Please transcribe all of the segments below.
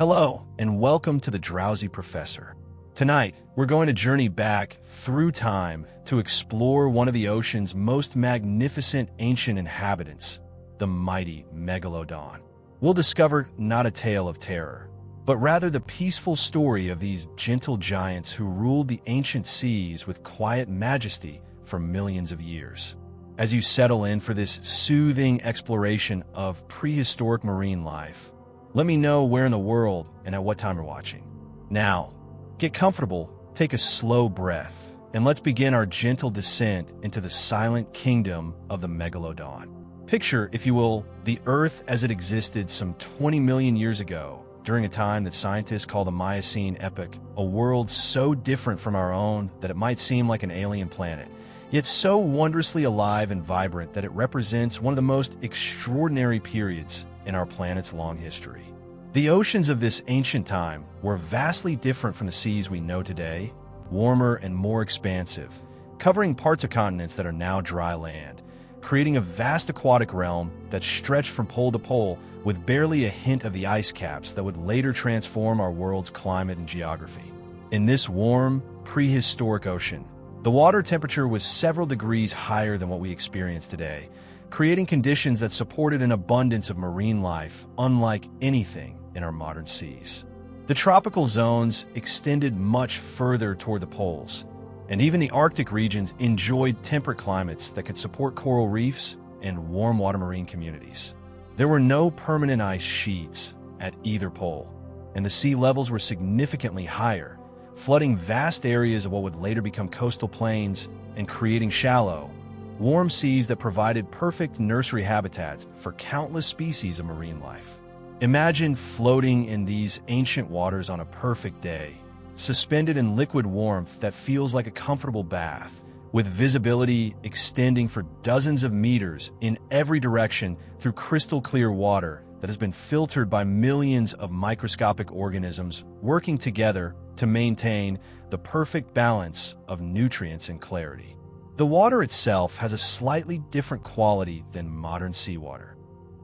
Hello, and welcome to the Drowsy Professor. Tonight, we're going to journey back through time to explore one of the ocean's most magnificent ancient inhabitants, the mighty Megalodon. We'll discover not a tale of terror, but rather the peaceful story of these gentle giants who ruled the ancient seas with quiet majesty for millions of years. As you settle in for this soothing exploration of prehistoric marine life, let me know where in the world and at what time you're watching. Now, get comfortable, take a slow breath, and let's begin our gentle descent into the silent kingdom of the Megalodon. Picture, if you will, the Earth as it existed some 20 million years ago, during a time that scientists call the Miocene Epoch, a world so different from our own that it might seem like an alien planet, yet so wondrously alive and vibrant that it represents one of the most extraordinary periods in our planet's long history. The oceans of this ancient time were vastly different from the seas we know today, warmer and more expansive, covering parts of continents that are now dry land, creating a vast aquatic realm that stretched from pole to pole with barely a hint of the ice caps that would later transform our world's climate and geography. In this warm, prehistoric ocean, the water temperature was several degrees higher than what we experience today, creating conditions that supported an abundance of marine life unlike anything in our modern seas. The tropical zones extended much further toward the poles, and even the Arctic regions enjoyed temperate climates that could support coral reefs and warm water marine communities. There were no permanent ice sheets at either pole, and the sea levels were significantly higher, flooding vast areas of what would later become coastal plains and creating shallow, warm seas that provided perfect nursery habitats for countless species of marine life. Imagine floating in these ancient waters on a perfect day, suspended in liquid warmth that feels like a comfortable bath, with visibility extending for dozens of meters in every direction through crystal clear water that has been filtered by millions of microscopic organisms working together to maintain the perfect balance of nutrients and clarity. The water itself has a slightly different quality than modern seawater,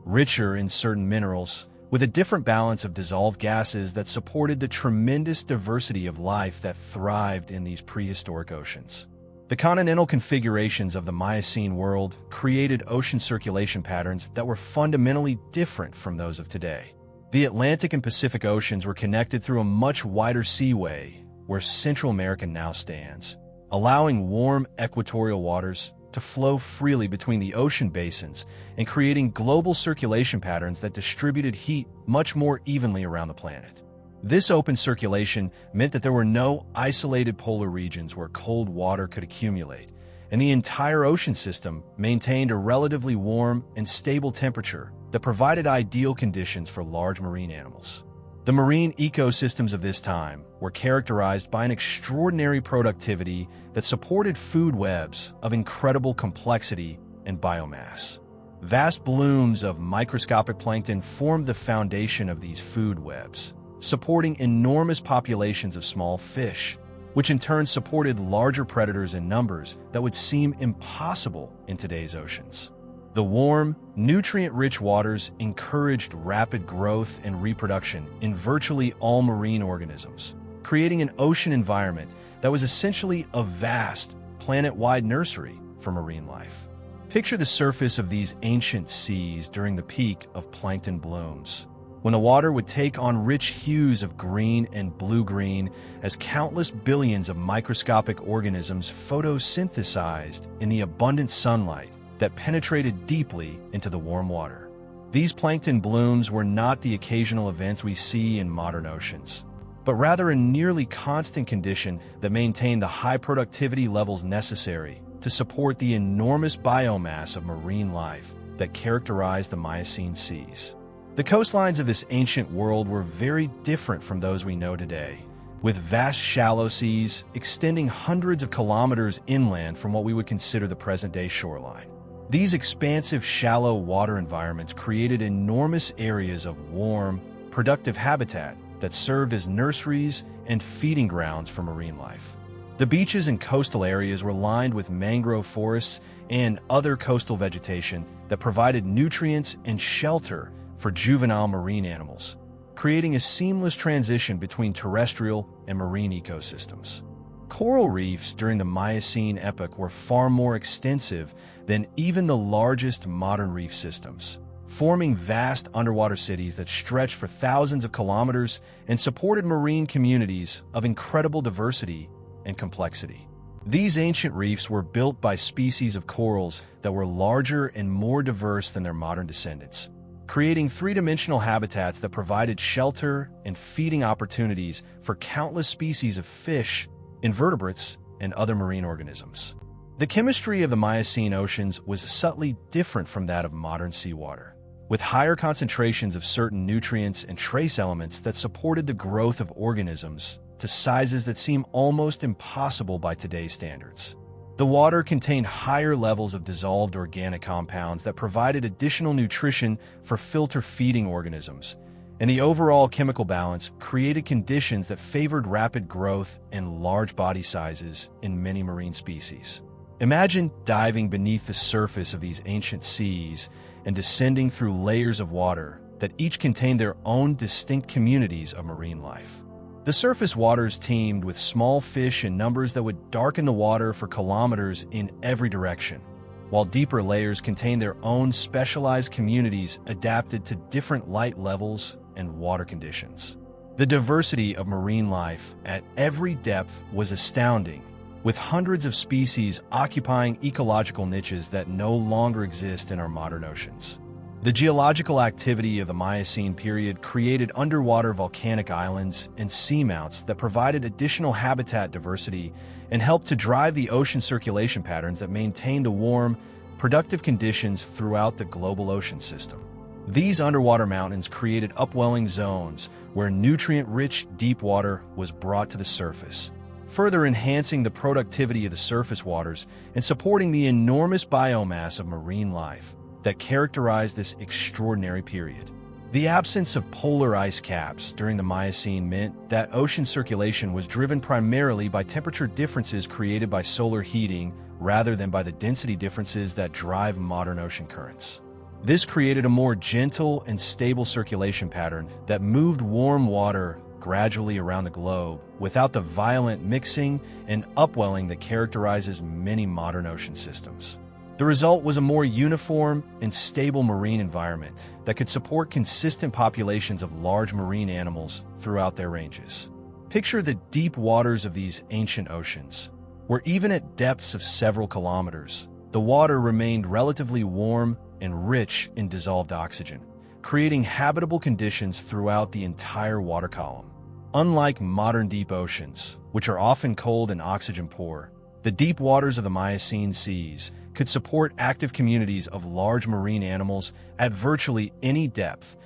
richer in certain minerals, with a different balance of dissolved gases that supported the tremendous diversity of life that thrived in these prehistoric oceans. The continental configurations of the Miocene world created ocean circulation patterns that were fundamentally different from those of today. The Atlantic and Pacific Oceans were connected through a much wider seaway where Central America now stands, allowing warm equatorial waters to flow freely between the ocean basins and creating global circulation patterns that distributed heat much more evenly around the planet. This open circulation meant that there were no isolated polar regions where cold water could accumulate, and the entire ocean system maintained a relatively warm and stable temperature that provided ideal conditions for large marine animals. The marine ecosystems of this time were characterized by an extraordinary productivity that supported food webs of incredible complexity and biomass. Vast blooms of microscopic plankton formed the foundation of these food webs, supporting enormous populations of small fish, which in turn supported larger predators in numbers that would seem impossible in today's oceans. The warm, nutrient-rich waters encouraged rapid growth and reproduction in virtually all marine organisms, creating an ocean environment that was essentially a vast, planet-wide nursery for marine life. Picture the surface of these ancient seas during the peak of plankton blooms, when the water would take on rich hues of green and blue-green as countless billions of microscopic organisms photosynthesized in the abundant sunlight that penetrated deeply into the warm water. These plankton blooms were not the occasional events we see in modern oceans, but rather a nearly constant condition that maintained the high productivity levels necessary to support the enormous biomass of marine life that characterized the Miocene seas. The coastlines of this ancient world were very different from those we know today, with vast shallow seas extending hundreds of kilometers inland from what we would consider the present-day shoreline. These expansive shallow water environments created enormous areas of warm, productive habitat that served as nurseries and feeding grounds for marine life. The beaches and coastal areas were lined with mangrove forests and other coastal vegetation that provided nutrients and shelter for juvenile marine animals, creating a seamless transition between terrestrial and marine ecosystems. Coral reefs during the Miocene epoch were far more extensive than even the largest modern reef systems, forming vast underwater cities that stretched for thousands of kilometers and supported marine communities of incredible diversity and complexity. These ancient reefs were built by species of corals that were larger and more diverse than their modern descendants, creating three-dimensional habitats that provided shelter and feeding opportunities for countless species of fish, invertebrates, and other marine organisms. The chemistry of the Miocene oceans was subtly different from that of modern seawater, with higher concentrations of certain nutrients and trace elements that supported the growth of organisms to sizes that seem almost impossible by today's standards. The water contained higher levels of dissolved organic compounds that provided additional nutrition for filter-feeding organisms, and the overall chemical balance created conditions that favored rapid growth and large body sizes in many marine species. Imagine diving beneath the surface of these ancient seas and descending through layers of water that each contained their own distinct communities of marine life. The surface waters teemed with small fish in numbers that would darken the water for kilometers in every direction, while deeper layers contained their own specialized communities adapted to different light levels and water conditions. The diversity of marine life at every depth was astounding, with hundreds of species occupying ecological niches that no longer exist in our modern oceans. The geological activity of the Miocene period created underwater volcanic islands and seamounts that provided additional habitat diversity and helped to drive the ocean circulation patterns that maintained the warm, productive conditions throughout the global ocean system. These underwater mountains created upwelling zones where nutrient-rich deep water was brought to the surface, further enhancing the productivity of the surface waters and supporting the enormous biomass of marine life that characterized this extraordinary period. The absence of polar ice caps during the Miocene meant that ocean circulation was driven primarily by temperature differences created by solar heating rather than by the density differences that drive modern ocean currents. This created a more gentle and stable circulation pattern that moved warm water gradually around the globe without the violent mixing and upwelling that characterizes many modern ocean systems. The result was a more uniform and stable marine environment that could support consistent populations of large marine animals throughout their ranges. Picture the deep waters of these ancient oceans, where even at depths of several kilometers, the water remained relatively warm and rich in dissolved oxygen, creating habitable conditions throughout the entire water column. Unlike modern deep oceans, which are often cold and oxygen-poor, the deep waters of the Miocene seas could support active communities of large marine animals at virtually any depth,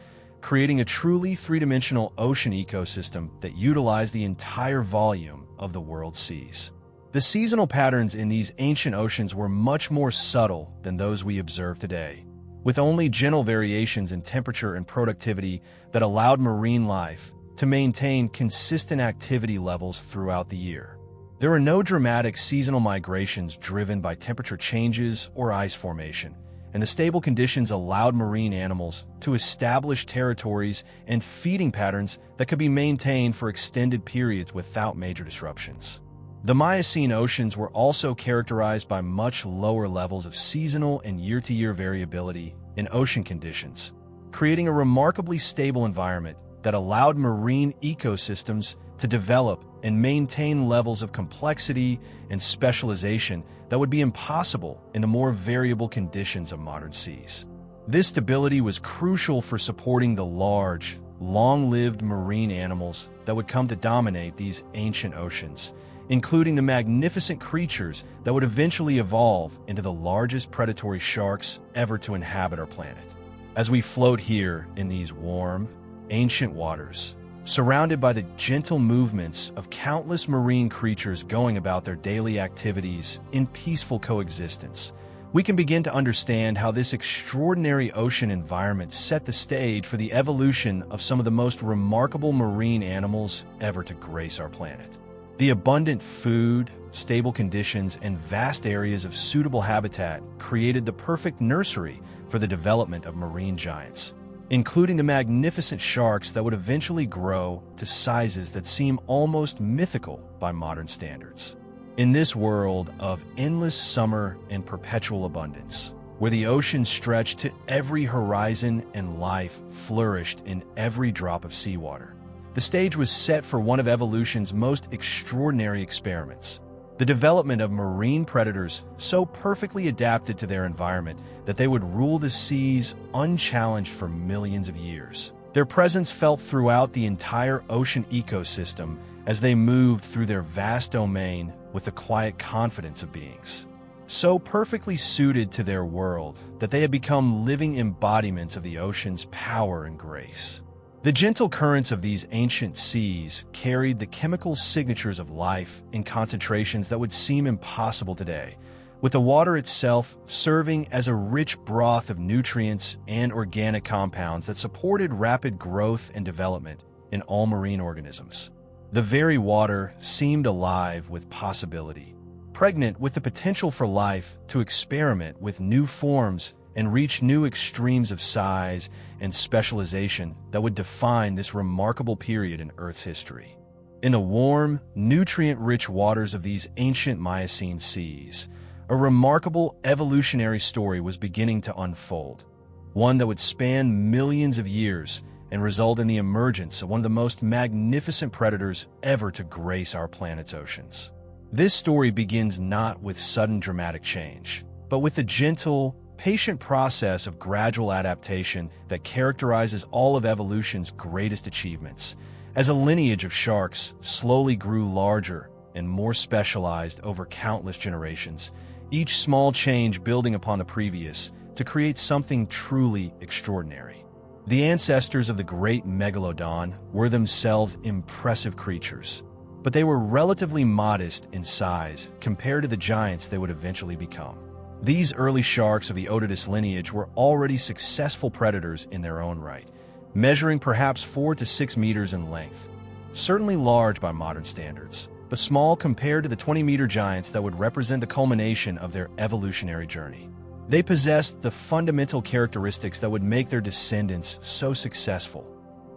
creating a truly three-dimensional ocean ecosystem that utilized the entire volume of the world's seas. The seasonal patterns in these ancient oceans were much more subtle than those we observe today, with only gentle variations in temperature and productivity that allowed marine life to maintain consistent activity levels throughout the year. There were no dramatic seasonal migrations driven by temperature changes or ice formation, and the stable conditions allowed marine animals to establish territories and feeding patterns that could be maintained for extended periods without major disruptions. The Miocene oceans were also characterized by much lower levels of seasonal and year-to-year variability in ocean conditions, creating a remarkably stable environment that allowed marine ecosystems to develop and maintain levels of complexity and specialization that would be impossible in the more variable conditions of modern seas. This stability was crucial for supporting the large, long-lived marine animals that would come to dominate these ancient oceans, including the magnificent creatures that would eventually evolve into the largest predatory sharks ever to inhabit our planet. As we float here in these warm, ancient waters, surrounded by the gentle movements of countless marine creatures going about their daily activities in peaceful coexistence, we can begin to understand how this extraordinary ocean environment set the stage for the evolution of some of the most remarkable marine animals ever to grace our planet. The abundant food, stable conditions, and vast areas of suitable habitat created the perfect nursery for the development of marine giants. including the magnificent sharks that would eventually grow to sizes that seem almost mythical by modern standards. In this world of endless summer and perpetual abundance, where the ocean stretched to every horizon and life flourished in every drop of seawater, the stage was set for one of evolution's most extraordinary experiments: the development of marine predators so perfectly adapted to their environment that they would rule the seas unchallenged for millions of years. Their presence felt throughout the entire ocean ecosystem as they moved through their vast domain with the quiet confidence of beings so perfectly suited to their world that they had become living embodiments of the ocean's power and grace. The gentle currents of these ancient seas carried the chemical signatures of life in concentrations that would seem impossible today, with the water itself serving as a rich broth of nutrients and organic compounds that supported rapid growth and development in all marine organisms. The very water seemed alive with possibility, pregnant with the potential for life to experiment with new forms and reach new extremes of size and specialization that would define this remarkable period in Earth's history. In the warm, nutrient-rich waters of these ancient Miocene seas, a remarkable evolutionary story was beginning to unfold, one that would span millions of years and result in the emergence of one of the most magnificent predators ever to grace our planet's oceans. This story begins not with sudden dramatic change, but with the gentle, patient process of gradual adaptation that characterizes all of evolution's greatest achievements, as a lineage of sharks slowly grew larger and more specialized over countless generations, each small change building upon the previous to create something truly extraordinary. The ancestors of the great Megalodon were themselves impressive creatures, but they were relatively modest in size compared to the giants they would eventually become. These early sharks of the Otodus lineage were already successful predators in their own right, measuring perhaps 4 to 6 meters in length. Certainly large by modern standards, but small compared to the 20-meter giants that would represent the culmination of their evolutionary journey. They possessed the fundamental characteristics that would make their descendants so successful: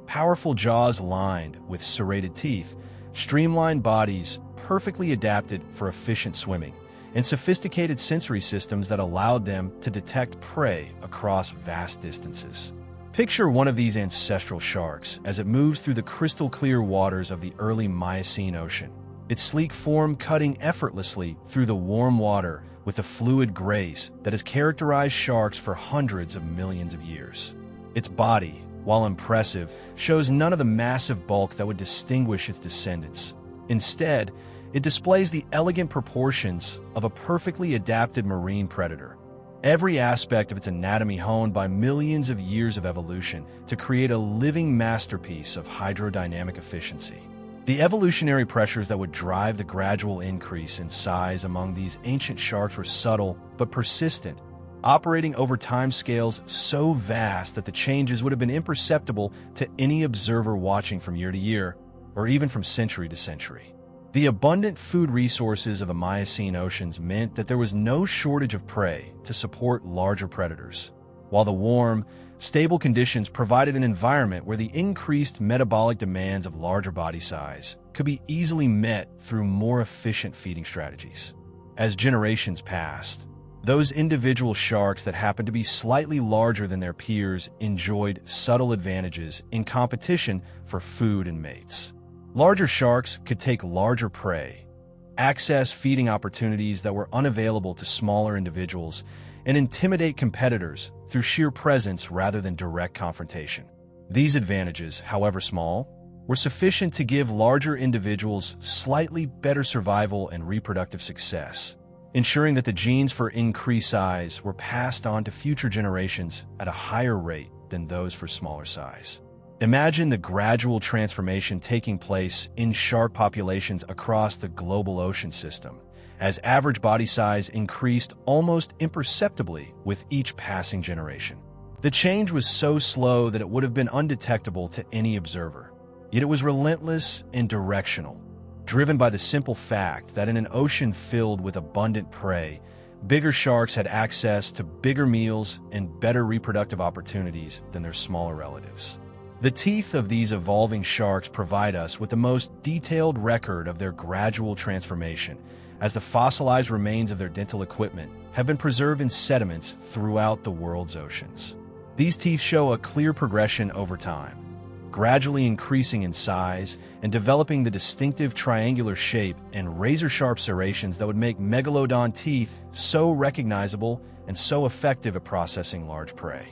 powerful jaws lined with serrated teeth, streamlined bodies perfectly adapted for efficient swimming, and sophisticated sensory systems that allowed them to detect prey across vast distances. Picture one of these ancestral sharks as it moves through the crystal-clear waters of the early Miocene Ocean, its sleek form cutting effortlessly through the warm water with the fluid grace that has characterized sharks for hundreds of millions of years. Its body, while impressive, shows none of the massive bulk that would distinguish its descendants. Instead, it displays the elegant proportions of a perfectly adapted marine predator, every aspect of its anatomy honed by millions of years of evolution to create a living masterpiece of hydrodynamic efficiency. The evolutionary pressures that would drive the gradual increase in size among these ancient sharks were subtle but persistent, operating over time scales so vast that the changes would have been imperceptible to any observer watching from year to year, or even from century to century. The abundant food resources of the Miocene oceans meant that there was no shortage of prey to support larger predators, while the warm, stable conditions provided an environment where the increased metabolic demands of larger body size could be easily met through more efficient feeding strategies. As generations passed, those individual sharks that happened to be slightly larger than their peers enjoyed subtle advantages in competition for food and mates. Larger sharks could take larger prey, access feeding opportunities that were unavailable to smaller individuals, and intimidate competitors through sheer presence rather than direct confrontation. These advantages, however small, were sufficient to give larger individuals slightly better survival and reproductive success, ensuring that the genes for increased size were passed on to future generations at a higher rate than those for smaller size. Imagine the gradual transformation taking place in shark populations across the global ocean system, as average body size increased almost imperceptibly with each passing generation. The change was so slow that it would have been undetectable to any observer, yet it was relentless and directional, driven by the simple fact that in an ocean filled with abundant prey, Bigger sharks had access to bigger meals and better reproductive opportunities than their smaller relatives. The teeth of these evolving sharks provide us with the most detailed record of their gradual transformation, as the fossilized remains of their dental equipment have been preserved in sediments throughout the world's oceans. These teeth show a clear progression over time, gradually increasing in size and developing the distinctive triangular shape and razor-sharp serrations that would make megalodon teeth so recognizable and so effective at processing large prey.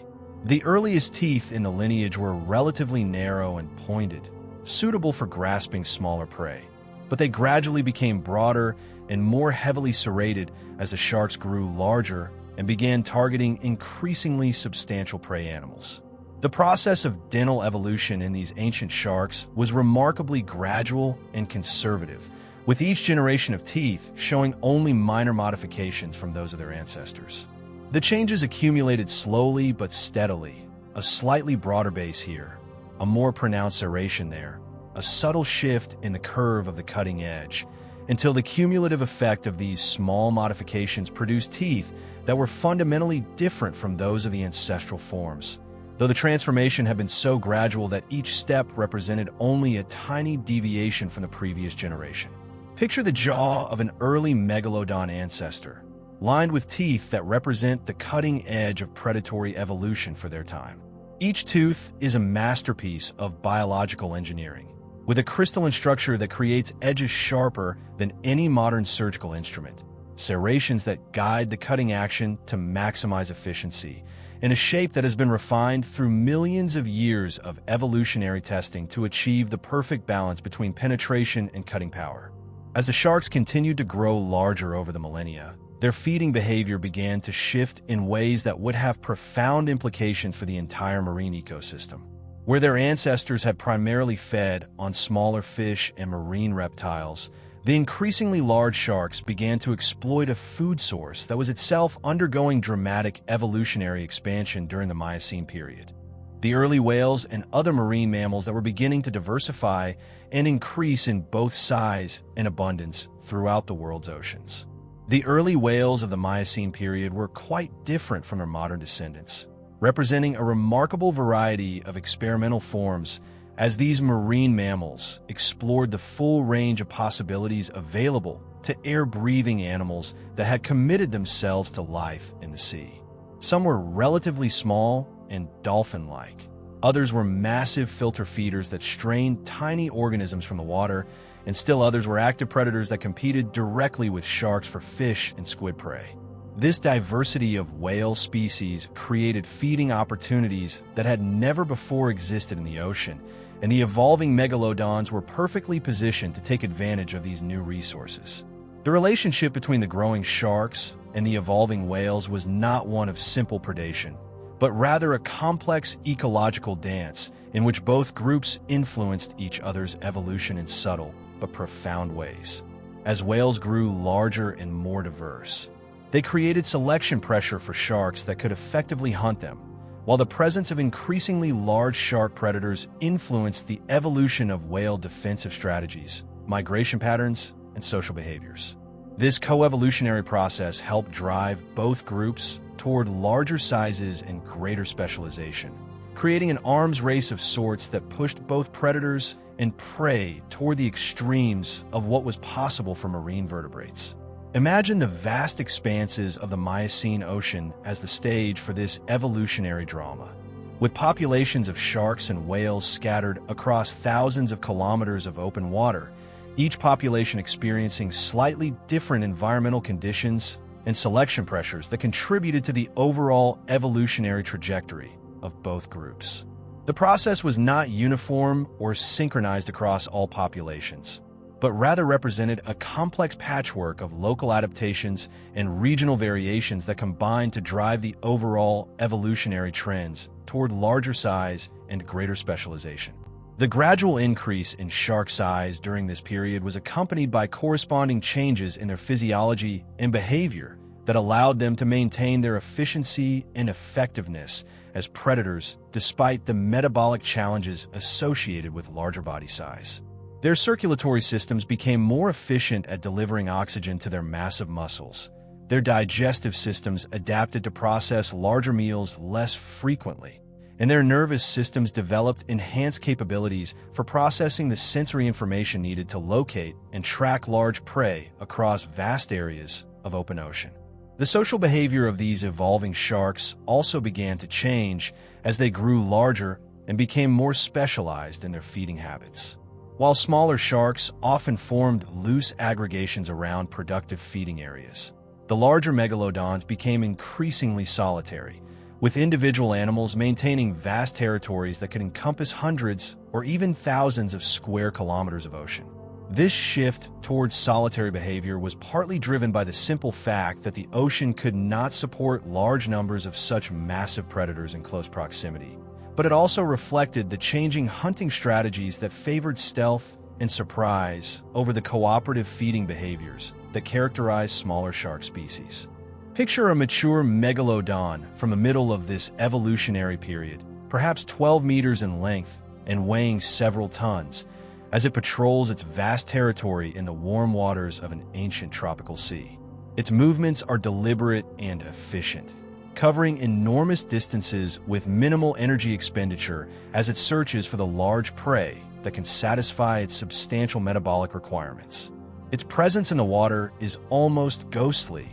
The earliest teeth in the lineage were relatively narrow and pointed, suitable for grasping smaller prey, but they gradually became broader and more heavily serrated as the sharks grew larger and began targeting increasingly substantial prey animals. The process of dental evolution in these ancient sharks was remarkably gradual and conservative, with each generation of teeth showing only minor modifications from those of their ancestors. The changes accumulated slowly but steadily, a slightly broader base here, a more pronounced serration there, a subtle shift in the curve of the cutting edge, until the cumulative effect of these small modifications produced teeth that were fundamentally different from those of the ancestral forms, though the transformation had been so gradual that each step represented only a tiny deviation from the previous generation. Picture the jaw of an early megalodon ancestor, lined with teeth that represent the cutting edge of predatory evolution for their time. Each tooth is a masterpiece of biological engineering, with a crystalline structure that creates edges sharper than any modern surgical instrument, serrations that guide the cutting action to maximize efficiency, and a shape that has been refined through millions of years of evolutionary testing to achieve the perfect balance between penetration and cutting power. As the sharks continued to grow larger over the millennia, their feeding behavior began to shift in ways that would have profound implications for the entire marine ecosystem. Where their ancestors had primarily fed on smaller fish and marine reptiles, the increasingly large sharks began to exploit a food source that was itself undergoing dramatic evolutionary expansion during the Miocene period. The early whales and other marine mammals that were beginning to diversify and increase in both size and abundance throughout the world's oceans. The early whales of the Miocene period were quite different from their modern descendants, representing a remarkable variety of experimental forms as these marine mammals explored the full range of possibilities available to air-breathing animals that had committed themselves to life in the sea. Some were relatively small and dolphin-like. Others were massive filter feeders that strained tiny organisms from the water, and still others were active predators that competed directly with sharks for fish and squid prey. This diversity of whale species created feeding opportunities that had never before existed in the ocean, and the evolving megalodons were perfectly positioned to take advantage of these new resources. The relationship between the growing sharks and the evolving whales was not one of simple predation, but rather a complex ecological dance in which both groups influenced each other's evolution in subtle but profound ways. As whales grew larger and more diverse, they created selection pressure for sharks that could effectively hunt them, while the presence of increasingly large shark predators influenced the evolution of whale defensive strategies, migration patterns, and social behaviors. This coevolutionary process helped drive both groups toward larger sizes and greater specialization, creating an arms race of sorts that pushed both predators and prey toward the extremes of what was possible for marine vertebrates. Imagine the vast expanses of the Miocene Ocean as the stage for this evolutionary drama. With populations of sharks and whales scattered across thousands of kilometers of open water, each population experiencing slightly different environmental conditions and selection pressures that contributed to the overall evolutionary trajectory of both groups. The process was not uniform or synchronized across all populations, but rather represented a complex patchwork of local adaptations and regional variations that combined to drive the overall evolutionary trends toward larger size and greater specialization. The gradual increase in shark size during this period was accompanied by corresponding changes in their physiology and behavior that allowed them to maintain their efficiency and effectiveness as predators despite the metabolic challenges associated with larger body size. Their circulatory systems became more efficient at delivering oxygen to their massive muscles, their digestive systems adapted to process larger meals less frequently, and their nervous systems developed enhanced capabilities for processing the sensory information needed to locate and track large prey across vast areas of open ocean. The social behavior of these evolving sharks also began to change as they grew larger and became more specialized in their feeding habits. While smaller sharks often formed loose aggregations around productive feeding areas, the larger megalodons became increasingly solitary, with individual animals maintaining vast territories that could encompass hundreds or even thousands of square kilometers of ocean. This shift towards solitary behavior was partly driven by the simple fact that the ocean could not support large numbers of such massive predators in close proximity, but it also reflected the changing hunting strategies that favored stealth and surprise over the cooperative feeding behaviors that characterize smaller shark species. Picture a mature megalodon from the middle of this evolutionary period, perhaps 12 meters in length and weighing several tons, as it patrols its vast territory in the warm waters of an ancient tropical sea. Its movements are deliberate and efficient, covering enormous distances with minimal energy expenditure as it searches for the large prey that can satisfy its substantial metabolic requirements. Its presence in the water is almost ghostly,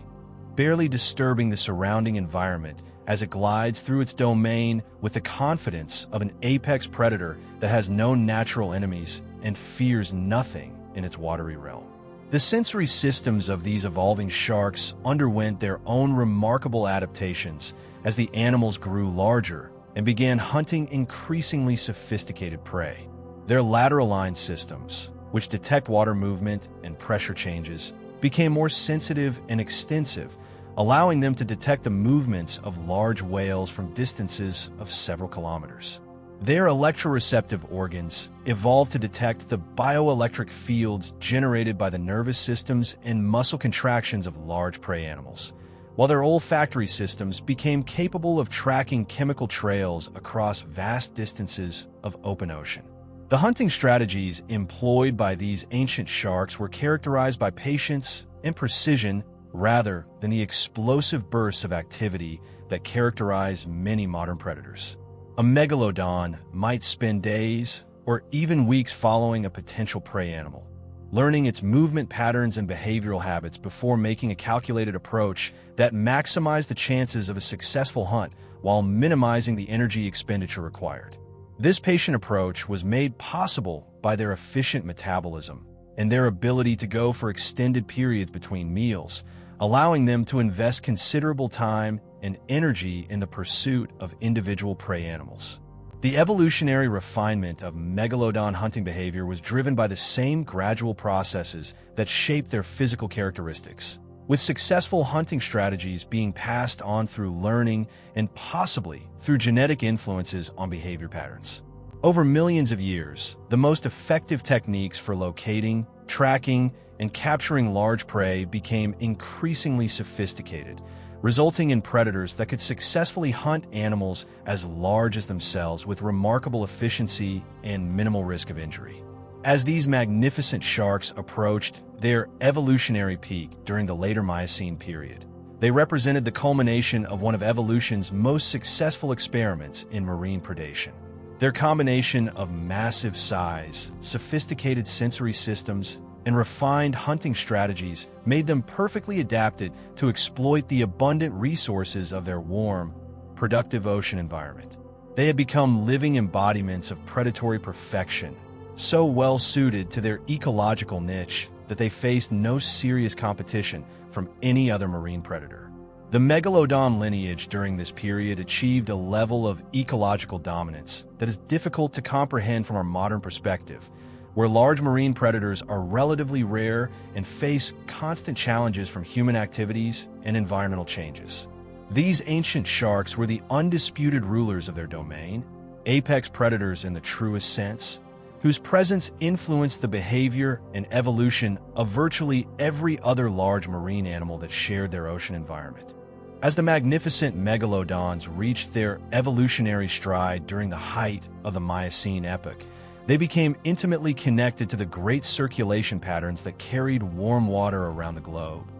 barely disturbing the surrounding environment as it glides through its domain with the confidence of an apex predator that has no natural enemies and fears nothing in its watery realm. The sensory systems of these evolving sharks underwent their own remarkable adaptations as the animals grew larger and began hunting increasingly sophisticated prey. Their lateral line systems, which detect water movement and pressure changes, became more sensitive and extensive, allowing them to detect the movements of large whales from distances of several kilometers. Their electroreceptive organs evolved to detect the bioelectric fields generated by the nervous systems and muscle contractions of large prey animals, while their olfactory systems became capable of tracking chemical trails across vast distances of open ocean. The hunting strategies employed by these ancient sharks were characterized by patience and precision rather than the explosive bursts of activity that characterize many modern predators. A megalodon might spend days or even weeks following a potential prey animal, learning its movement patterns and behavioral habits before making a calculated approach that maximized the chances of a successful hunt while minimizing the energy expenditure required. This patient approach was made possible by their efficient metabolism and their ability to go for extended periods between meals, allowing them to invest considerable time and energy in the pursuit of individual prey animals. The evolutionary refinement of megalodon hunting behavior was driven by the same gradual processes that shaped their physical characteristics, with successful hunting strategies being passed on through learning and possibly through genetic influences on behavior patterns. Over millions of years, the most effective techniques for locating, tracking, and capturing large prey became increasingly sophisticated, resulting in predators that could successfully hunt animals as large as themselves with remarkable efficiency and minimal risk of injury. As these magnificent sharks approached their evolutionary peak during the later Miocene period, they represented the culmination of one of evolution's most successful experiments in marine predation. Their combination of massive size, sophisticated sensory systems, and refined hunting strategies made them perfectly adapted to exploit the abundant resources of their warm, productive ocean environment. They had become living embodiments of predatory perfection, so well suited to their ecological niche that they faced no serious competition from any other marine predator. The megalodon lineage during this period achieved a level of ecological dominance that is difficult to comprehend from our modern perspective, where large marine predators are relatively rare and face constant challenges from human activities and environmental changes. These ancient sharks were the undisputed rulers of their domain, apex predators in the truest sense, whose presence influenced the behavior and evolution of virtually every other large marine animal that shared their ocean environment. As the magnificent megalodons reached their evolutionary stride during the height of the Miocene epoch, they became intimately connected to the great circulation patterns that carried warm water around the globe.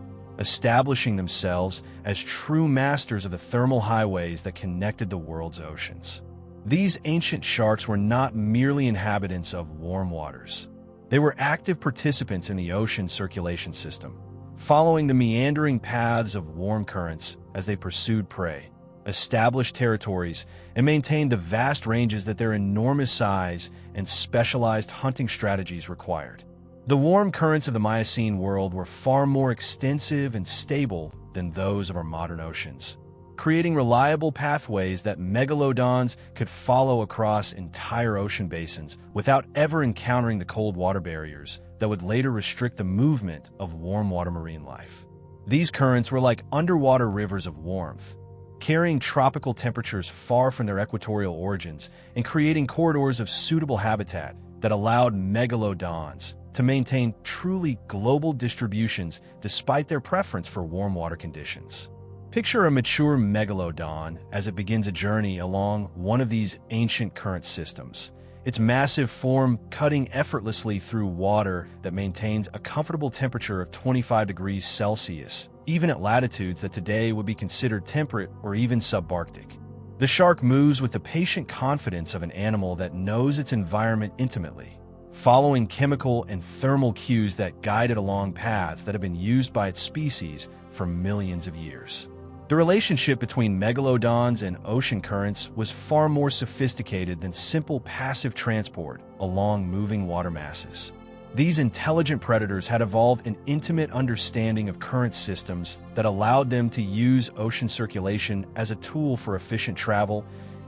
establishing themselves as true masters of the thermal highways that connected the world's oceans. These ancient sharks were not merely inhabitants of warm waters. They were active participants in the ocean circulation system, following the meandering paths of warm currents as they pursued prey, established territories, and maintained the vast ranges that their enormous size and specialized hunting strategies required. The warm currents of the Miocene world were far more extensive and stable than those of our modern oceans, creating reliable pathways that megalodons could follow across entire ocean basins without ever encountering the cold water barriers that would later restrict the movement of warm water marine life. These currents were like underwater rivers of warmth, carrying tropical temperatures far from their equatorial origins and creating corridors of suitable habitat that allowed megalodons to maintain truly global distributions despite their preference for warm water conditions. Picture a mature megalodon as it begins a journey along one of these ancient current systems, its massive form cutting effortlessly through water that maintains a comfortable temperature of 25 degrees Celsius, even at latitudes that today would be considered temperate or even subarctic. The shark moves with the patient confidence of an animal that knows its environment intimately, following chemical and thermal cues that guide it along paths that have been used by its species for millions of years. The relationship between megalodons and ocean currents was far more sophisticated than simple passive transport along moving water masses. These intelligent predators had evolved an intimate understanding of current systems that allowed them to use ocean circulation as a tool for efficient travel,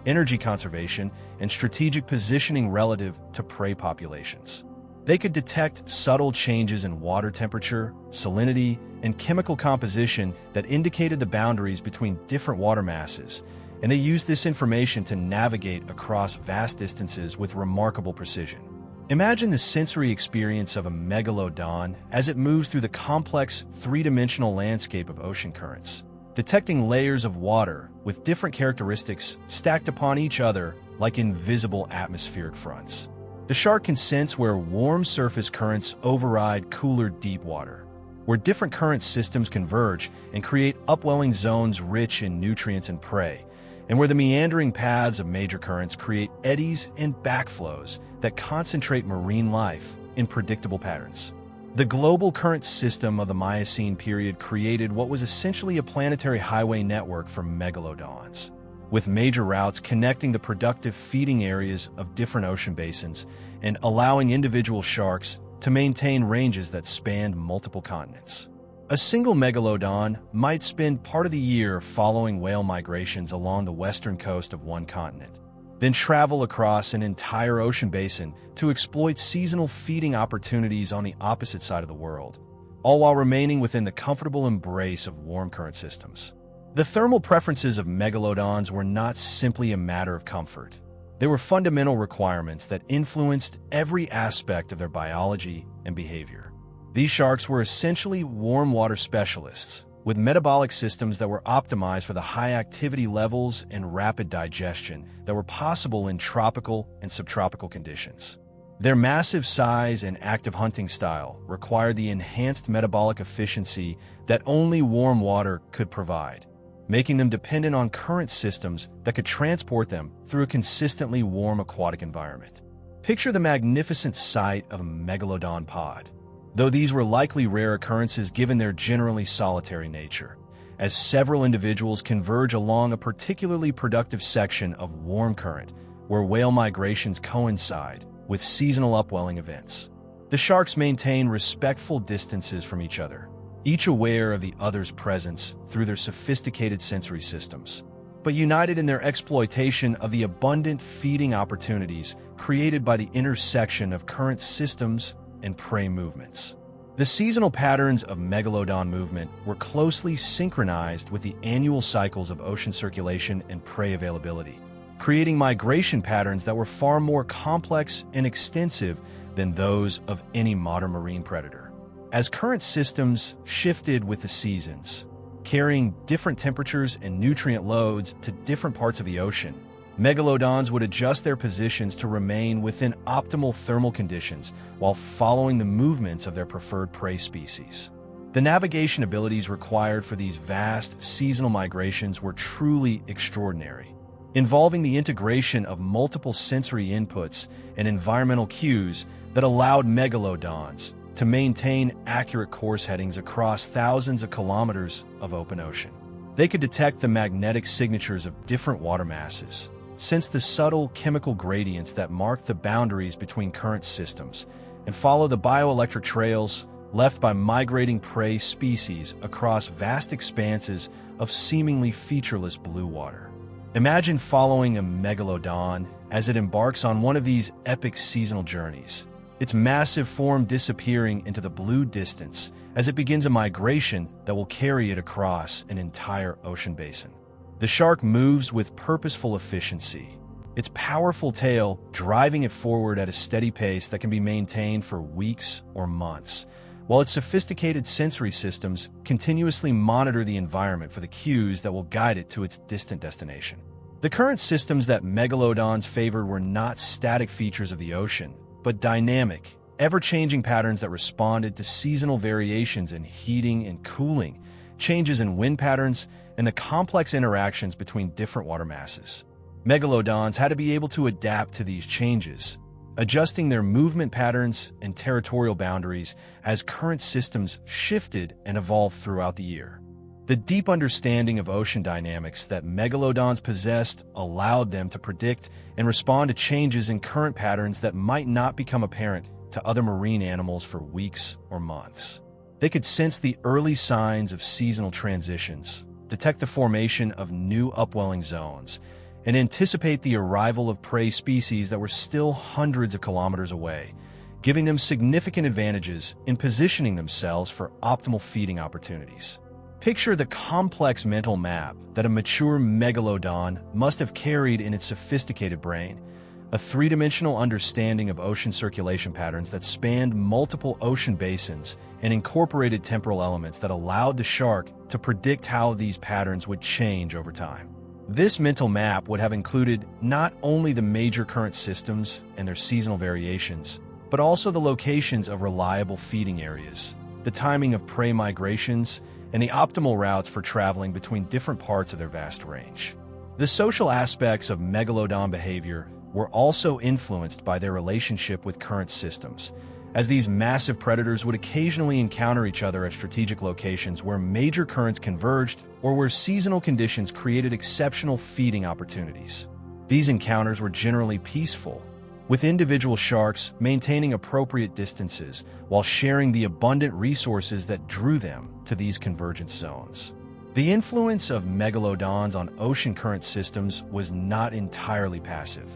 energy conservation, and strategic positioning relative to prey populations. They could detect subtle changes in water temperature, salinity, and chemical composition that indicated the boundaries between different water masses, and they used this information to navigate across vast distances with remarkable precision. Imagine the sensory experience of a megalodon as it moves through the complex three-dimensional landscape of ocean currents, detecting layers of water with different characteristics stacked upon each other like invisible atmospheric fronts. The shark can sense where warm surface currents override cooler deep water, where different current systems converge and create upwelling zones rich in nutrients and prey, and where the meandering paths of major currents create eddies and backflows that concentrate marine life in predictable patterns. The global current system of the Miocene period created what was essentially a planetary highway network for megalodons, with major routes connecting the productive feeding areas of different ocean basins and allowing individual sharks to maintain ranges that spanned multiple continents. A single megalodon might spend part of the year following whale migrations along the western coast of one continent, then travel across an entire ocean basin to exploit seasonal feeding opportunities on the opposite side of the world, all while remaining within the comfortable embrace of warm current systems. The thermal preferences of megalodons were not simply a matter of comfort. They were fundamental requirements that influenced every aspect of their biology and behavior. These sharks were essentially warm water specialists, with metabolic systems that were optimized for the high activity levels and rapid digestion that were possible in tropical and subtropical conditions. Their massive size and active hunting style required the enhanced metabolic efficiency that only warm water could provide, making them dependent on current systems that could transport them through a consistently warm aquatic environment. Picture the magnificent sight of a megalodon pod, though these were likely rare occurrences given their generally solitary nature, as several individuals converge along a particularly productive section of warm current where whale migrations coincide with seasonal upwelling events. The sharks maintain respectful distances from each other, each aware of the other's presence through their sophisticated sensory systems, but united in their exploitation of the abundant feeding opportunities created by the intersection of current systems and prey movements. The seasonal patterns of megalodon movement were closely synchronized with the annual cycles of ocean circulation and prey availability, creating migration patterns that were far more complex and extensive than those of any modern marine predator. As current systems shifted with the seasons, carrying different temperatures and nutrient loads to different parts of the ocean, megalodons would adjust their positions to remain within optimal thermal conditions while following the movements of their preferred prey species. The navigation abilities required for these vast seasonal migrations were truly extraordinary, involving the integration of multiple sensory inputs and environmental cues that allowed megalodons to maintain accurate course headings across thousands of kilometers of open ocean. They could detect the magnetic signatures of different water masses, sense the subtle chemical gradients that mark the boundaries between current systems, and follow the bioelectric trails left by migrating prey species across vast expanses of seemingly featureless blue water. Imagine following a megalodon as it embarks on one of these epic seasonal journeys, its massive form disappearing into the blue distance as it begins a migration that will carry it across an entire ocean basin. The shark moves with purposeful efficiency, its powerful tail driving it forward at a steady pace that can be maintained for weeks or months, while its sophisticated sensory systems continuously monitor the environment for the cues that will guide it to its distant destination. The current systems that megalodons favored were not static features of the ocean, but dynamic, ever-changing patterns that responded to seasonal variations in heating and cooling, changes in wind patterns, and the complex interactions between different water masses. Megalodons had to be able to adapt to these changes, adjusting their movement patterns and territorial boundaries as current systems shifted and evolved throughout the year. The deep understanding of ocean dynamics that megalodons possessed allowed them to predict and respond to changes in current patterns that might not become apparent to other marine animals for weeks or months. They could sense the early signs of seasonal transitions, detect the formation of new upwelling zones, and anticipate the arrival of prey species that were still hundreds of kilometers away, giving them significant advantages in positioning themselves for optimal feeding opportunities. Picture the complex mental map that a mature megalodon must have carried in its sophisticated brain, a three-dimensional understanding of ocean circulation patterns that spanned multiple ocean basins and incorporated temporal elements that allowed the shark to predict how these patterns would change over time. This mental map would have included not only the major current systems and their seasonal variations, but also the locations of reliable feeding areas, the timing of prey migrations, and the optimal routes for traveling between different parts of their vast range. The social aspects of megalodon behavior were also influenced by their relationship with current systems, as these massive predators would occasionally encounter each other at strategic locations where major currents converged or where seasonal conditions created exceptional feeding opportunities. These encounters were generally peaceful, with individual sharks maintaining appropriate distances while sharing the abundant resources that drew them to these convergence zones. The influence of megalodons on ocean current systems was not entirely passive.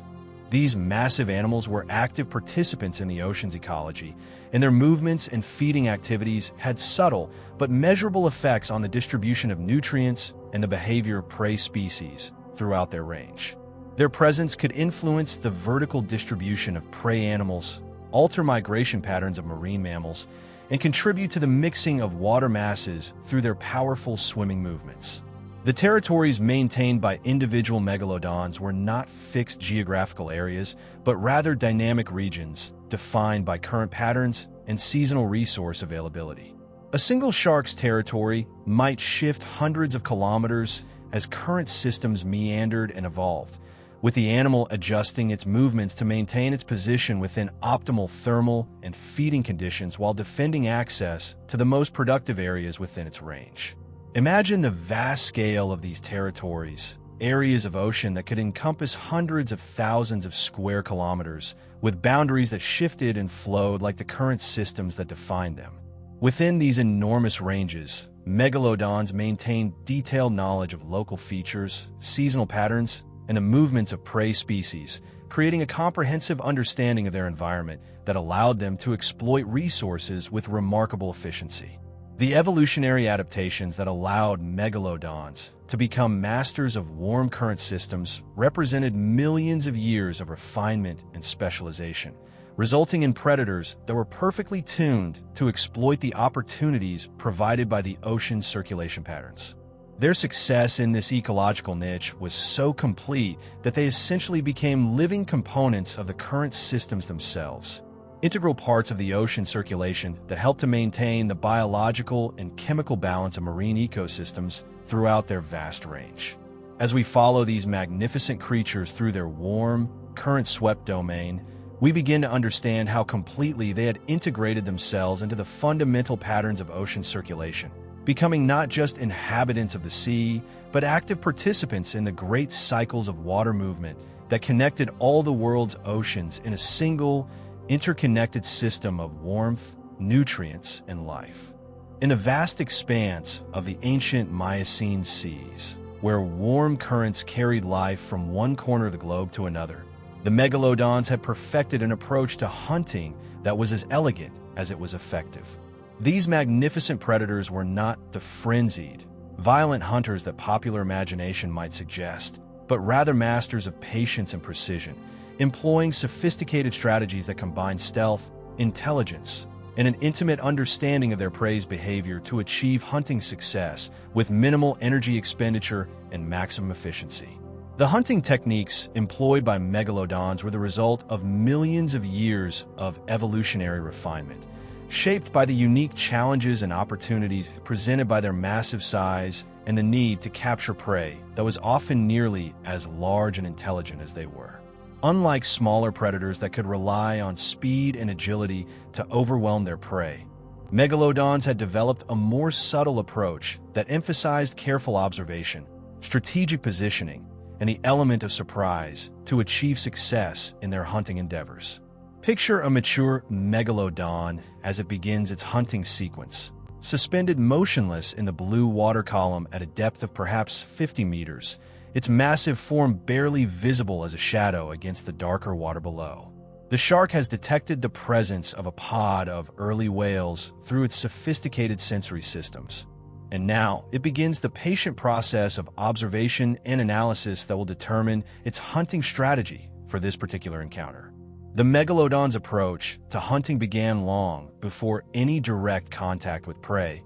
These massive animals were active participants in the ocean's ecology, and their movements and feeding activities had subtle but measurable effects on the distribution of nutrients and the behavior of prey species throughout their range. Their presence could influence the vertical distribution of prey animals, alter migration patterns of marine mammals, and contribute to the mixing of water masses through their powerful swimming movements. The territories maintained by individual megalodons were not fixed geographical areas, but rather dynamic regions defined by current patterns and seasonal resource availability. A single shark's territory might shift hundreds of kilometers as current systems meandered and evolved, with the animal adjusting its movements to maintain its position within optimal thermal and feeding conditions while defending access to the most productive areas within its range. Imagine the vast scale of these territories, areas of ocean that could encompass hundreds of thousands of square kilometers, with boundaries that shifted and flowed like the current systems that defined them. Within these enormous ranges, megalodons maintained detailed knowledge of local features, seasonal patterns, and the movements of prey species, creating a comprehensive understanding of their environment that allowed them to exploit resources with remarkable efficiency. The evolutionary adaptations that allowed megalodons to become masters of warm current systems represented millions of years of refinement and specialization, resulting in predators that were perfectly tuned to exploit the opportunities provided by the ocean's circulation patterns. Their success in this ecological niche was so complete that they essentially became living components of the current systems themselves, integral parts of the ocean circulation that help to maintain the biological and chemical balance of marine ecosystems throughout their vast range. As we follow these magnificent creatures through their warm, current-swept domain, we begin to understand how completely they had integrated themselves into the fundamental patterns of ocean circulation, becoming not just inhabitants of the sea, but active participants in the great cycles of water movement that connected all the world's oceans in a single, interconnected system of warmth, nutrients, and life. In the vast expanse of the ancient Miocene seas, where warm currents carried life from one corner of the globe to another, the megalodons had perfected an approach to hunting that was as elegant as it was effective. These magnificent predators were not the frenzied, violent hunters that popular imagination might suggest, but rather masters of patience and precision, employing sophisticated strategies that combine stealth, intelligence, and an intimate understanding of their prey's behavior to achieve hunting success with minimal energy expenditure and maximum efficiency. The hunting techniques employed by megalodons were the result of millions of years of evolutionary refinement, shaped by the unique challenges and opportunities presented by their massive size and the need to capture prey that was often nearly as large and intelligent as they were. Unlike smaller predators that could rely on speed and agility to overwhelm their prey, megalodons had developed a more subtle approach that emphasized careful observation, strategic positioning, and the element of surprise to achieve success in their hunting endeavors. Picture a mature megalodon as it begins its hunting sequence, suspended motionless in the blue water column at a depth of perhaps 50 meters, its massive form barely visible as a shadow against the darker water below. The shark has detected the presence of a pod of early whales through its sophisticated sensory systems. And now, it begins the patient process of observation and analysis that will determine its hunting strategy for this particular encounter. The megalodon's approach to hunting began long before any direct contact with prey,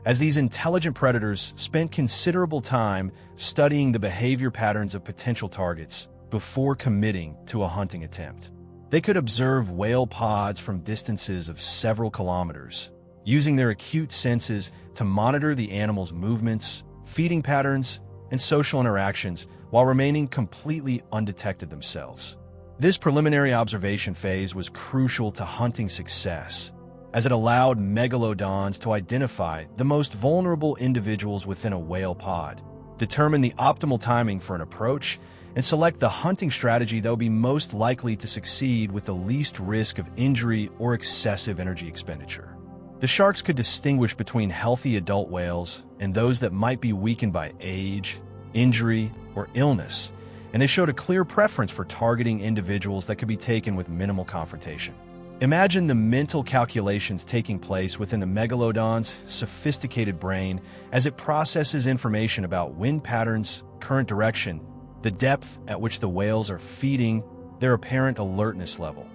as these intelligent predators spent considerable time studying the behavior patterns of potential targets before committing to a hunting attempt. They could observe whale pods from distances of several kilometers, using their acute senses to monitor the animal's movements, feeding patterns, and social interactions while remaining completely undetected themselves. This preliminary observation phase was crucial to hunting success, as it allowed megalodons to identify the most vulnerable individuals within a whale pod, determine the optimal timing for an approach, and select the hunting strategy that would be most likely to succeed with the least risk of injury or excessive energy expenditure. The sharks could distinguish between healthy adult whales and those that might be weakened by age, injury, or illness, and they showed a clear preference for targeting individuals that could be taken with minimal confrontation. Imagine the mental calculations taking place within the megalodon's sophisticated brain as it processes information about wind patterns, current direction, the depth at which the whales are feeding, their apparent alertness level,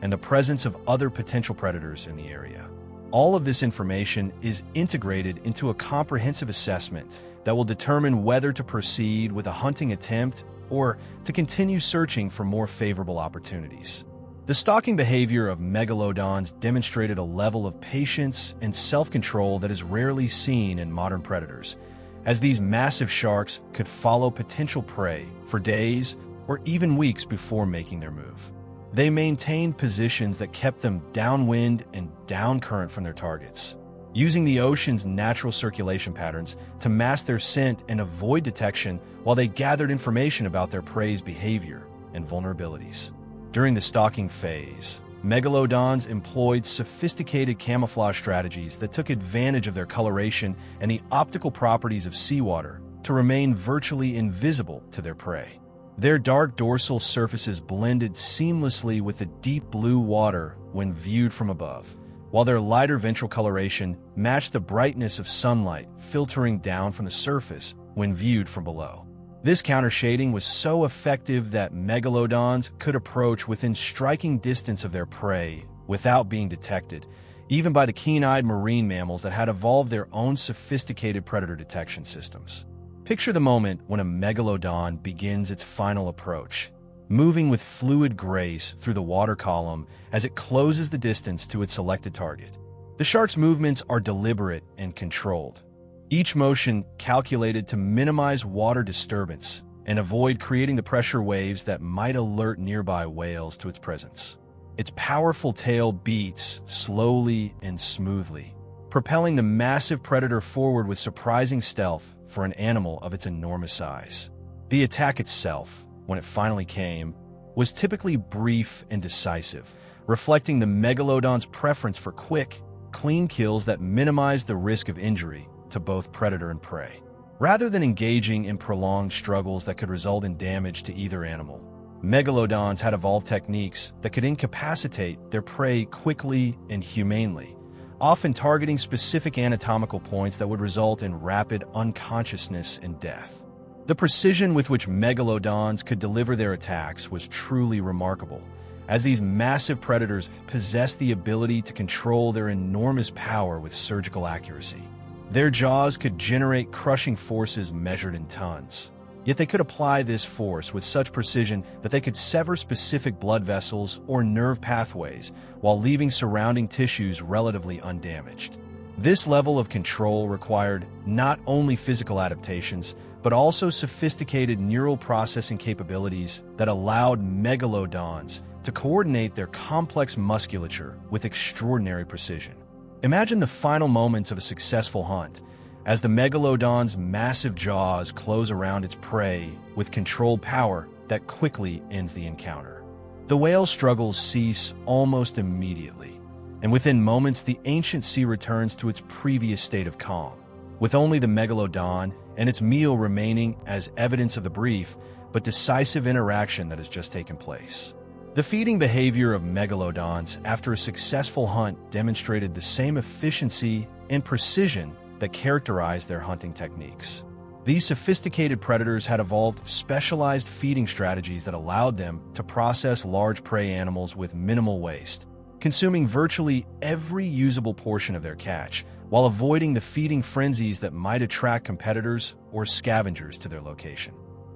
and the presence of other potential predators in the area. All of this information is integrated into a comprehensive assessment that will determine whether to proceed with a hunting attempt or to continue searching for more favorable opportunities. The stalking behavior of megalodons demonstrated a level of patience and self-control that is rarely seen in modern predators, as these massive sharks could follow potential prey for days or even weeks before making their move. They maintained positions that kept them downwind and downcurrent from their targets, using the ocean's natural circulation patterns to mask their scent and avoid detection while they gathered information about their prey's behavior and vulnerabilities. During the stalking phase, megalodons employed sophisticated camouflage strategies that took advantage of their coloration and the optical properties of seawater to remain virtually invisible to their prey. Their dark dorsal surfaces blended seamlessly with the deep blue water when viewed from above, while their lighter ventral coloration matched the brightness of sunlight filtering down from the surface when viewed from below. This countershading was so effective that megalodons could approach within striking distance of their prey without being detected, even by the keen-eyed marine mammals that had evolved their own sophisticated predator detection systems. Picture the moment when a megalodon begins its final approach. moving with fluid grace through the water column as it closes the distance to its selected target. The shark's movements are deliberate and controlled, each motion calculated to minimize water disturbance and avoid creating the pressure waves that might alert nearby whales to its presence. Its powerful tail beats slowly and smoothly, propelling the massive predator forward with surprising stealth for an animal of its enormous size. The attack itself, when it finally came, was typically brief and decisive, reflecting the megalodon's preference for quick, clean kills that minimize the risk of injury to both predator and prey. Rather than engaging in prolonged struggles that could result in damage to either animal, megalodons had evolved techniques that could incapacitate their prey quickly and humanely, often targeting specific anatomical points that would result in rapid unconsciousness and death. The precision with which megalodons could deliver their attacks was truly remarkable, as these massive predators possessed the ability to control their enormous power with surgical accuracy. Their jaws could generate crushing forces measured in tons, yet they could apply this force with such precision that they could sever specific blood vessels or nerve pathways while leaving surrounding tissues relatively undamaged. This level of control required not only physical adaptations, but also sophisticated neural processing capabilities that allowed megalodons to coordinate their complex musculature with extraordinary precision. Imagine the final moments of a successful hunt, as the megalodon's massive jaws close around its prey with controlled power that quickly ends the encounter. The whale's struggles cease almost immediately, and within moments the ancient sea returns to its previous state of calm, with only the megalodon and its meal remaining as evidence of the brief but decisive interaction that has just taken place. The feeding behavior of megalodons after a successful hunt demonstrated the same efficiency and precision that characterized their hunting techniques. These sophisticated predators had evolved specialized feeding strategies that allowed them to process large prey animals with minimal waste, consuming virtually every usable portion of their catch, while avoiding the feeding frenzies that might attract competitors or scavengers to their location.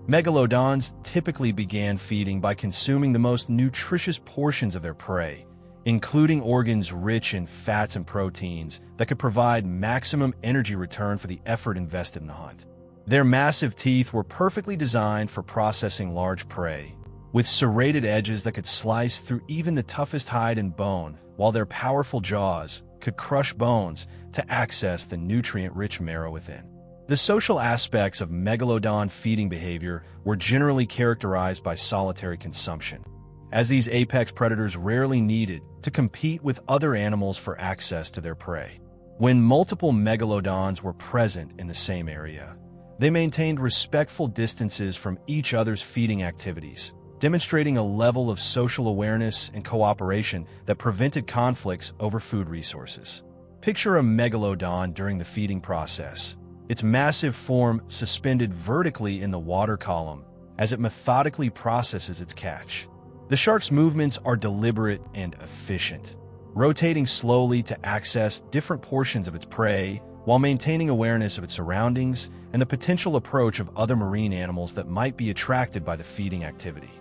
Megalodons typically began feeding by consuming the most nutritious portions of their prey, including organs rich in fats and proteins that could provide maximum energy return for the effort invested in the hunt. Their massive teeth were perfectly designed for processing large prey, with serrated edges that could slice through even the toughest hide and bone, while their powerful jaws could crush bones to access the nutrient-rich marrow within. The social aspects of megalodon feeding behavior were generally characterized by solitary consumption, as these apex predators rarely needed to compete with other animals for access to their prey. When multiple megalodons were present in the same area, they maintained respectful distances from each other's feeding activities, demonstrating a level of social awareness and cooperation that prevented conflicts over food resources. Picture a megalodon during the feeding process, its massive form suspended vertically in the water column as it methodically processes its catch. The shark's movements are deliberate and efficient, rotating slowly to access different portions of its prey while maintaining awareness of its surroundings and the potential approach of other marine animals that might be attracted by the feeding activity.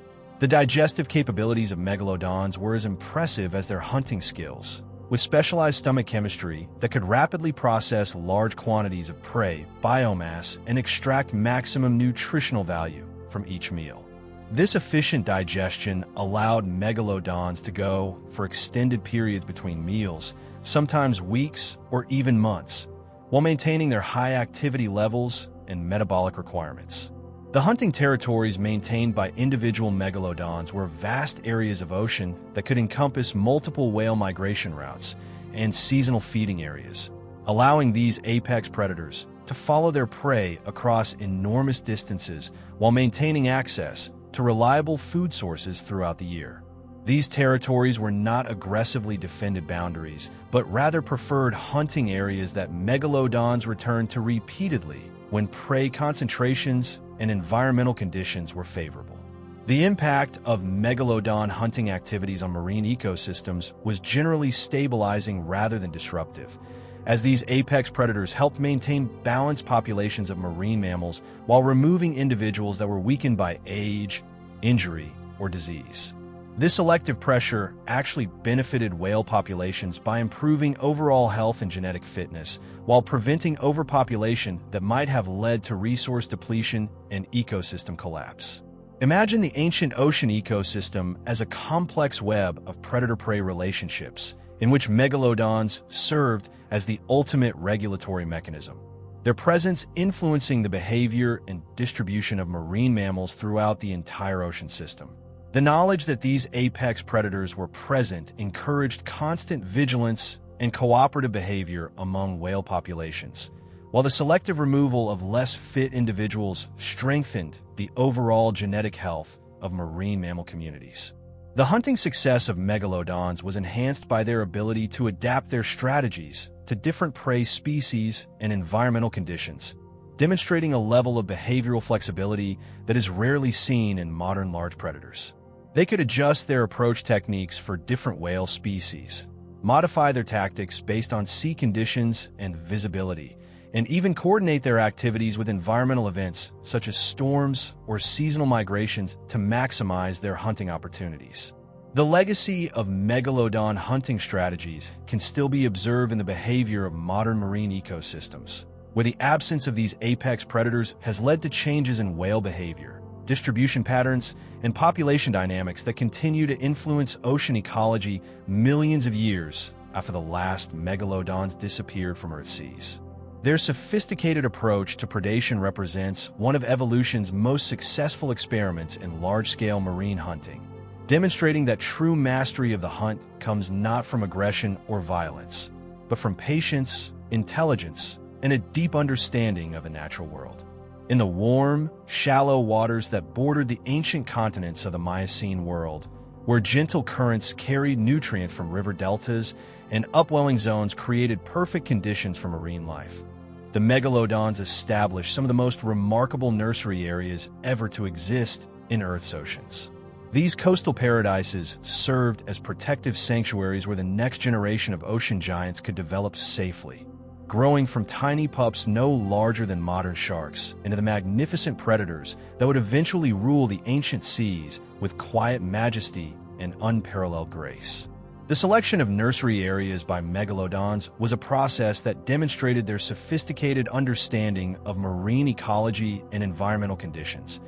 The digestive capabilities of megalodons were as impressive as their hunting skills, with specialized stomach chemistry that could rapidly process large quantities of prey biomass and extract maximum nutritional value from each meal. This efficient digestion allowed megalodons to go for extended periods between meals, sometimes weeks or even months, while maintaining their high activity levels and metabolic requirements. The hunting territories maintained by individual megalodons were vast areas of ocean that could encompass multiple whale migration routes and seasonal feeding areas, allowing these apex predators to follow their prey across enormous distances while maintaining access to reliable food sources throughout the year. These territories were not aggressively defended boundaries, but rather preferred hunting areas that megalodons returned to repeatedly when prey concentrations and environmental conditions were favorable. The impact of megalodon hunting activities on marine ecosystems was generally stabilizing rather than disruptive, as these apex predators helped maintain balanced populations of marine mammals while removing individuals that were weakened by age, injury, or disease. This selective pressure actually benefited whale populations by improving overall health and genetic fitness, while preventing overpopulation that might have led to resource depletion and ecosystem collapse. Imagine the ancient ocean ecosystem as a complex web of predator-prey relationships, in which megalodons served as the ultimate regulatory mechanism, their presence influencing the behavior and distribution of marine mammals throughout the entire ocean system. The knowledge that these apex predators were present encouraged constant vigilance and cooperative behavior among whale populations, while the selective removal of less fit individuals strengthened the overall genetic health of marine mammal communities. The hunting success of megalodons was enhanced by their ability to adapt their strategies to different prey species and environmental conditions, demonstrating a level of behavioral flexibility that is rarely seen in modern large predators. They could adjust their approach techniques for different whale species, modify their tactics based on sea conditions and visibility, and even coordinate their activities with environmental events such as storms or seasonal migrations to maximize their hunting opportunities. The legacy of megalodon hunting strategies can still be observed in the behavior of modern marine ecosystems, where the absence of these apex predators has led to changes in whale behavior, distribution patterns, and population dynamics that continue to influence ocean ecology millions of years after the last megalodons disappeared from Earth's seas. Their sophisticated approach to predation represents one of evolution's most successful experiments in large-scale marine hunting, demonstrating that true mastery of the hunt comes not from aggression or violence, but from patience, intelligence, and a deep understanding of the natural world. In the warm, shallow waters that bordered the ancient continents of the Miocene world, where gentle currents carried nutrient from river deltas and upwelling zones created perfect conditions for marine life, the megalodons established some of the most remarkable nursery areas ever to exist in Earth's oceans. These coastal paradises served as protective sanctuaries where the next generation of ocean giants could develop safely, growing from tiny pups no larger than modern sharks into the magnificent predators that would eventually rule the ancient seas with quiet majesty and unparalleled grace. The selection of nursery areas by megalodons was a process that demonstrated their sophisticated understanding of marine ecology and environmental conditions,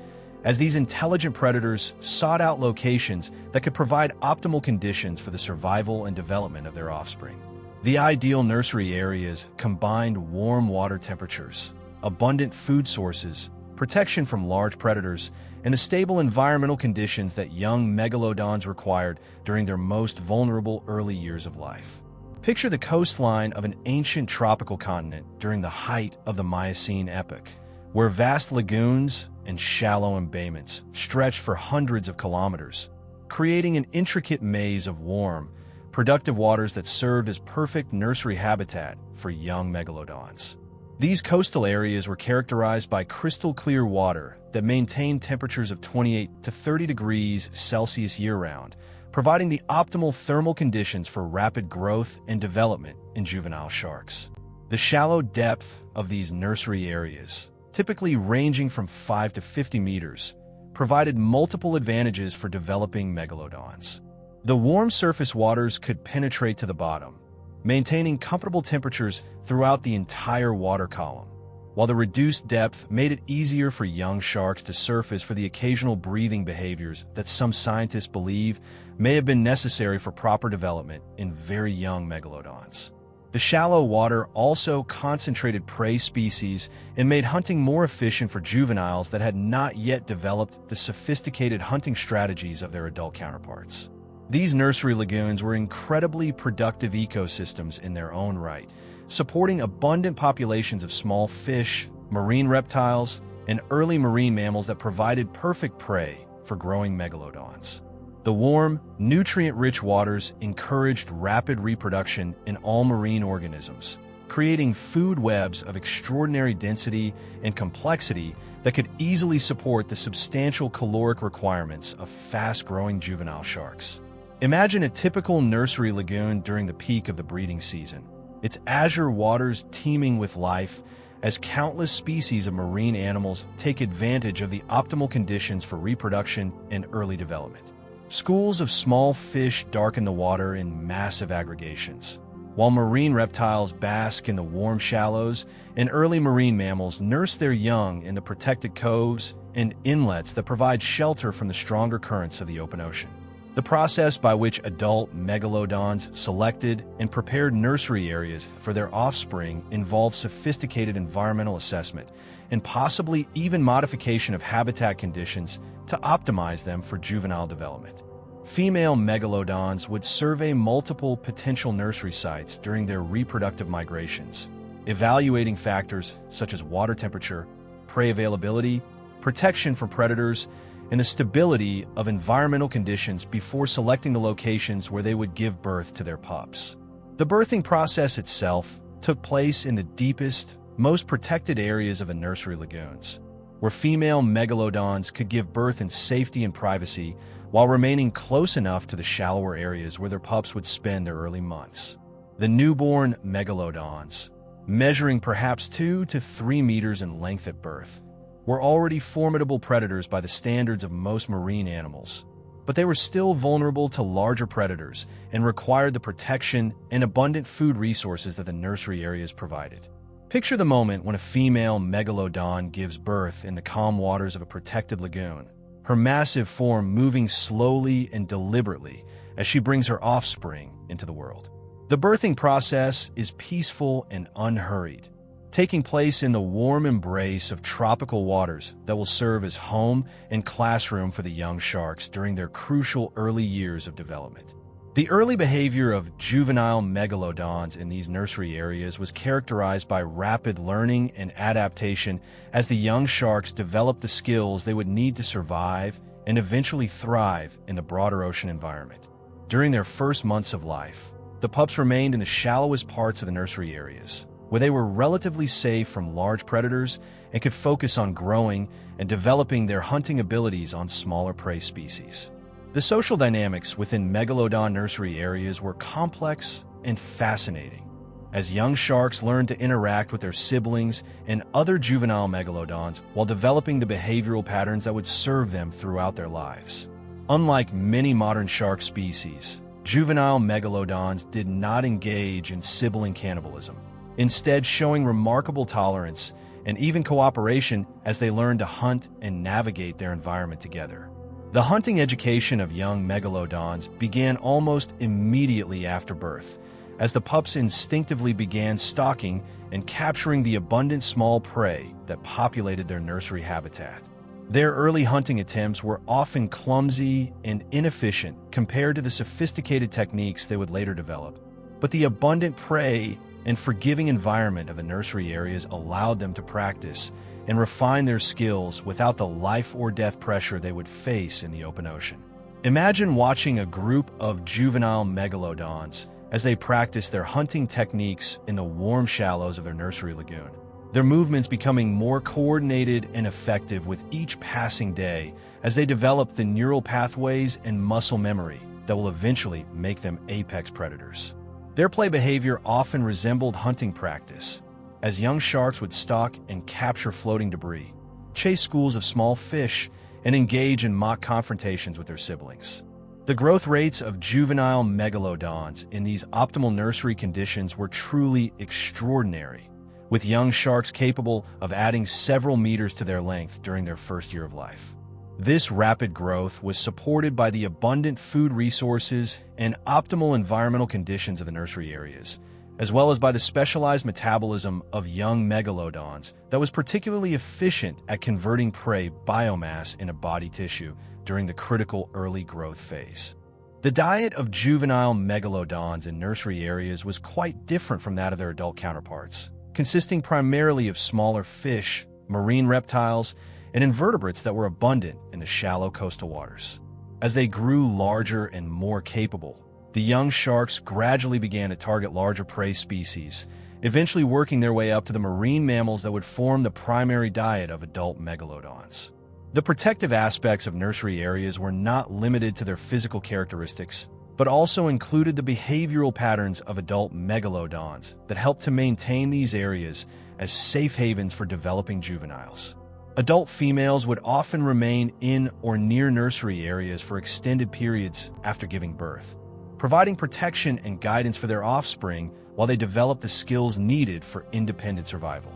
as these intelligent predators sought out locations that could provide optimal conditions for the survival and development of their offspring. The ideal nursery areas combined warm water temperatures, abundant food sources, protection from large predators, and the stable environmental conditions that young megalodons required during their most vulnerable early years of life. Picture the coastline of an ancient tropical continent during the height of the Miocene epoch, where vast lagoons and shallow embayments stretched for hundreds of kilometers, creating an intricate maze of warm, productive waters that served as perfect nursery habitat for young megalodons. These coastal areas were characterized by crystal-clear water that maintained temperatures of 28 to 30 degrees Celsius year-round, providing the optimal thermal conditions for rapid growth and development in juvenile sharks. The shallow depth of these nursery areas, typically ranging from 5 to 50 meters, provided multiple advantages for developing megalodons. The warm surface waters could penetrate to the bottom, maintaining comfortable temperatures throughout the entire water column, while the reduced depth made it easier for young sharks to surface for the occasional breathing behaviors that some scientists believe may have been necessary for proper development in very young megalodons. The shallow water also concentrated prey species and made hunting more efficient for juveniles that had not yet developed the sophisticated hunting strategies of their adult counterparts. These nursery lagoons were incredibly productive ecosystems in their own right, supporting abundant populations of small fish, marine reptiles, and early marine mammals that provided perfect prey for growing megalodons. The warm, nutrient-rich waters encouraged rapid reproduction in all marine organisms, creating food webs of extraordinary density and complexity that could easily support the substantial caloric requirements of fast-growing juvenile sharks. Imagine a typical nursery lagoon during the peak of the breeding season, its azure waters teeming with life as countless species of marine animals take advantage of the optimal conditions for reproduction and early development. Schools of small fish darken the water in massive aggregations, while marine reptiles bask in the warm shallows, and early marine mammals nurse their young in the protected coves and inlets that provide shelter from the stronger currents of the open ocean. The process by which adult megalodons selected and prepared nursery areas for their offspring involved sophisticated environmental assessment and possibly even modification of habitat conditions to optimize them for juvenile development. Female megalodons would survey multiple potential nursery sites during their reproductive migrations, evaluating factors such as water temperature, prey availability, protection from predators, and the stability of environmental conditions before selecting the locations where they would give birth to their pups. The birthing process itself took place in the deepest, most protected areas of the nursery lagoons, where female megalodons could give birth in safety and privacy while remaining close enough to the shallower areas where their pups would spend their early months. The newborn megalodons, measuring perhaps 2 to 3 meters in length at birth, were already formidable predators by the standards of most marine animals, but they were still vulnerable to larger predators and required the protection and abundant food resources that the nursery areas provided. Picture the moment when a female megalodon gives birth in the calm waters of a protected lagoon, her massive form moving slowly and deliberately as she brings her offspring into the world. The birthing process is peaceful and unhurried, taking place in the warm embrace of tropical waters that will serve as home and classroom for the young sharks during their crucial early years of development. The early behavior of juvenile megalodons in these nursery areas was characterized by rapid learning and adaptation as the young sharks developed the skills they would need to survive and eventually thrive in the broader ocean environment. During their first months of life, the pups remained in the shallowest parts of the nursery areas, where they were relatively safe from large predators and could focus on growing and developing their hunting abilities on smaller prey species. The social dynamics within megalodon nursery areas were complex and fascinating, as young sharks learned to interact with their siblings and other juvenile megalodons while developing the behavioral patterns that would serve them throughout their lives. Unlike many modern shark species, juvenile megalodons did not engage in sibling cannibalism, instead showing remarkable tolerance and even cooperation as they learned to hunt and navigate their environment together. The hunting education of young megalodons began almost immediately after birth, as the pups instinctively began stalking and capturing the abundant small prey that populated their nursery habitat. Their early hunting attempts were often clumsy and inefficient compared to the sophisticated techniques they would later develop, but the abundant prey and forgiving environment of the nursery areas allowed them to practice and refine their skills without the life-or-death pressure they would face in the open ocean. Imagine watching a group of juvenile megalodons as they practice their hunting techniques in the warm shallows of their nursery lagoon, their movements becoming more coordinated and effective with each passing day as they develop the neural pathways and muscle memory that will eventually make them apex predators. Their play behavior often resembled hunting practice, as young sharks would stalk and capture floating debris, chase schools of small fish, and engage in mock confrontations with their siblings. The growth rates of juvenile megalodons in these optimal nursery conditions were truly extraordinary, with young sharks capable of adding several meters to their length during their first year of life. This rapid growth was supported by the abundant food resources and optimal environmental conditions of the nursery areas, as well as by the specialized metabolism of young megalodons that was particularly efficient at converting prey biomass into body tissue during the critical early growth phase. The diet of juvenile megalodons in nursery areas was quite different from that of their adult counterparts, consisting primarily of smaller fish, marine reptiles, and invertebrates that were abundant in the shallow coastal waters. As they grew larger and more capable, the young sharks gradually began to target larger prey species, eventually working their way up to the marine mammals that would form the primary diet of adult megalodons. The protective aspects of nursery areas were not limited to their physical characteristics, but also included the behavioral patterns of adult megalodons that helped to maintain these areas as safe havens for developing juveniles. Adult females would often remain in or near nursery areas for extended periods after giving birth, providing protection and guidance for their offspring while they develop the skills needed for independent survival.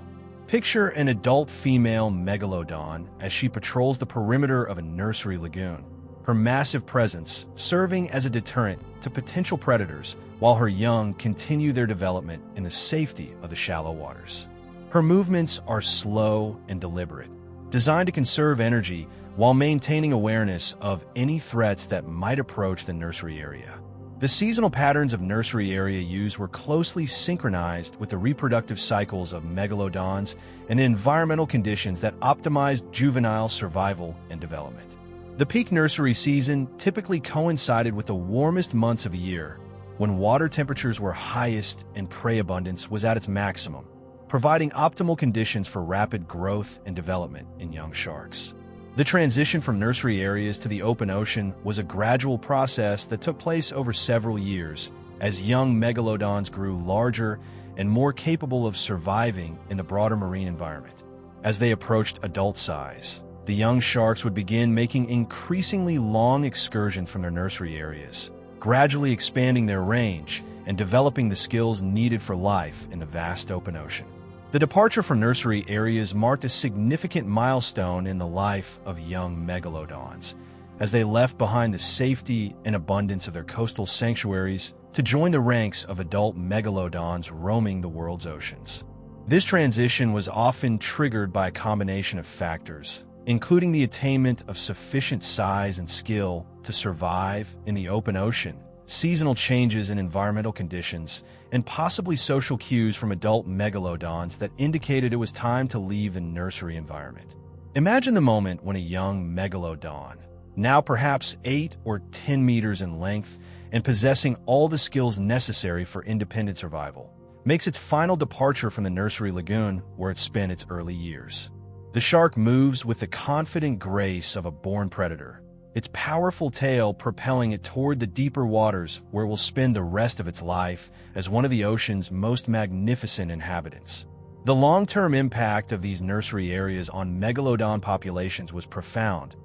Picture an adult female megalodon as she patrols the perimeter of a nursery lagoon, her massive presence serving as a deterrent to potential predators while her young continue their development in the safety of the shallow waters. Her movements are slow and deliberate, designed to conserve energy while maintaining awareness of any threats that might approach the nursery area. The seasonal patterns of nursery area use were closely synchronized with the reproductive cycles of megalodons and environmental conditions that optimized juvenile survival and development. The peak nursery season typically coincided with the warmest months of the year, when water temperatures were highest and prey abundance was at its maximum, providing optimal conditions for rapid growth and development in young sharks. The transition from nursery areas to the open ocean was a gradual process that took place over several years as young megalodons grew larger and more capable of surviving in the broader marine environment. As they approached adult size, the young sharks would begin making increasingly long excursions from their nursery areas, gradually expanding their range and developing the skills needed for life in the vast open ocean. The departure from nursery areas marked a significant milestone in the life of young megalodons, as they left behind the safety and abundance of their coastal sanctuaries to join the ranks of adult megalodons roaming the world's oceans. This transition was often triggered by a combination of factors, including the attainment of sufficient size and skill to survive in the open ocean, seasonal changes in environmental conditions, and possibly social cues from adult megalodons that indicated it was time to leave the nursery environment. Imagine the moment when a young megalodon, now perhaps 8 or 10 meters in length and possessing all the skills necessary for independent survival, makes its final departure from the nursery lagoon where it spent its early years. The shark moves with the confident grace of a born predator, its powerful tail propelling it toward the deeper waters where it will spend the rest of its life as one of the ocean's most magnificent inhabitants. The long-term impact of these nursery areas on megalodon populations was profound,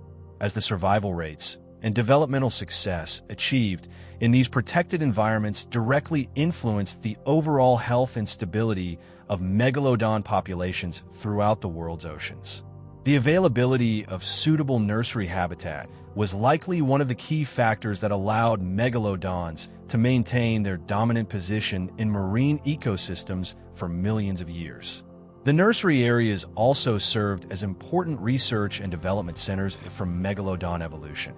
as the survival rates and developmental success achieved in these protected environments directly influenced the overall health and stability of megalodon populations throughout the world's oceans. The availability of suitable nursery habitat was likely one of the key factors that allowed megalodons to maintain their dominant position in marine ecosystems for millions of years. The nursery areas also served as important research and development centers for megalodon evolution,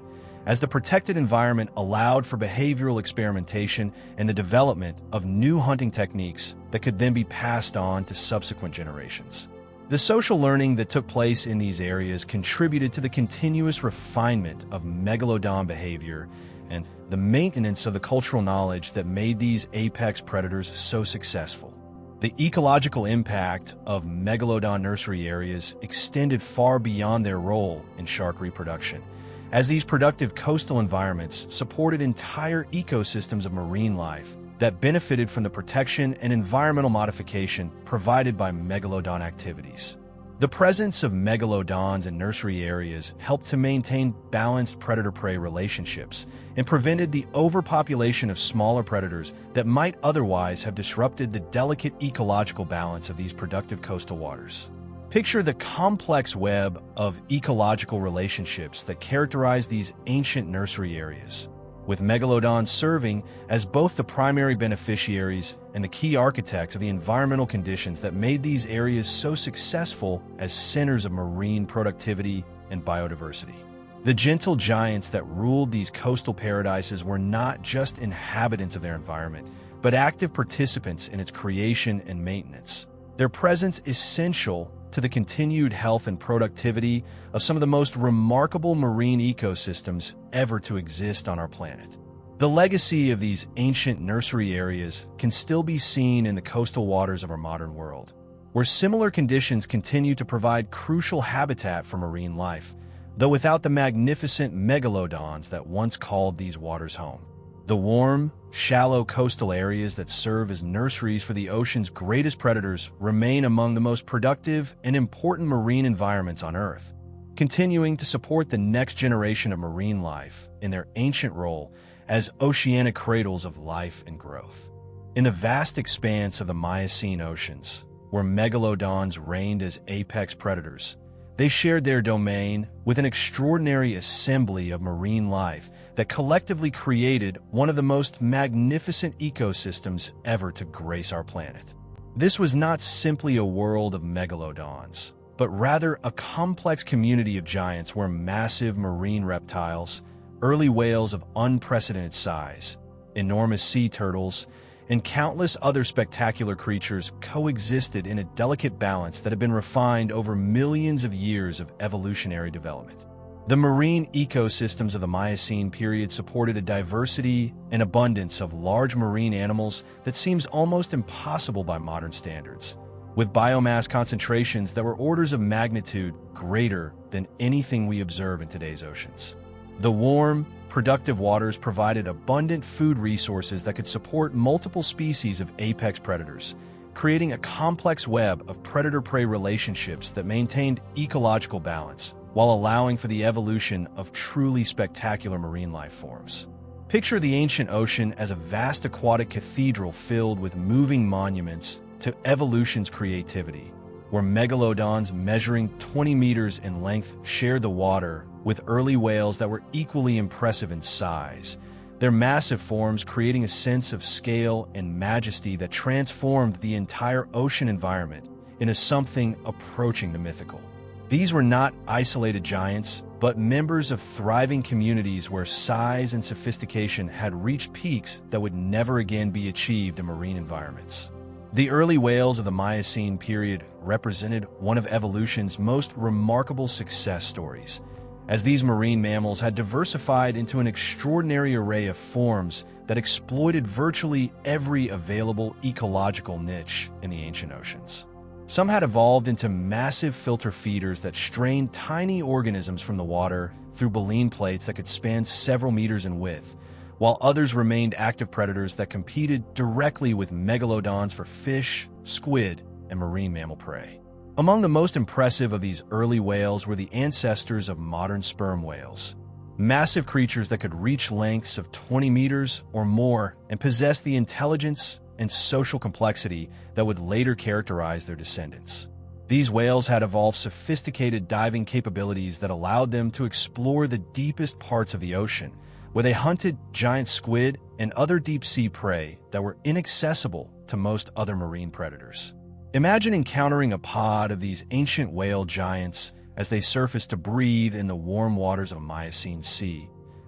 as the protected environment allowed for behavioral experimentation and the development of new hunting techniques that could then be passed on to subsequent generations. The social learning that took place in these areas contributed to the continuous refinement of megalodon behavior and the maintenance of the cultural knowledge that made these apex predators so successful. The ecological impact of megalodon nursery areas extended far beyond their role in shark reproduction, as these productive coastal environments supported entire ecosystems of marine life that benefited from the protection and environmental modification provided by megalodon activities. The presence of megalodons in nursery areas helped to maintain balanced predator-prey relationships and prevented the overpopulation of smaller predators that might otherwise have disrupted the delicate ecological balance of these productive coastal waters. Picture the complex web of ecological relationships that characterize these ancient nursery areas, with megalodons serving as both the primary beneficiaries and the key architects of the environmental conditions that made these areas so successful as centers of marine productivity and biodiversity. The gentle giants that ruled these coastal paradises were not just inhabitants of their environment, but active participants in its creation and maintenance. Their presence essential to the continued health and productivity of some of the most remarkable marine ecosystems ever to exist on our planet. The legacy of these ancient nursery areas can still be seen in the coastal waters of our modern world, where similar conditions continue to provide crucial habitat for marine life, though without the magnificent megalodons that once called these waters home. The warm, shallow coastal areas that serve as nurseries for the ocean's greatest predators remain among the most productive and important marine environments on Earth, continuing to support the next generation of marine life in their ancient role as oceanic cradles of life and growth. In the vast expanse of the Miocene oceans, where megalodons reigned as apex predators, they shared their domain with an extraordinary assembly of marine life that collectively created one of the most magnificent ecosystems ever to grace our planet. This was not simply a world of megalodons, but rather a complex community of giants where massive marine reptiles, early whales of unprecedented size, enormous sea turtles, and countless other spectacular creatures coexisted in a delicate balance that had been refined over millions of years of evolutionary development. The marine ecosystems of the Miocene period supported a diversity and abundance of large marine animals that seems almost impossible by modern standards, with biomass concentrations that were orders of magnitude greater than anything we observe in today's oceans. The warm, productive waters provided abundant food resources that could support multiple species of apex predators, creating a complex web of predator-prey relationships that maintained ecological balance, while allowing for the evolution of truly spectacular marine life forms. Picture the ancient ocean as a vast aquatic cathedral filled with moving monuments to evolution's creativity, where megalodons measuring 20 meters in length shared the water with early whales that were equally impressive in size, their massive forms creating a sense of scale and majesty that transformed the entire ocean environment into something approaching the mythical. These were not isolated giants, but members of thriving communities where size and sophistication had reached peaks that would never again be achieved in marine environments. The early whales of the Miocene period represented one of evolution's most remarkable success stories, as these marine mammals had diversified into an extraordinary array of forms that exploited virtually every available ecological niche in the ancient oceans. Some had evolved into massive filter feeders that strained tiny organisms from the water through baleen plates that could span several meters in width, while others remained active predators that competed directly with megalodons for fish, squid, and marine mammal prey. Among the most impressive of these early whales were the ancestors of modern sperm whales, massive creatures that could reach lengths of 20 meters or more and possess the intelligence and social complexity that would later characterize their descendants. These whales had evolved sophisticated diving capabilities that allowed them to explore the deepest parts of the ocean, where they hunted giant squid and other deep-sea prey that were inaccessible to most other marine predators. Imagine encountering a pod of these ancient whale giants as they surface to breathe in the warm waters of a Miocene sea,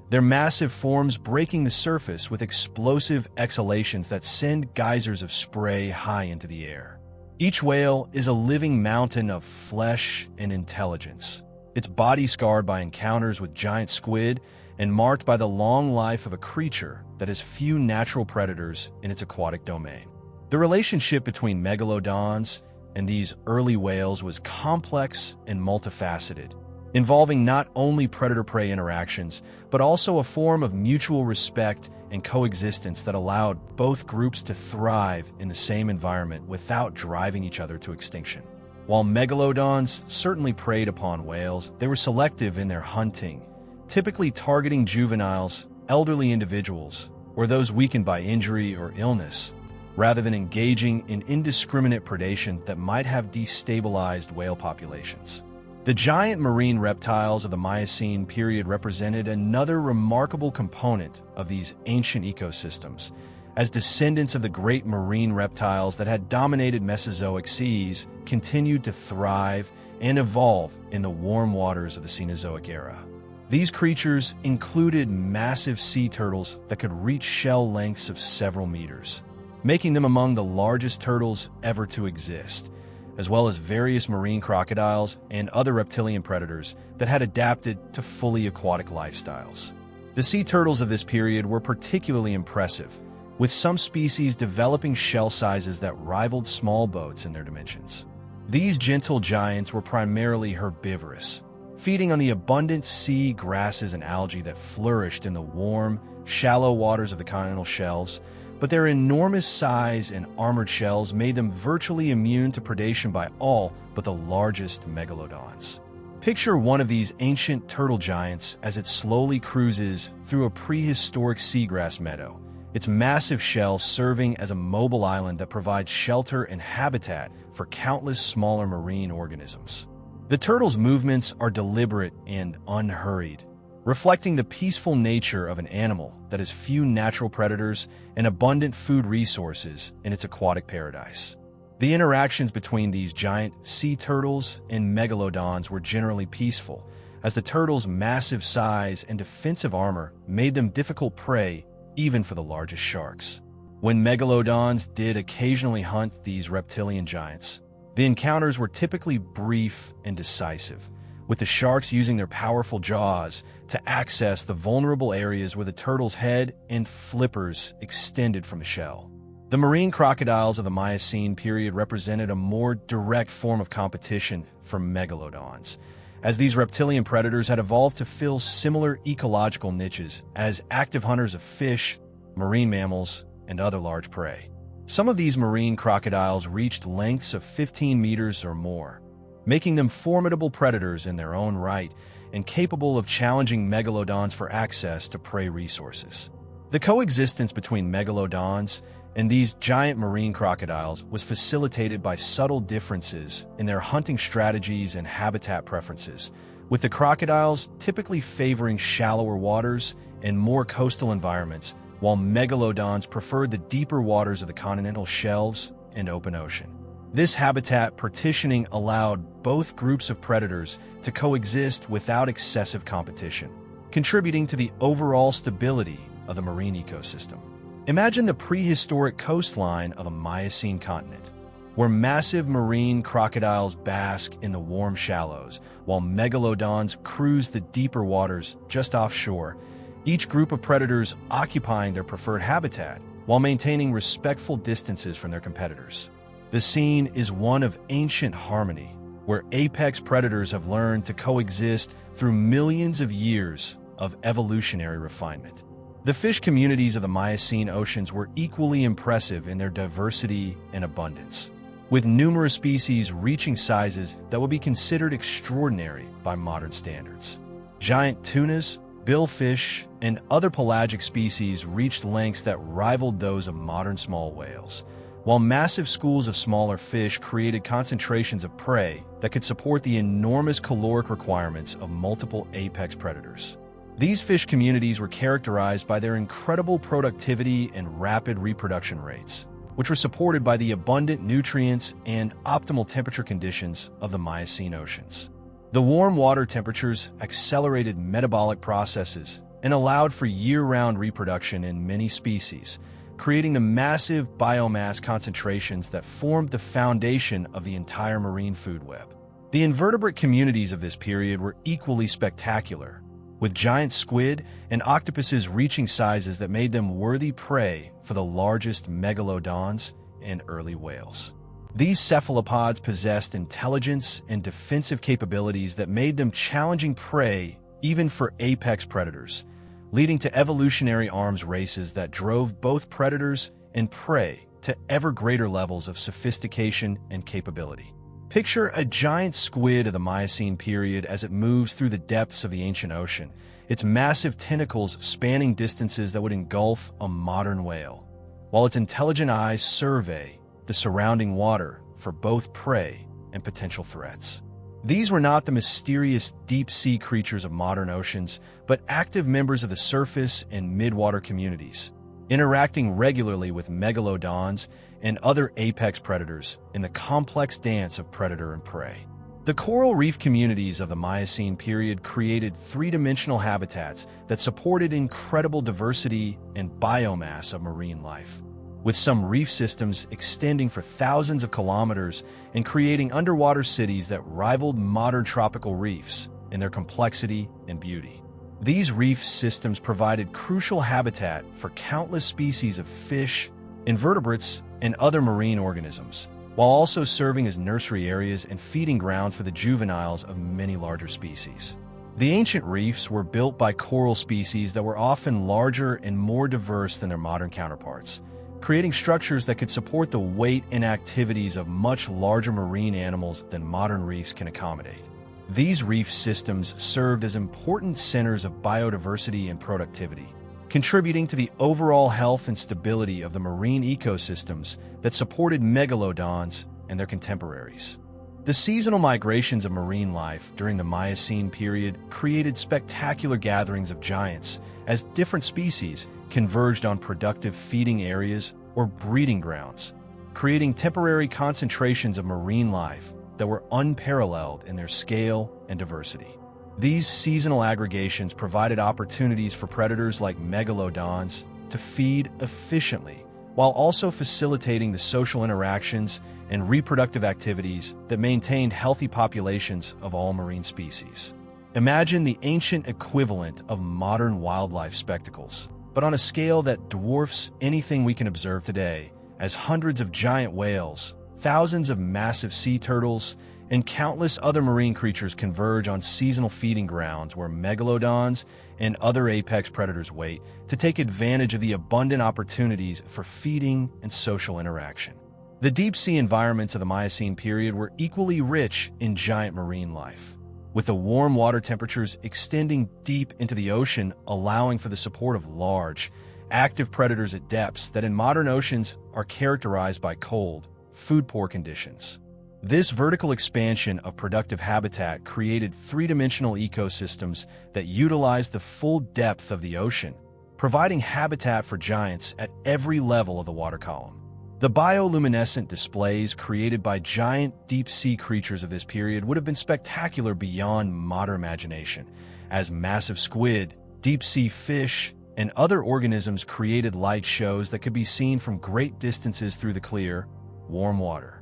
their massive forms breaking the surface with explosive exhalations that send geysers of spray high into the air. Each whale is a living mountain of flesh and intelligence, its body scarred by encounters with giant squid and marked by the long life of a creature that has few natural predators in its aquatic domain. The relationship between megalodons and these early whales was complex and multifaceted, involving not only predator-prey interactions, but also a form of mutual respect and coexistence that allowed both groups to thrive in the same environment without driving each other to extinction. While megalodons certainly preyed upon whales, they were selective in their hunting, typically targeting juveniles, elderly individuals, or those weakened by injury or illness, rather than engaging in indiscriminate predation that might have destabilized whale populations. The giant marine reptiles of the Miocene period represented another remarkable component of these ancient ecosystems, as descendants of the great marine reptiles that had dominated Mesozoic seas continued to thrive and evolve in the warm waters of the Cenozoic era. These creatures included massive sea turtles that could reach shell lengths of several meters, making them among the largest turtles ever to exist, as well as various marine crocodiles and other reptilian predators that had adapted to fully aquatic lifestyles. The sea turtles of this period were particularly impressive, with some species developing shell sizes that rivaled small boats in their dimensions. These gentle giants were primarily herbivorous, feeding on the abundant sea grasses and algae that flourished in the warm, shallow waters of the continental shelves, but their enormous size and armored shells made them virtually immune to predation by all but the largest megalodons. Picture one of these ancient turtle giants as it slowly cruises through a prehistoric seagrass meadow, its massive shell serving as a mobile island that provides shelter and habitat for countless smaller marine organisms. The turtle's movements are deliberate and unhurried, reflecting the peaceful nature of an animal that has few natural predators and abundant food resources in its aquatic paradise. The interactions between these giant sea turtles and megalodons were generally peaceful, as the turtles' massive size and defensive armor made them difficult prey even for the largest sharks. When megalodons did occasionally hunt these reptilian giants, the encounters were typically brief and decisive, with the sharks using their powerful jaws to access the vulnerable areas where the turtle's head and flippers extended from the shell. The marine crocodiles of the Miocene period represented a more direct form of competition for megalodons, as these reptilian predators had evolved to fill similar ecological niches as active hunters of fish, marine mammals, and other large prey. Some of these marine crocodiles reached lengths of 15 meters or more, making them formidable predators in their own right and capable of challenging megalodons for access to prey resources. The coexistence between megalodons and these giant marine crocodiles was facilitated by subtle differences in their hunting strategies and habitat preferences, with the crocodiles typically favoring shallower waters and more coastal environments, while megalodons preferred the deeper waters of the continental shelves and open ocean. This habitat partitioning allowed both groups of predators to coexist without excessive competition, contributing to the overall stability of the marine ecosystem. Imagine the prehistoric coastline of a Miocene continent, where massive marine crocodiles bask in the warm shallows, while megalodons cruise the deeper waters just offshore, each group of predators occupying their preferred habitat while maintaining respectful distances from their competitors. The scene is one of ancient harmony, where apex predators have learned to coexist through millions of years of evolutionary refinement. The fish communities of the Miocene oceans were equally impressive in their diversity and abundance, with numerous species reaching sizes that would be considered extraordinary by modern standards. Giant tunas, billfish, and other pelagic species reached lengths that rivaled those of modern small whales, while massive schools of smaller fish created concentrations of prey that could support the enormous caloric requirements of multiple apex predators. These fish communities were characterized by their incredible productivity and rapid reproduction rates, which were supported by the abundant nutrients and optimal temperature conditions of the Miocene oceans. The warm water temperatures accelerated metabolic processes and allowed for year-round reproduction in many species, creating the massive biomass concentrations that formed the foundation of the entire marine food web. The invertebrate communities of this period were equally spectacular, with giant squid and octopuses reaching sizes that made them worthy prey for the largest megalodons and early whales. These cephalopods possessed intelligence and defensive capabilities that made them challenging prey even for apex predators, leading to evolutionary arms races that drove both predators and prey to ever greater levels of sophistication and capability. Picture a giant squid of the Miocene period as it moves through the depths of the ancient ocean, its massive tentacles spanning distances that would engulf a modern whale, while its intelligent eyes survey the surrounding water for both prey and potential threats. These were not the mysterious deep-sea creatures of modern oceans, but active members of the surface and midwater communities, interacting regularly with megalodons and other apex predators in the complex dance of predator and prey. The coral reef communities of the Miocene period created three-dimensional habitats that supported incredible diversity and biomass of marine life, with some reef systems extending for thousands of kilometers and creating underwater cities that rivaled modern tropical reefs in their complexity and beauty. These reef systems provided crucial habitat for countless species of fish, invertebrates, and other marine organisms, while also serving as nursery areas and feeding grounds for the juveniles of many larger species. The ancient reefs were built by coral species that were often larger and more diverse than their modern counterparts, creating structures that could support the weight and activities of much larger marine animals than modern reefs can accommodate. These reef systems served as important centers of biodiversity and productivity, contributing to the overall health and stability of the marine ecosystems that supported megalodons and their contemporaries. The seasonal migrations of marine life during the Miocene period created spectacular gatherings of giants as different species converged on productive feeding areas or breeding grounds, creating temporary concentrations of marine life that were unparalleled in their scale and diversity. These seasonal aggregations provided opportunities for predators like megalodons to feed efficiently, while also facilitating the social interactions and reproductive activities that maintained healthy populations of all marine species. Imagine the ancient equivalent of modern wildlife spectacles, but on a scale that dwarfs anything we can observe today, as hundreds of giant whales, thousands of massive sea turtles, and countless other marine creatures converge on seasonal feeding grounds where megalodons and other apex predators wait to take advantage of the abundant opportunities for feeding and social interaction. The deep-sea environments of the Miocene period were equally rich in giant marine life, with the warm water temperatures extending deep into the ocean, allowing for the support of large, active predators at depths that in modern oceans are characterized by cold, food-poor conditions. This vertical expansion of productive habitat created three-dimensional ecosystems that utilized the full depth of the ocean, providing habitat for giants at every level of the water column. The bioluminescent displays created by giant deep-sea creatures of this period would have been spectacular beyond modern imagination, as massive squid, deep-sea fish, and other organisms created light shows that could be seen from great distances through the clear, warm water.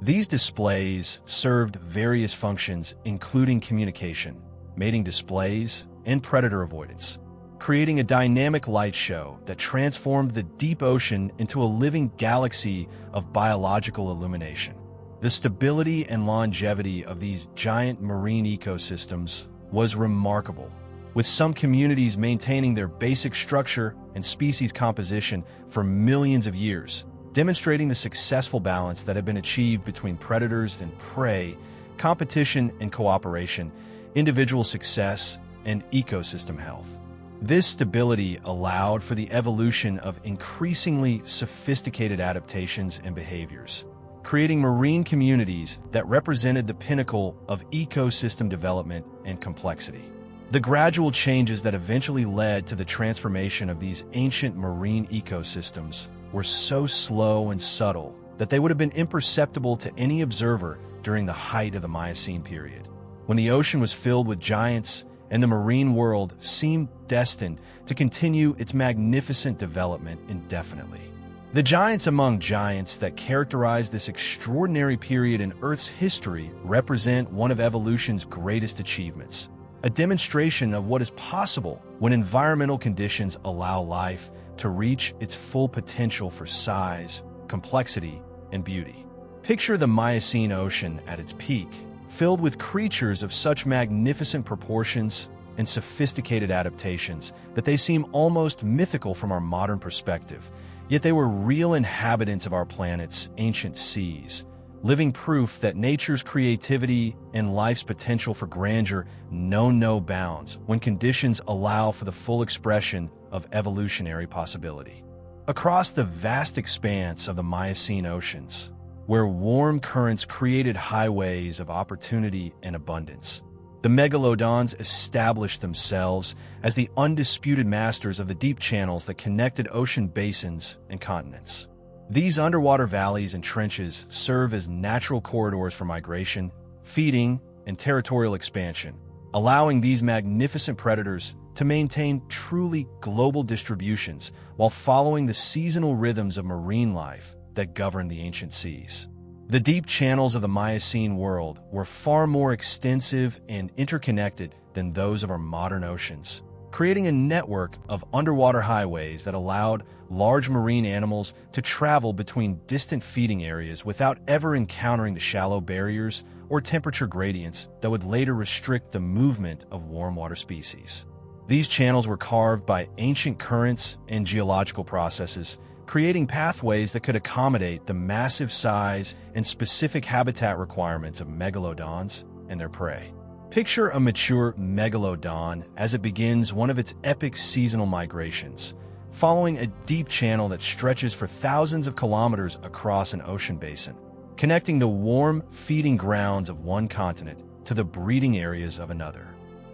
These displays served various functions, including communication, mating displays, and predator avoidance, creating a dynamic light show that transformed the deep ocean into a living galaxy of biological illumination. The stability and longevity of these giant marine ecosystems was remarkable, with some communities maintaining their basic structure and species composition for millions of years, demonstrating the successful balance that had been achieved between predators and prey, competition and cooperation, individual success, and ecosystem health. This stability allowed for the evolution of increasingly sophisticated adaptations and behaviors, creating marine communities that represented the pinnacle of ecosystem development and complexity. The gradual changes that eventually led to the transformation of these ancient marine ecosystems were so slow and subtle that they would have been imperceptible to any observer during the height of the Miocene period, when the ocean was filled with giants and the marine world seemed destined to continue its magnificent development indefinitely. The giants among giants that characterize this extraordinary period in Earth's history represent one of evolution's greatest achievements, a demonstration of what is possible when environmental conditions allow life to reach its full potential for size, complexity, and beauty. Picture the Miocene Ocean at its peak, filled with creatures of such magnificent proportions and sophisticated adaptations that they seem almost mythical from our modern perspective, yet they were real inhabitants of our planet's ancient seas, living proof that nature's creativity and life's potential for grandeur know no bounds when conditions allow for the full expression of evolutionary possibility. Across the vast expanse of the Miocene oceans, where warm currents created highways of opportunity and abundance, the megalodons established themselves as the undisputed masters of the deep channels that connected ocean basins and continents. These underwater valleys and trenches serve as natural corridors for migration, feeding, and territorial expansion, allowing these magnificent predators to maintain truly global distributions while following the seasonal rhythms of marine life that govern the ancient seas. The deep channels of the Miocene world were far more extensive and interconnected than those of our modern oceans, creating a network of underwater highways that allowed large marine animals to travel between distant feeding areas without ever encountering the shallow barriers or temperature gradients that would later restrict the movement of warm water species. These channels were carved by ancient currents and geological processes, creating pathways that could accommodate the massive size and specific habitat requirements of megalodons and their prey. Picture a mature megalodon as it begins one of its epic seasonal migrations, following a deep channel that stretches for thousands of kilometers across an ocean basin, connecting the warm feeding grounds of one continent to the breeding areas of another.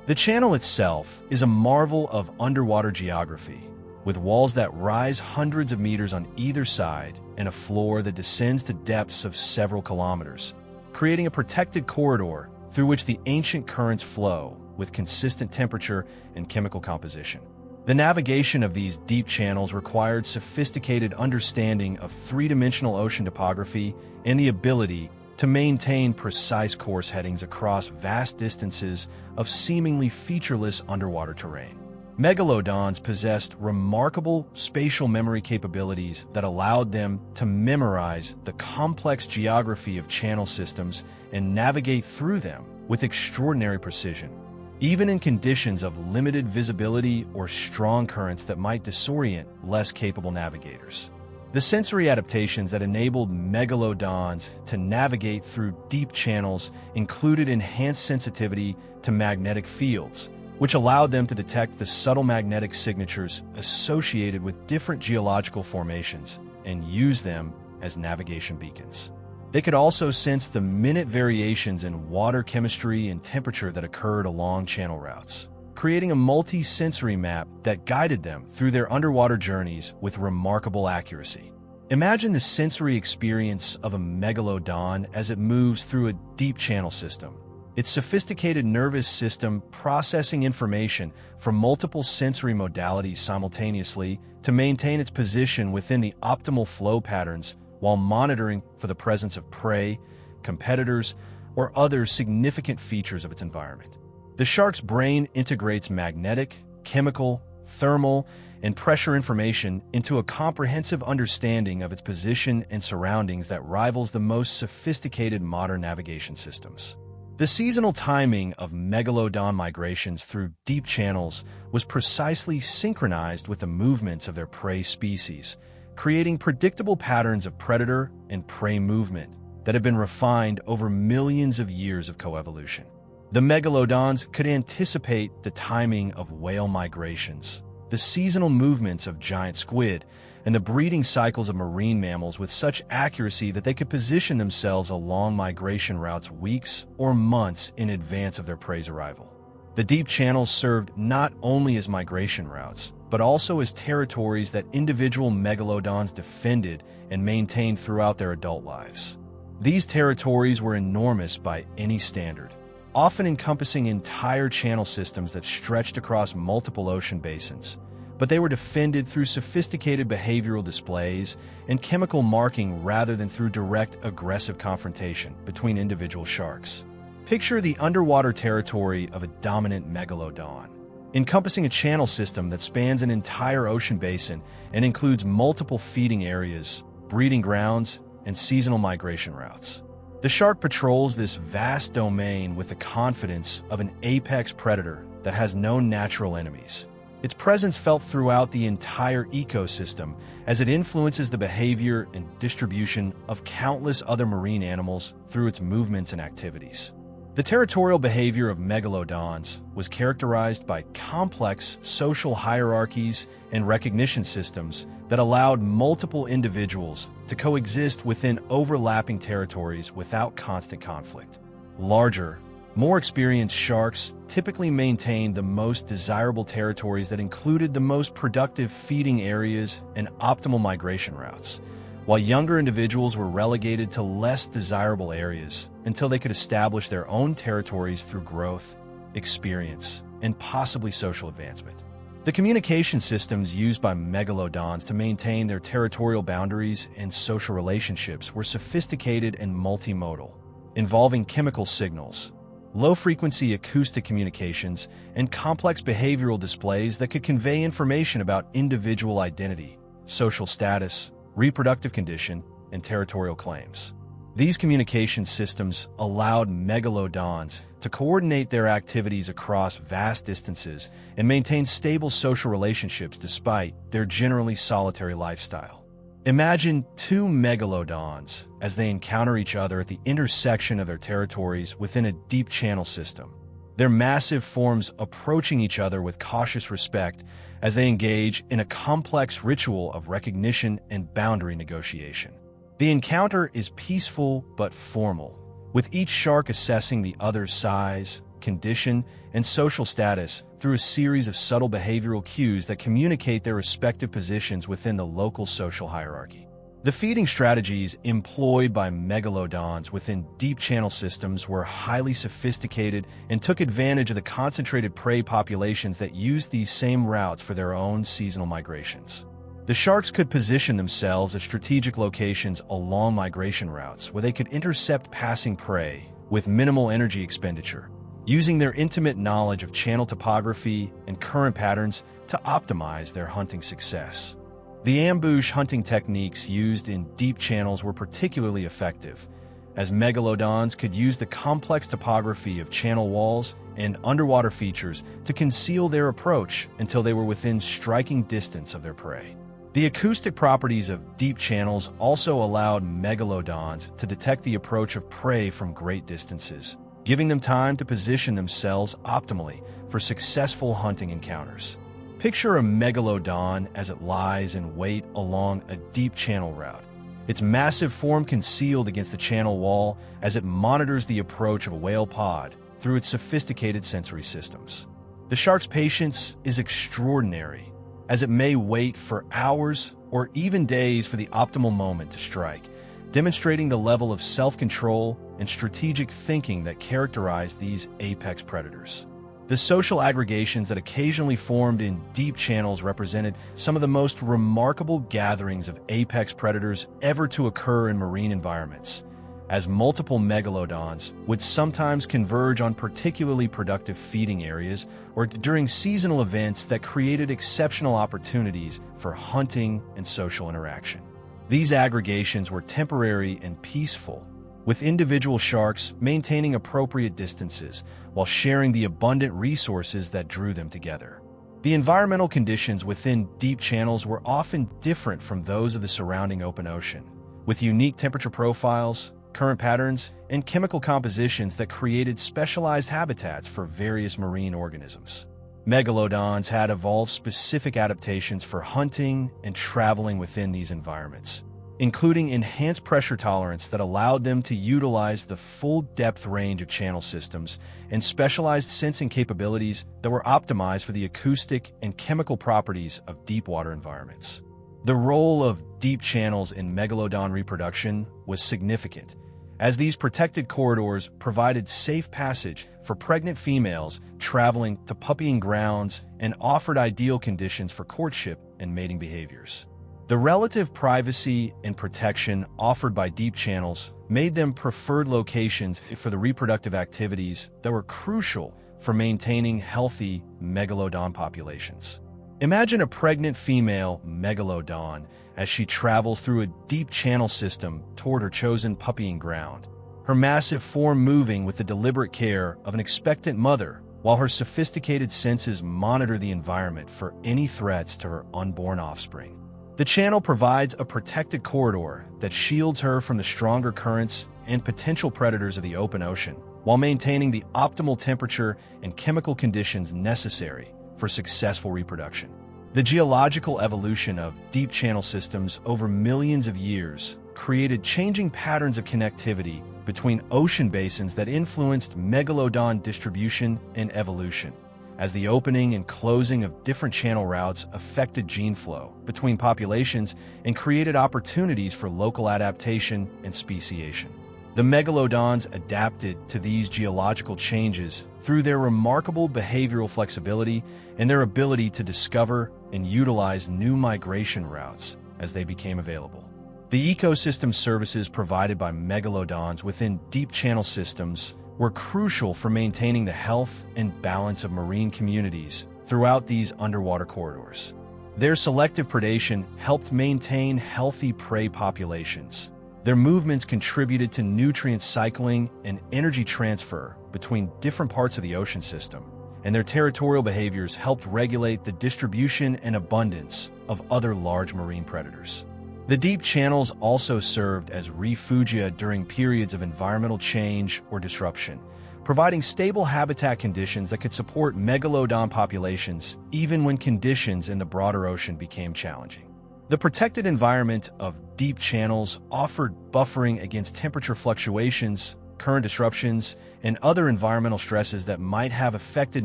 The channel itself is a marvel of underwater geography, with walls that rise hundreds of meters on either side and a floor that descends to depths of several kilometers, creating a protected corridor through which the ancient currents flow with consistent temperature and chemical composition. The navigation of these deep channels required sophisticated understanding of three-dimensional ocean topography and the ability to maintain precise course headings across vast distances of seemingly featureless underwater terrain. Megalodons possessed remarkable spatial memory capabilities that allowed them to memorize the complex geography of channel systems and navigate through them with extraordinary precision, even in conditions of limited visibility or strong currents that might disorient less capable navigators. The sensory adaptations that enabled megalodons to navigate through deep channels included enhanced sensitivity to magnetic fields, which allowed them to detect the subtle magnetic signatures associated with different geological formations and use them as navigation beacons. They could also sense the minute variations in water chemistry and temperature that occurred along channel routes, creating a multi-sensory map that guided them through their underwater journeys with remarkable accuracy. Imagine the sensory experience of a megalodon as it moves through a deep channel system, its sophisticated nervous system processing information from multiple sensory modalities simultaneously to maintain its position within the optimal flow patterns while monitoring for the presence of prey, competitors, or other significant features of its environment. The shark's brain integrates magnetic, chemical, thermal, and pressure information into a comprehensive understanding of its position and surroundings that rivals the most sophisticated modern navigation systems. The seasonal timing of megalodon migrations through deep channels was precisely synchronized with the movements of their prey species, creating predictable patterns of predator and prey movement that have been refined over millions of years of coevolution. The megalodons could anticipate the timing of whale migrations, the seasonal movements of giant squid, and the breeding cycles of marine mammals with such accuracy that they could position themselves along migration routes weeks or months in advance of their prey's arrival. The deep channels served not only as migration routes, but also as territories that individual megalodons defended and maintained throughout their adult lives. These territories were enormous by any standard, often encompassing entire channel systems that stretched across multiple ocean basins, but they were defended through sophisticated behavioral displays and chemical marking rather than through direct aggressive confrontation between individual sharks. Picture the underwater territory of a dominant megalodon, encompassing a channel system that spans an entire ocean basin and includes multiple feeding areas, breeding grounds, and seasonal migration routes. The shark patrols this vast domain with the confidence of an apex predator that has no natural enemies. Its presence felt throughout the entire ecosystem as it influences the behavior and distribution of countless other marine animals through its movements and activities. The territorial behavior of megalodons was characterized by complex social hierarchies and recognition systems that allowed multiple individuals to coexist within overlapping territories without constant conflict. Larger, more experienced sharks typically maintained the most desirable territories that included the most productive feeding areas and optimal migration routes, while younger individuals were relegated to less desirable areas until they could establish their own territories through growth, experience, and possibly social advancement. The communication systems used by megalodons to maintain their territorial boundaries and social relationships were sophisticated and multimodal, involving chemical signals, low-frequency acoustic communications, and complex behavioral displays that could convey information about individual identity, social status, reproductive condition, and territorial claims. These communication systems allowed megalodons to coordinate their activities across vast distances and maintain stable social relationships despite their generally solitary lifestyle. Imagine two megalodons as they encounter each other at the intersection of their territories within a deep channel system, their massive forms approaching each other with cautious respect as they engage in a complex ritual of recognition and boundary negotiation. The encounter is peaceful but formal, with each shark assessing the other's size, condition, and social status through a series of subtle behavioral cues that communicate their respective positions within the local social hierarchy. The feeding strategies employed by megalodons within deep channel systems were highly sophisticated and took advantage of the concentrated prey populations that used these same routes for their own seasonal migrations. The sharks could position themselves at strategic locations along migration routes where they could intercept passing prey with minimal energy expenditure, using their intimate knowledge of channel topography and current patterns to optimize their hunting success. The ambush hunting techniques used in deep channels were particularly effective, as megalodons could use the complex topography of channel walls and underwater features to conceal their approach until they were within striking distance of their prey. The acoustic properties of deep channels also allowed megalodons to detect the approach of prey from great distances, giving them time to position themselves optimally for successful hunting encounters. Picture a megalodon as it lies in wait along a deep channel route, its massive form concealed against the channel wall as it monitors the approach of a whale pod through its sophisticated sensory systems. The shark's patience is extraordinary, as it may wait for hours or even days for the optimal moment to strike, demonstrating the level of self-control and strategic thinking that characterize these apex predators. The social aggregations that occasionally formed in deep channels represented some of the most remarkable gatherings of apex predators ever to occur in marine environments, as multiple megalodons would sometimes converge on particularly productive feeding areas or during seasonal events that created exceptional opportunities for hunting and social interaction. These aggregations were temporary and peaceful, with individual sharks maintaining appropriate distances while sharing the abundant resources that drew them together. The environmental conditions within deep channels were often different from those of the surrounding open ocean, with unique temperature profiles, current patterns, and chemical compositions that created specialized habitats for various marine organisms. Megalodons had evolved specific adaptations for hunting and traveling within these environments, including enhanced pressure tolerance that allowed them to utilize the full depth range of channel systems and specialized sensing capabilities that were optimized for the acoustic and chemical properties of deep water environments. The role of deep channels in megalodon reproduction was significant, as these protected corridors provided safe passage for pregnant females traveling to puppying grounds and offered ideal conditions for courtship and mating behaviors. The relative privacy and protection offered by deep channels made them preferred locations for the reproductive activities that were crucial for maintaining healthy megalodon populations. Imagine a pregnant female megalodon as she travels through a deep channel system toward her chosen puppying ground, her massive form moving with the deliberate care of an expectant mother, while her sophisticated senses monitor the environment for any threats to her unborn offspring. The channel provides a protected corridor that shields her from the stronger currents and potential predators of the open ocean, while maintaining the optimal temperature and chemical conditions necessary for successful reproduction. The geological evolution of deep channel systems over millions of years created changing patterns of connectivity between ocean basins that influenced megalodon distribution and evolution, as the opening and closing of different channel routes affected gene flow between populations and created opportunities for local adaptation and speciation. The megalodons adapted to these geological changes through their remarkable behavioral flexibility and their ability to discover and utilize new migration routes as they became available. The ecosystem services provided by megalodons within deep channel systems were crucial for maintaining the health and balance of marine communities throughout these underwater corridors. Their selective predation helped maintain healthy prey populations. Their movements contributed to nutrient cycling and energy transfer between different parts of the ocean system, and their territorial behaviors helped regulate the distribution and abundance of other large marine predators. The deep channels also served as refugia during periods of environmental change or disruption, providing stable habitat conditions that could support megalodon populations even when conditions in the broader ocean became challenging. The protected environment of deep channels offered buffering against temperature fluctuations, current disruptions, and other environmental stresses that might have affected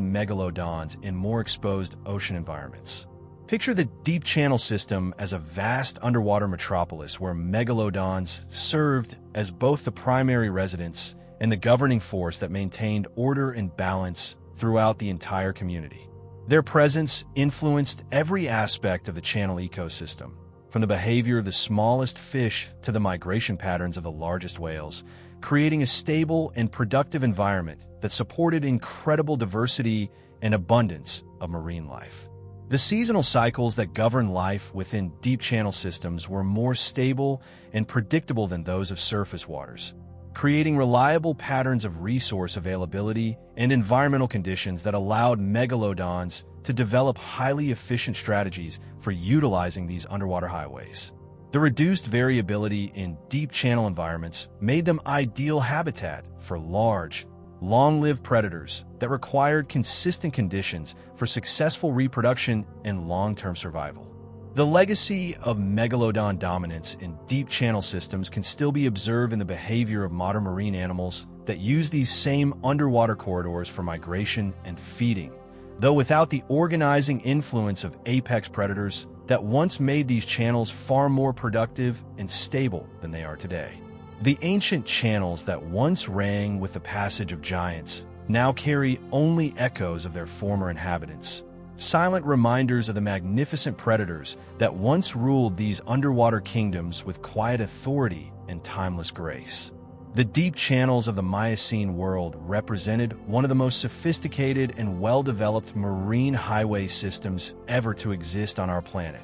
megalodons in more exposed ocean environments. Picture the deep channel system as a vast underwater metropolis where megalodons served as both the primary residents and the governing force that maintained order and balance throughout the entire community. Their presence influenced every aspect of the channel ecosystem, from the behavior of the smallest fish to the migration patterns of the largest whales, creating a stable and productive environment that supported incredible diversity and abundance of marine life. The seasonal cycles that govern life within deep channel systems were more stable and predictable than those of surface waters, creating reliable patterns of resource availability and environmental conditions that allowed megalodons to develop highly efficient strategies for utilizing these underwater highways. The reduced variability in deep channel environments made them ideal habitat for large, long-lived predators that required consistent conditions for successful reproduction and long-term survival. The legacy of megalodon dominance in deep channel systems can still be observed in the behavior of modern marine animals that use these same underwater corridors for migration and feeding, though without the organizing influence of apex predators that once made these channels far more productive and stable than they are today. The ancient channels that once rang with the passage of giants now carry only echoes of their former inhabitants, silent reminders of the magnificent predators that once ruled these underwater kingdoms with quiet authority and timeless grace. The deep channels of the Miocene world represented one of the most sophisticated and well-developed marine highway systems ever to exist on our planet,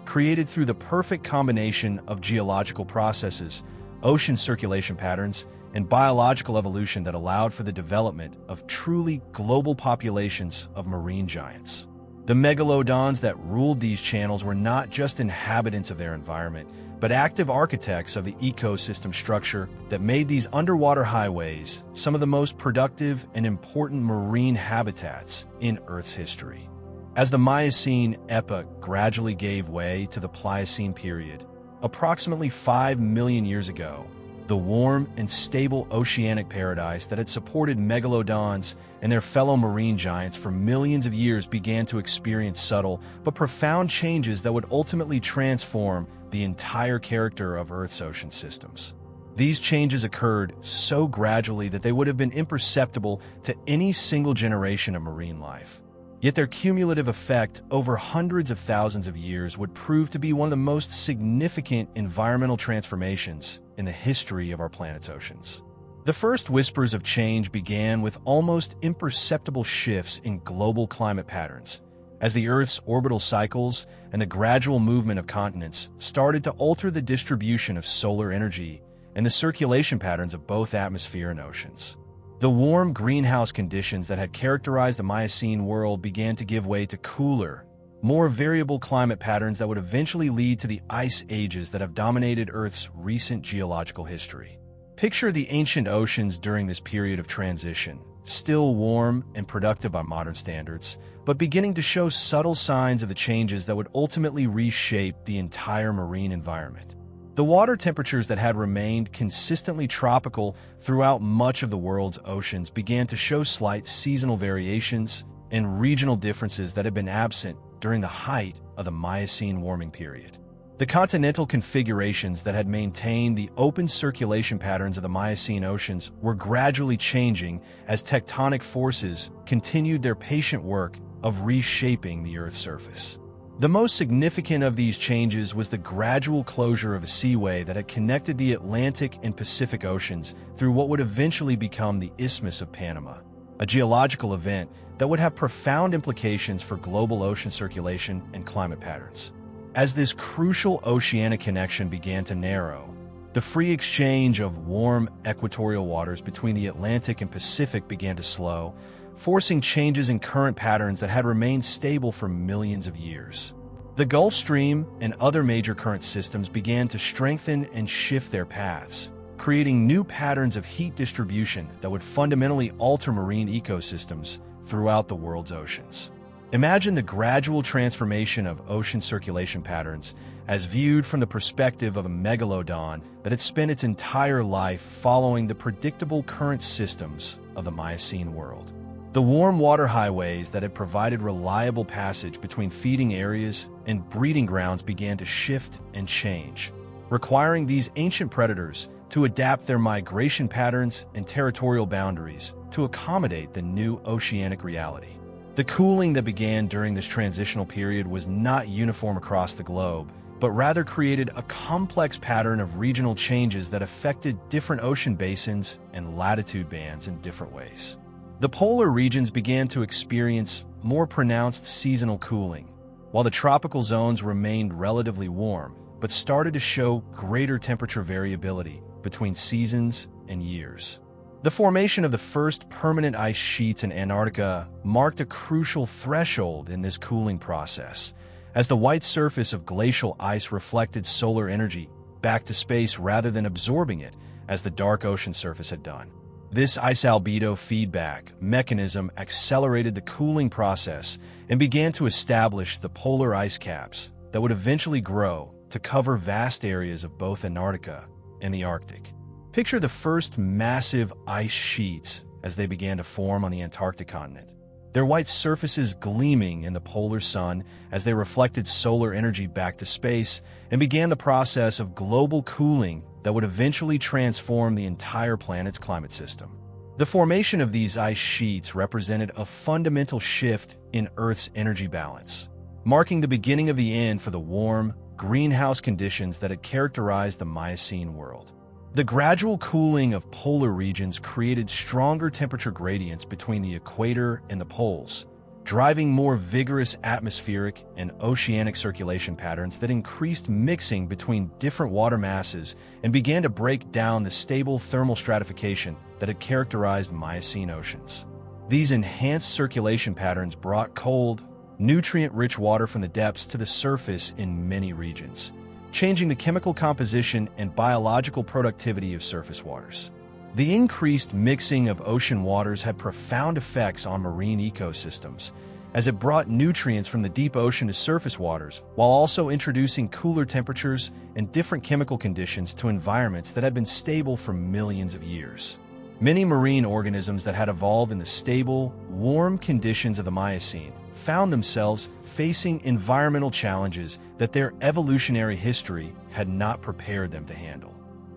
created through the perfect combination of geological processes, ocean circulation patterns, and biological evolution that allowed for the development of truly global populations of marine giants. The megalodons that ruled these channels were not just inhabitants of their environment, but active architects of the ecosystem structure that made these underwater highways some of the most productive and important marine habitats in Earth's history. As the Miocene epoch gradually gave way to the Pliocene period, approximately 5 million years ago, the warm and stable oceanic paradise that had supported megalodons and their fellow marine giants for millions of years began to experience subtle but profound changes that would ultimately transform the entire character of Earth's ocean systems. These changes occurred so gradually that they would have been imperceptible to any single generation of marine life. Yet their cumulative effect over hundreds of thousands of years would prove to be one of the most significant environmental transformations in the history of our planet's oceans. The first whispers of change began with almost imperceptible shifts in global climate patterns, as the Earth's orbital cycles and the gradual movement of continents started to alter the distribution of solar energy and the circulation patterns of both atmosphere and oceans. The warm greenhouse conditions that had characterized the Miocene world began to give way to cooler, more variable climate patterns that would eventually lead to the ice ages that have dominated Earth's recent geological history. Picture the ancient oceans during this period of transition, still warm and productive by modern standards, but beginning to show subtle signs of the changes that would ultimately reshape the entire marine environment. The water temperatures that had remained consistently tropical throughout much of the world's oceans began to show slight seasonal variations and regional differences that had been absent during the height of the Miocene warming period. The continental configurations that had maintained the open circulation patterns of the Miocene oceans were gradually changing as tectonic forces continued their patient work of reshaping the Earth's surface. The most significant of these changes was the gradual closure of a seaway that had connected the Atlantic and Pacific Oceans through what would eventually become the Isthmus of Panama, a geological event that would have profound implications for global ocean circulation and climate patterns. As this crucial oceanic connection began to narrow, the free exchange of warm equatorial waters between the Atlantic and Pacific began to slow, forcing changes in current patterns that had remained stable for millions of years. The Gulf Stream and other major current systems began to strengthen and shift their paths, creating new patterns of heat distribution that would fundamentally alter marine ecosystems throughout the world's oceans. Imagine the gradual transformation of ocean circulation patterns as viewed from the perspective of a megalodon that had spent its entire life following the predictable current systems of the Miocene world. The warm water highways that had provided reliable passage between feeding areas and breeding grounds began to shift and change, requiring these ancient predators to adapt their migration patterns and territorial boundaries to accommodate the new oceanic reality. The cooling that began during this transitional period was not uniform across the globe, but rather created a complex pattern of regional changes that affected different ocean basins and latitude bands in different ways. The polar regions began to experience more pronounced seasonal cooling, while the tropical zones remained relatively warm, but started to show greater temperature variability between seasons and years. The formation of the first permanent ice sheets in Antarctica marked a crucial threshold in this cooling process, as the white surface of glacial ice reflected solar energy back to space rather than absorbing it as the dark ocean surface had done. This ice albedo feedback mechanism accelerated the cooling process and began to establish the polar ice caps that would eventually grow to cover vast areas of both Antarctica and the Arctic. Picture the first massive ice sheets as they began to form on the Antarctic continent, their white surfaces gleaming in the polar sun as they reflected solar energy back to space and began the process of global cooling that would eventually transform the entire planet's climate system. The formation of these ice sheets represented a fundamental shift in Earth's energy balance, marking the beginning of the end for the warm, greenhouse conditions that had characterized the Miocene world. The gradual cooling of polar regions created stronger temperature gradients between the equator and the poles, driving more vigorous atmospheric and oceanic circulation patterns that increased mixing between different water masses and began to break down the stable thermal stratification that had characterized Miocene oceans. These enhanced circulation patterns brought cold, nutrient-rich water from the depths to the surface in many regions, changing the chemical composition and biological productivity of surface waters. The increased mixing of ocean waters had profound effects on marine ecosystems, as it brought nutrients from the deep ocean to surface waters, while also introducing cooler temperatures and different chemical conditions to environments that had been stable for millions of years. Many marine organisms that had evolved in the stable, warm conditions of the Miocene found themselves facing environmental challenges that their evolutionary history had not prepared them to handle.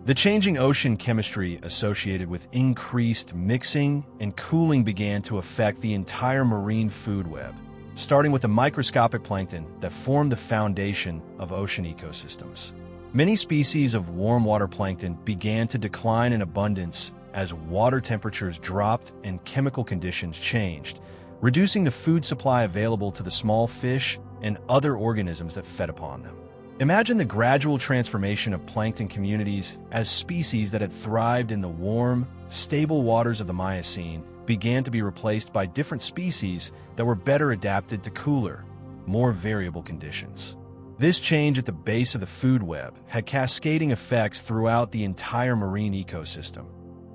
The changing ocean chemistry associated with increased mixing and cooling began to affect the entire marine food web, starting with the microscopic plankton that formed the foundation of ocean ecosystems. Many species of warm water plankton began to decline in abundance as water temperatures dropped and chemical conditions changed, reducing the food supply available to the small fish and other organisms that fed upon them. Imagine the gradual transformation of plankton communities as species that had thrived in the warm, stable waters of the Miocene began to be replaced by different species that were better adapted to cooler, more variable conditions. This change at the base of the food web had cascading effects throughout the entire marine ecosystem,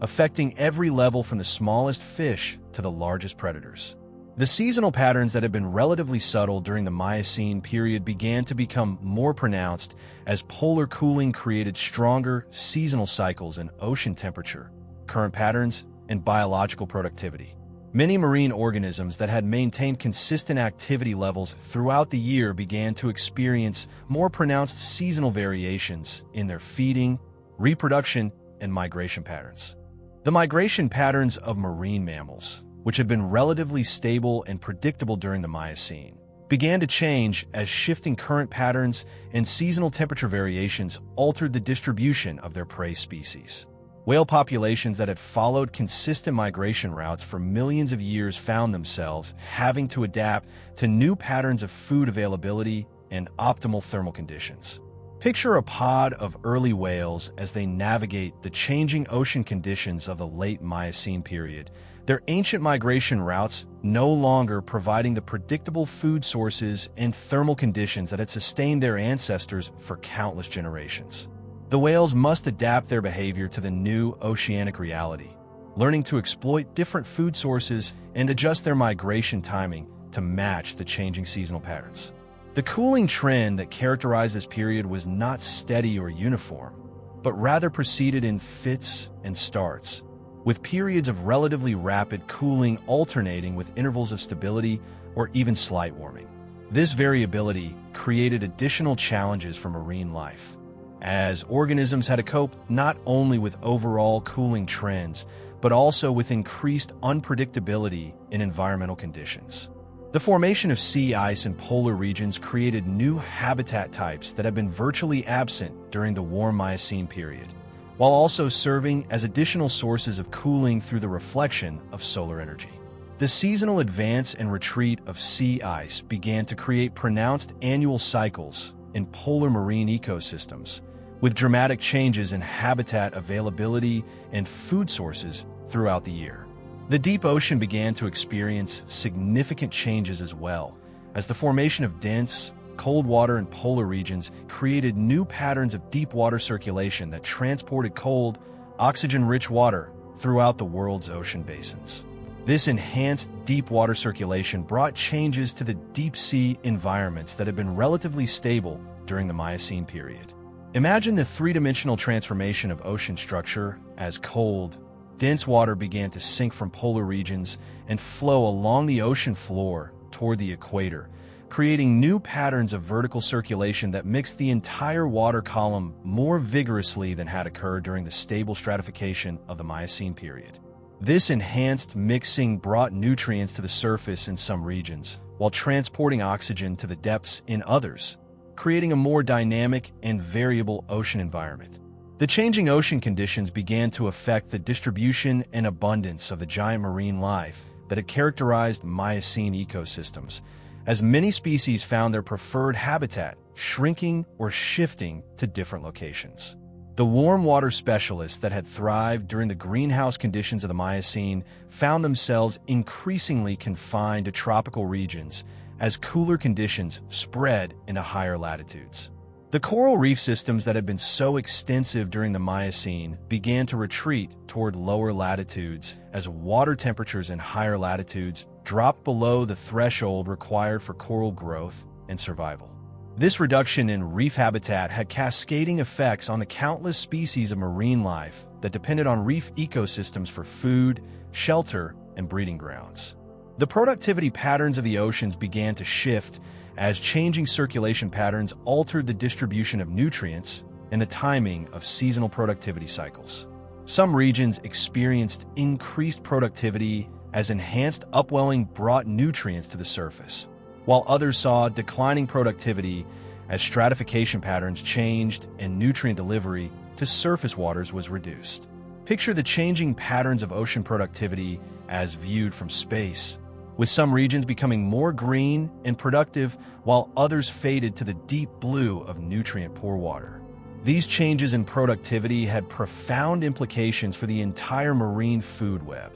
affecting every level from the smallest fish to the largest predators. The seasonal patterns that had been relatively subtle during the Miocene period began to become more pronounced as polar cooling created stronger seasonal cycles in ocean temperature, current patterns, and biological productivity. Many marine organisms that had maintained consistent activity levels throughout the year began to experience more pronounced seasonal variations in their feeding, reproduction, and migration patterns. The migration patterns of marine mammals, which had been relatively stable and predictable during the Miocene, began to change as shifting current patterns and seasonal temperature variations altered the distribution of their prey species. Whale populations that had followed consistent migration routes for millions of years found themselves having to adapt to new patterns of food availability and optimal thermal conditions. Picture a pod of early whales as they navigate the changing ocean conditions of the late Miocene period, their ancient migration routes no longer providing the predictable food sources and thermal conditions that had sustained their ancestors for countless generations. The whales must adapt their behavior to the new oceanic reality, learning to exploit different food sources and adjust their migration timing to match the changing seasonal patterns. The cooling trend that characterized this period was not steady or uniform, but rather proceeded in fits and starts, with periods of relatively rapid cooling alternating with intervals of stability or even slight warming. This variability created additional challenges for marine life, as organisms had to cope not only with overall cooling trends, but also with increased unpredictability in environmental conditions. The formation of sea ice in polar regions created new habitat types that had been virtually absent during the warm Miocene period, while also serving as additional sources of cooling through the reflection of solar energy. The seasonal advance and retreat of sea ice began to create pronounced annual cycles in polar marine ecosystems, with dramatic changes in habitat availability and food sources throughout the year. The deep ocean began to experience significant changes as well, as the formation of dense, cold water in polar regions created new patterns of deep water circulation that transported cold, oxygen-rich water throughout the world's ocean basins. This enhanced deep water circulation brought changes to the deep-sea environments that had been relatively stable during the Miocene period. Imagine the three-dimensional transformation of ocean structure as cold, dense water began to sink from polar regions and flow along the ocean floor toward the equator, creating new patterns of vertical circulation that mixed the entire water column more vigorously than had occurred during the stable stratification of the Miocene period. This enhanced mixing brought nutrients to the surface in some regions, while transporting oxygen to the depths in others, creating a more dynamic and variable ocean environment. The changing ocean conditions began to affect the distribution and abundance of the giant marine life that had characterized Miocene ecosystems, as many species found their preferred habitat shrinking or shifting to different locations. The warm water specialists that had thrived during the greenhouse conditions of the Miocene found themselves increasingly confined to tropical regions as cooler conditions spread into higher latitudes. The coral reef systems that had been so extensive during the Miocene began to retreat toward lower latitudes as water temperatures in higher latitudes dropped below the threshold required for coral growth and survival. This reduction in reef habitat had cascading effects on the countless species of marine life that depended on reef ecosystems for food, shelter, and breeding grounds. The productivity patterns of the oceans began to shift as changing circulation patterns altered the distribution of nutrients and the timing of seasonal productivity cycles. Some regions experienced increased productivity as enhanced upwelling brought nutrients to the surface, while others saw declining productivity as stratification patterns changed and nutrient delivery to surface waters was reduced. Picture the changing patterns of ocean productivity as viewed from space, with some regions becoming more green and productive while others faded to the deep blue of nutrient-poor water. These changes in productivity had profound implications for the entire marine food web,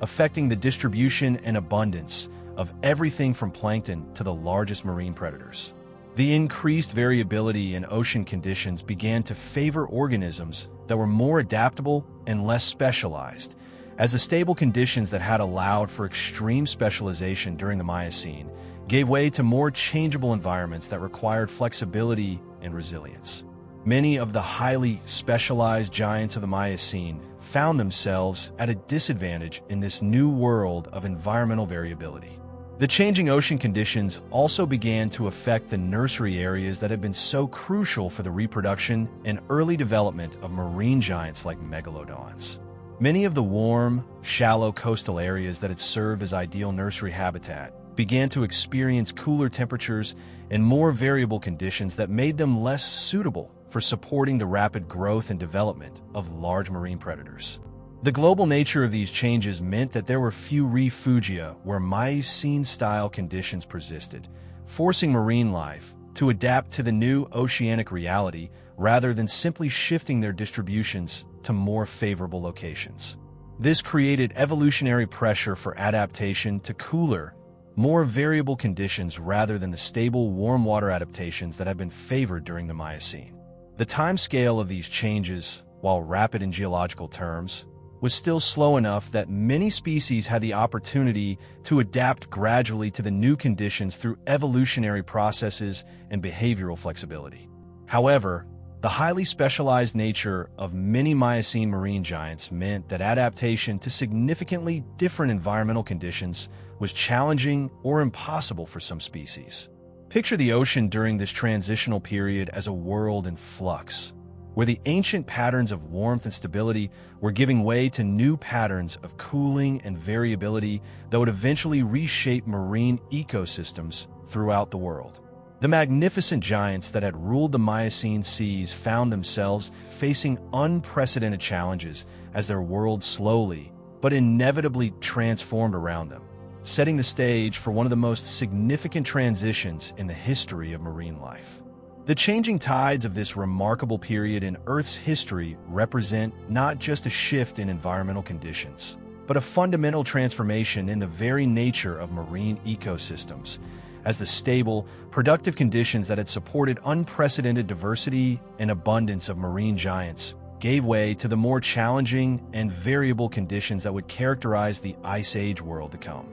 affecting the distribution and abundance of everything from plankton to the largest marine predators. The increased variability in ocean conditions began to favor organisms that were more adaptable and less specialized, as the stable conditions that had allowed for extreme specialization during the Miocene gave way to more changeable environments that required flexibility and resilience. Many of the highly specialized giants of the Miocene found themselves at a disadvantage in this new world of environmental variability. The changing ocean conditions also began to affect the nursery areas that had been so crucial for the reproduction and early development of marine giants like megalodons. Many of the warm, shallow coastal areas that had served as ideal nursery habitat began to experience cooler temperatures and more variable conditions that made them less suitable for supporting the rapid growth and development of large marine predators. The global nature of these changes meant that there were few refugia where Miocene-style conditions persisted, forcing marine life to adapt to the new oceanic reality rather than simply shifting their distributions to more favorable locations. This created evolutionary pressure for adaptation to cooler, more variable conditions rather than the stable warm water adaptations that had been favored during the Miocene. The timescale of these changes, while rapid in geological terms, was still slow enough that many species had the opportunity to adapt gradually to the new conditions through evolutionary processes and behavioral flexibility. However, the highly specialized nature of many Miocene marine giants meant that adaptation to significantly different environmental conditions was challenging or impossible for some species. Picture the ocean during this transitional period as a world in flux, where the ancient patterns of warmth and stability were giving way to new patterns of cooling and variability that would eventually reshape marine ecosystems throughout the world. The magnificent giants that had ruled the Miocene seas found themselves facing unprecedented challenges as their world slowly but inevitably transformed around them, setting the stage for one of the most significant transitions in the history of marine life. The changing tides of this remarkable period in Earth's history represent not just a shift in environmental conditions, but a fundamental transformation in the very nature of marine ecosystems, as the stable, productive conditions that had supported unprecedented diversity and abundance of marine giants gave way to the more challenging and variable conditions that would characterize the Ice Age world to come.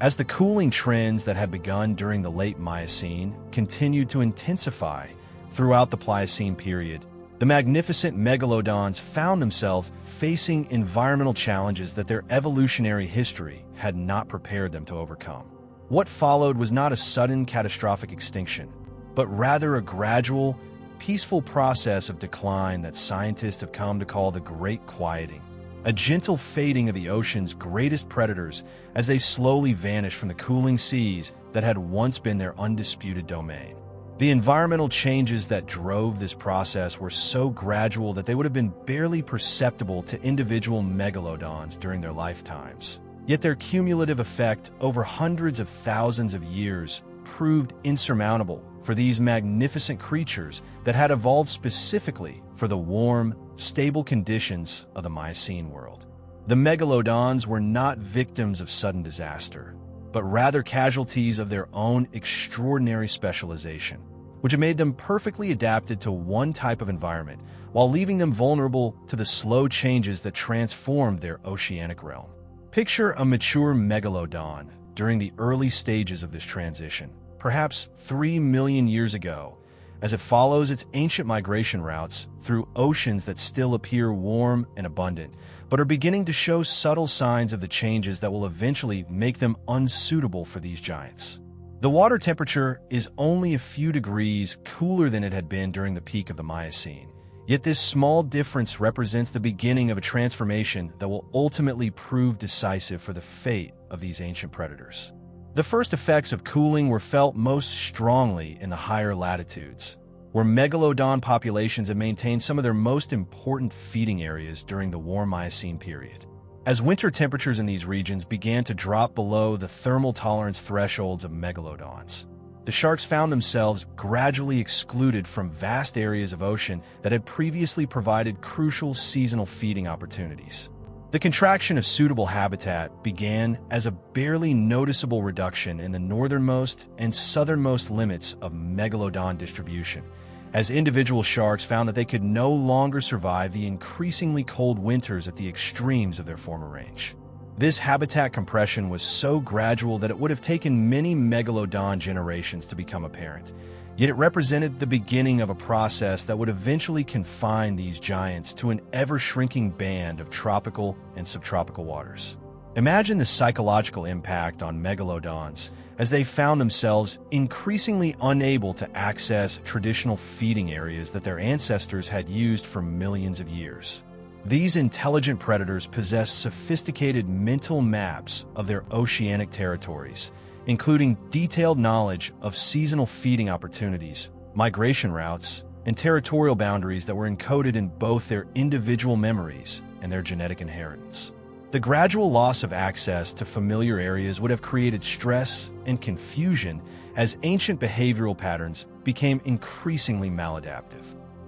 As the cooling trends that had begun during the late Miocene continued to intensify throughout the Pliocene period, the magnificent megalodons found themselves facing environmental challenges that their evolutionary history had not prepared them to overcome. What followed was not a sudden catastrophic extinction, but rather a gradual, peaceful process of decline that scientists have come to call the Great Quieting, a gentle fading of the ocean's greatest predators as they slowly vanished from the cooling seas that had once been their undisputed domain. The environmental changes that drove this process were so gradual that they would have been barely perceptible to individual megalodons during their lifetimes. Yet their cumulative effect over hundreds of thousands of years proved insurmountable for these magnificent creatures that had evolved specifically for the warm, stable conditions of the Miocene world. The megalodons were not victims of sudden disaster, but rather casualties of their own extraordinary specialization, which had made them perfectly adapted to one type of environment while leaving them vulnerable to the slow changes that transformed their oceanic realm. Picture a mature megalodon during the early stages of this transition, perhaps 3 million years ago, as it follows its ancient migration routes through oceans that still appear warm and abundant, but are beginning to show subtle signs of the changes that will eventually make them unsuitable for these giants. The water temperature is only a few degrees cooler than it had been during the peak of the Miocene. Yet this small difference represents the beginning of a transformation that will ultimately prove decisive for the fate of these ancient predators. The first effects of cooling were felt most strongly in the higher latitudes, where megalodon populations have maintained some of their most important feeding areas during the warm Miocene period. As winter temperatures in these regions began to drop below the thermal tolerance thresholds of megalodons, the sharks found themselves gradually excluded from vast areas of ocean that had previously provided crucial seasonal feeding opportunities. The contraction of suitable habitat began as a barely noticeable reduction in the northernmost and southernmost limits of megalodon distribution, as individual sharks found that they could no longer survive the increasingly cold winters at the extremes of their former range. This habitat compression was so gradual that it would have taken many megalodon generations to become apparent, yet it represented the beginning of a process that would eventually confine these giants to an ever-shrinking band of tropical and subtropical waters. Imagine the psychological impact on megalodons as they found themselves increasingly unable to access traditional feeding areas that their ancestors had used for millions of years. These intelligent predators possess sophisticated mental maps of their oceanic territories, including detailed knowledge of seasonal feeding opportunities, migration routes, and territorial boundaries that were encoded in both their individual memories and their genetic inheritance. The gradual loss of access to familiar areas would have created stress and confusion as ancient behavioral patterns became increasingly maladaptive.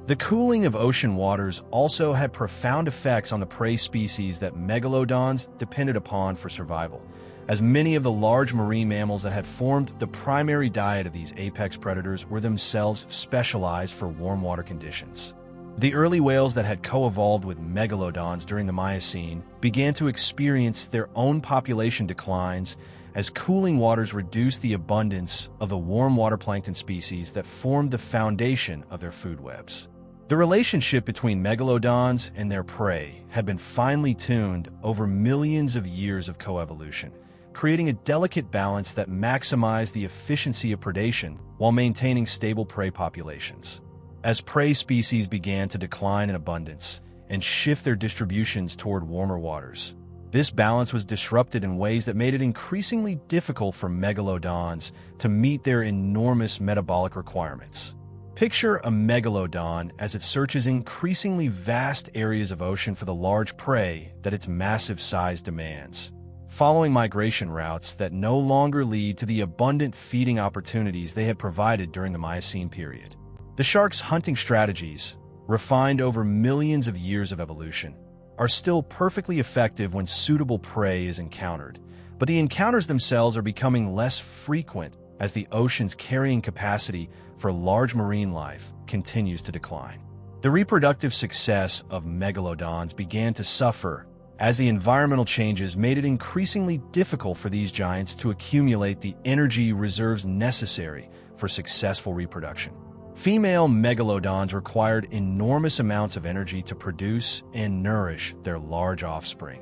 The cooling of ocean waters also had profound effects on the prey species that megalodons depended upon for survival, as many of the large marine mammals that had formed the primary diet of these apex predators were themselves specialized for warm water conditions. The early whales that had co-evolved with megalodons during the Miocene began to experience their own population declines as cooling waters reduced the abundance of the warm water plankton species that formed the foundation of their food webs. The relationship between megalodons and their prey had been finely tuned over millions of years of coevolution, creating a delicate balance that maximized the efficiency of predation while maintaining stable prey populations. As prey species began to decline in abundance and shift their distributions toward warmer waters, this balance was disrupted in ways that made it increasingly difficult for megalodons to meet their enormous metabolic requirements. Picture a megalodon as it searches increasingly vast areas of ocean for the large prey that its massive size demands, following migration routes that no longer lead to the abundant feeding opportunities they had provided during the Miocene period. The shark's hunting strategies, refined over millions of years of evolution, are still perfectly effective when suitable prey is encountered, but the encounters themselves are becoming less frequent as the ocean's carrying capacity for large marine life continues to decline. The reproductive success of megalodons began to suffer as the environmental changes made it increasingly difficult for these giants to accumulate the energy reserves necessary for successful reproduction. Female megalodons required enormous amounts of energy to produce and nourish their large offspring,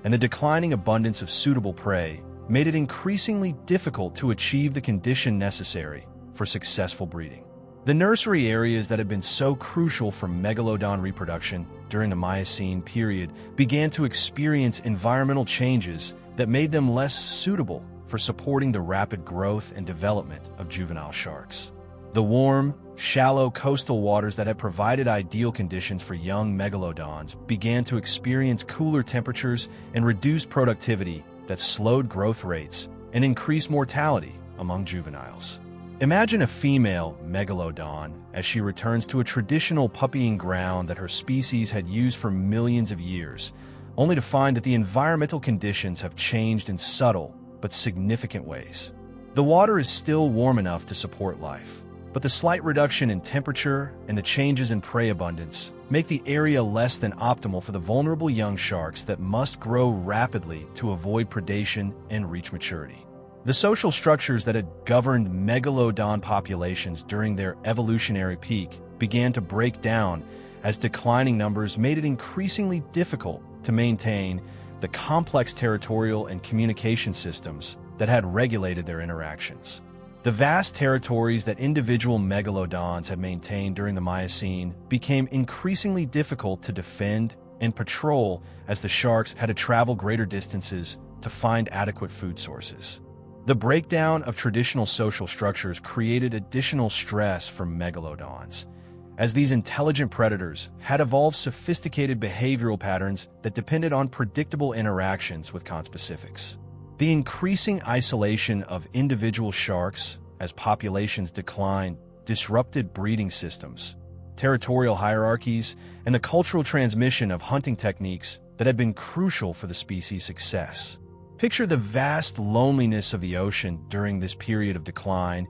and the declining abundance of suitable prey made it increasingly difficult to achieve the condition necessary for successful breeding. The nursery areas that had been so crucial for megalodon reproduction during the Miocene period began to experience environmental changes that made them less suitable for supporting the rapid growth and development of juvenile sharks. The warm, shallow coastal waters that had provided ideal conditions for young megalodons began to experience cooler temperatures and reduced productivity that slowed growth rates and increased mortality among juveniles. Imagine a female megalodon as she returns to a traditional puppying ground that her species had used for millions of years, only to find that the environmental conditions have changed in subtle but significant ways. The water is still warm enough to support life, but the slight reduction in temperature and the changes in prey abundance make the area less than optimal for the vulnerable young sharks that must grow rapidly to avoid predation and reach maturity. The social structures that had governed megalodon populations during their evolutionary peak began to break down as declining numbers made it increasingly difficult to maintain the complex territorial and communication systems that had regulated their interactions. The vast territories that individual megalodons had maintained during the Miocene became increasingly difficult to defend and patrol as the sharks had to travel greater distances to find adequate food sources. The breakdown of traditional social structures created additional stress for megalodons, as these intelligent predators had evolved sophisticated behavioral patterns that depended on predictable interactions with conspecifics. The increasing isolation of individual sharks as populations declined disrupted breeding systems, territorial hierarchies, and the cultural transmission of hunting techniques that had been crucial for the species' success. Picture the vast loneliness of the ocean during this period of decline,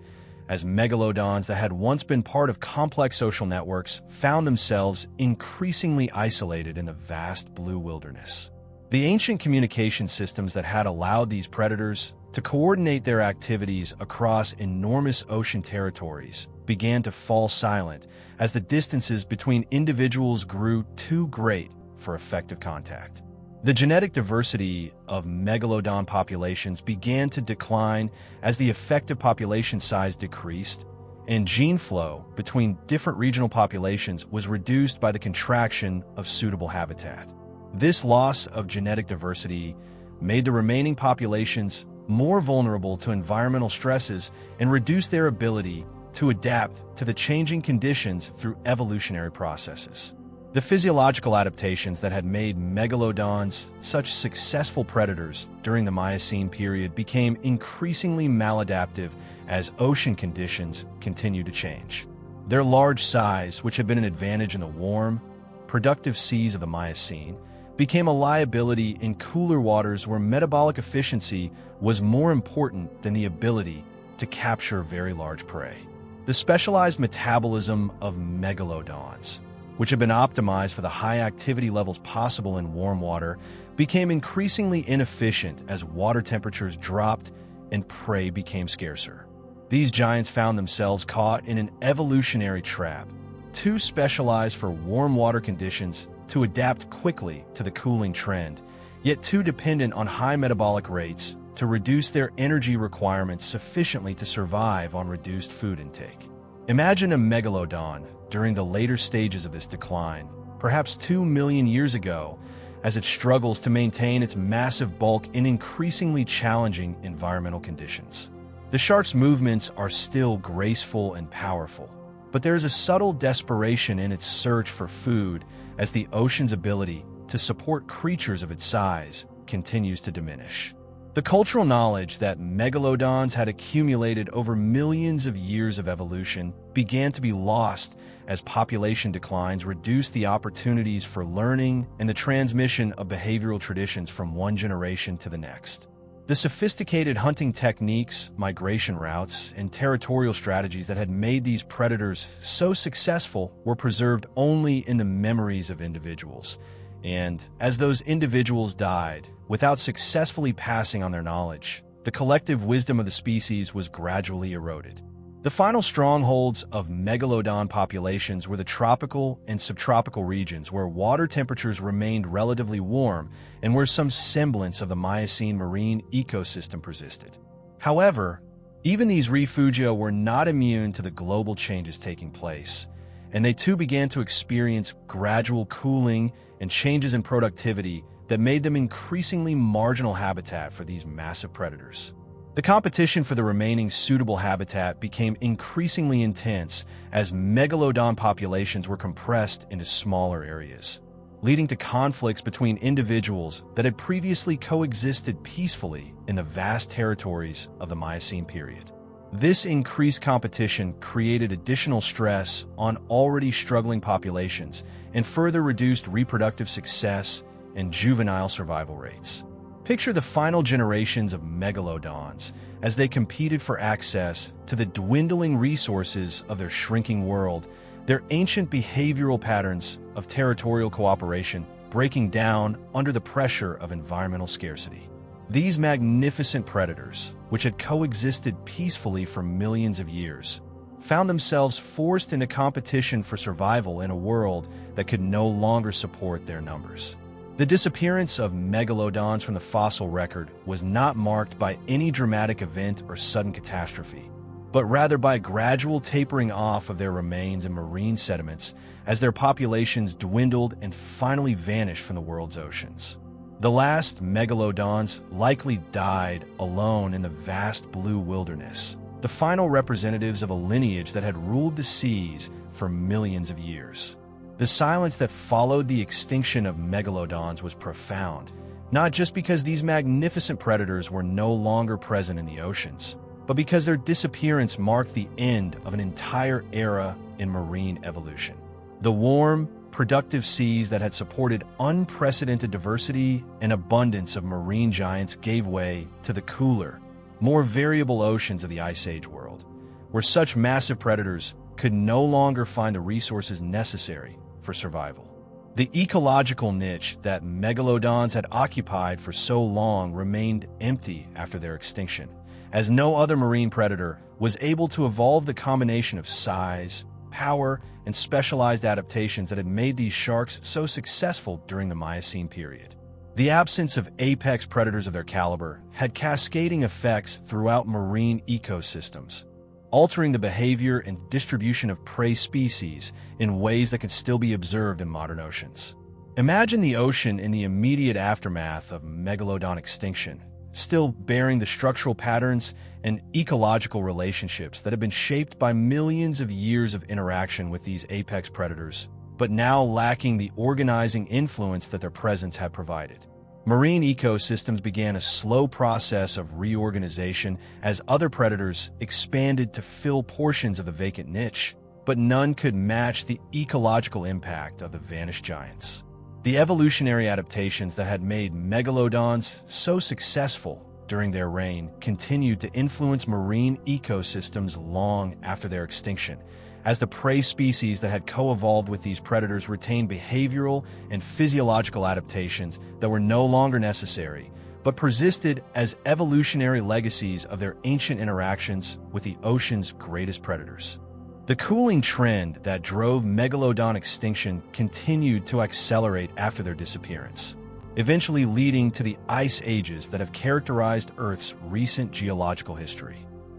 as megalodons that had once been part of complex social networks found themselves increasingly isolated in the vast blue wilderness. The ancient communication systems that had allowed these predators to coordinate their activities across enormous ocean territories began to fall silent as the distances between individuals grew too great for effective contact. The genetic diversity of megalodon populations began to decline as the effective population size decreased, and gene flow between different regional populations was reduced by the contraction of suitable habitat. This loss of genetic diversity made the remaining populations more vulnerable to environmental stresses and reduce their ability to adapt to the changing conditions through evolutionary processes. The physiological adaptations that had made megalodons such successful predators during the Miocene period became increasingly maladaptive as ocean conditions continued to change. Their large size, which had been an advantage in the warm, productive seas of the Miocene, became a liability in cooler waters where metabolic efficiency was more important than the ability to capture very large prey. The specialized metabolism of megalodons, which had been optimized for the high activity levels possible in warm water, became increasingly inefficient as water temperatures dropped and prey became scarcer. These giants found themselves caught in an evolutionary trap, too specialized for warm water conditions to adapt quickly to the cooling trend, yet too dependent on high metabolic rates to reduce their energy requirements sufficiently to survive on reduced food intake. Imagine a megalodon during the later stages of this decline, perhaps 2 million years ago, as it struggles to maintain its massive bulk in increasingly challenging environmental conditions. The shark's movements are still graceful and powerful, but there is a subtle desperation in its search for food as the ocean's ability to support creatures of its size continues to diminish. The cultural knowledge that megalodons had accumulated over millions of years of evolution began to be lost as population declines reduced the opportunities for learning and the transmission of behavioral traditions from one generation to the next. The sophisticated hunting techniques, migration routes, and territorial strategies that had made these predators so successful were preserved only in the memories of individuals. And as those individuals died, without successfully passing on their knowledge, the collective wisdom of the species was gradually eroded. The final strongholds of megalodon populations were the tropical and subtropical regions where water temperatures remained relatively warm and where some semblance of the Miocene marine ecosystem persisted. However, even these refugia were not immune to the global changes taking place, and they too began to experience gradual cooling and changes in productivity that made them increasingly marginal habitat for these massive predators. The competition for the remaining suitable habitat became increasingly intense as megalodon populations were compressed into smaller areas, leading to conflicts between individuals that had previously coexisted peacefully in the vast territories of the Miocene period. This increased competition created additional stress on already struggling populations and further reduced reproductive success and juvenile survival rates. Picture the final generations of megalodons as they competed for access to the dwindling resources of their shrinking world, their ancient behavioral patterns of territorial cooperation breaking down under the pressure of environmental scarcity. These magnificent predators, which had coexisted peacefully for millions of years, found themselves forced into competition for survival in a world that could no longer support their numbers. The disappearance of megalodons from the fossil record was not marked by any dramatic event or sudden catastrophe, but rather by gradual tapering off of their remains in marine sediments as their populations dwindled and finally vanished from the world's oceans. The last megalodons likely died alone in the vast blue wilderness, the final representatives of a lineage that had ruled the seas for millions of years. The silence that followed the extinction of megalodons was profound, not just because these magnificent predators were no longer present in the oceans, but because their disappearance marked the end of an entire era in marine evolution. The warm, productive seas that had supported unprecedented diversity and abundance of marine giants gave way to the cooler, more variable oceans of the Ice Age world, where such massive predators could no longer find the resources necessary for survival. The ecological niche that megalodons had occupied for so long remained empty after their extinction, as no other marine predator was able to evolve the combination of size, power, and specialized adaptations that had made these sharks so successful during the Miocene period. The absence of apex predators of their caliber had cascading effects throughout marine ecosystems, altering the behavior and distribution of prey species in ways that can still be observed in modern oceans. Imagine the ocean in the immediate aftermath of megalodon extinction, still bearing the structural patterns and ecological relationships that have been shaped by millions of years of interaction with these apex predators, but now lacking the organizing influence that their presence had provided. Marine ecosystems began a slow process of reorganization as other predators expanded to fill portions of the vacant niche, but none could match the ecological impact of the vanished giants. The evolutionary adaptations that had made megalodons so successful during their reign continued to influence marine ecosystems long after their extinction, as the prey species that had co-evolved with these predators retained behavioral and physiological adaptations that were no longer necessary, but persisted as evolutionary legacies of their ancient interactions with the ocean's greatest predators. The cooling trend that drove megalodon extinction continued to accelerate after their disappearance, eventually leading to the ice ages that have characterized Earth's recent geological history.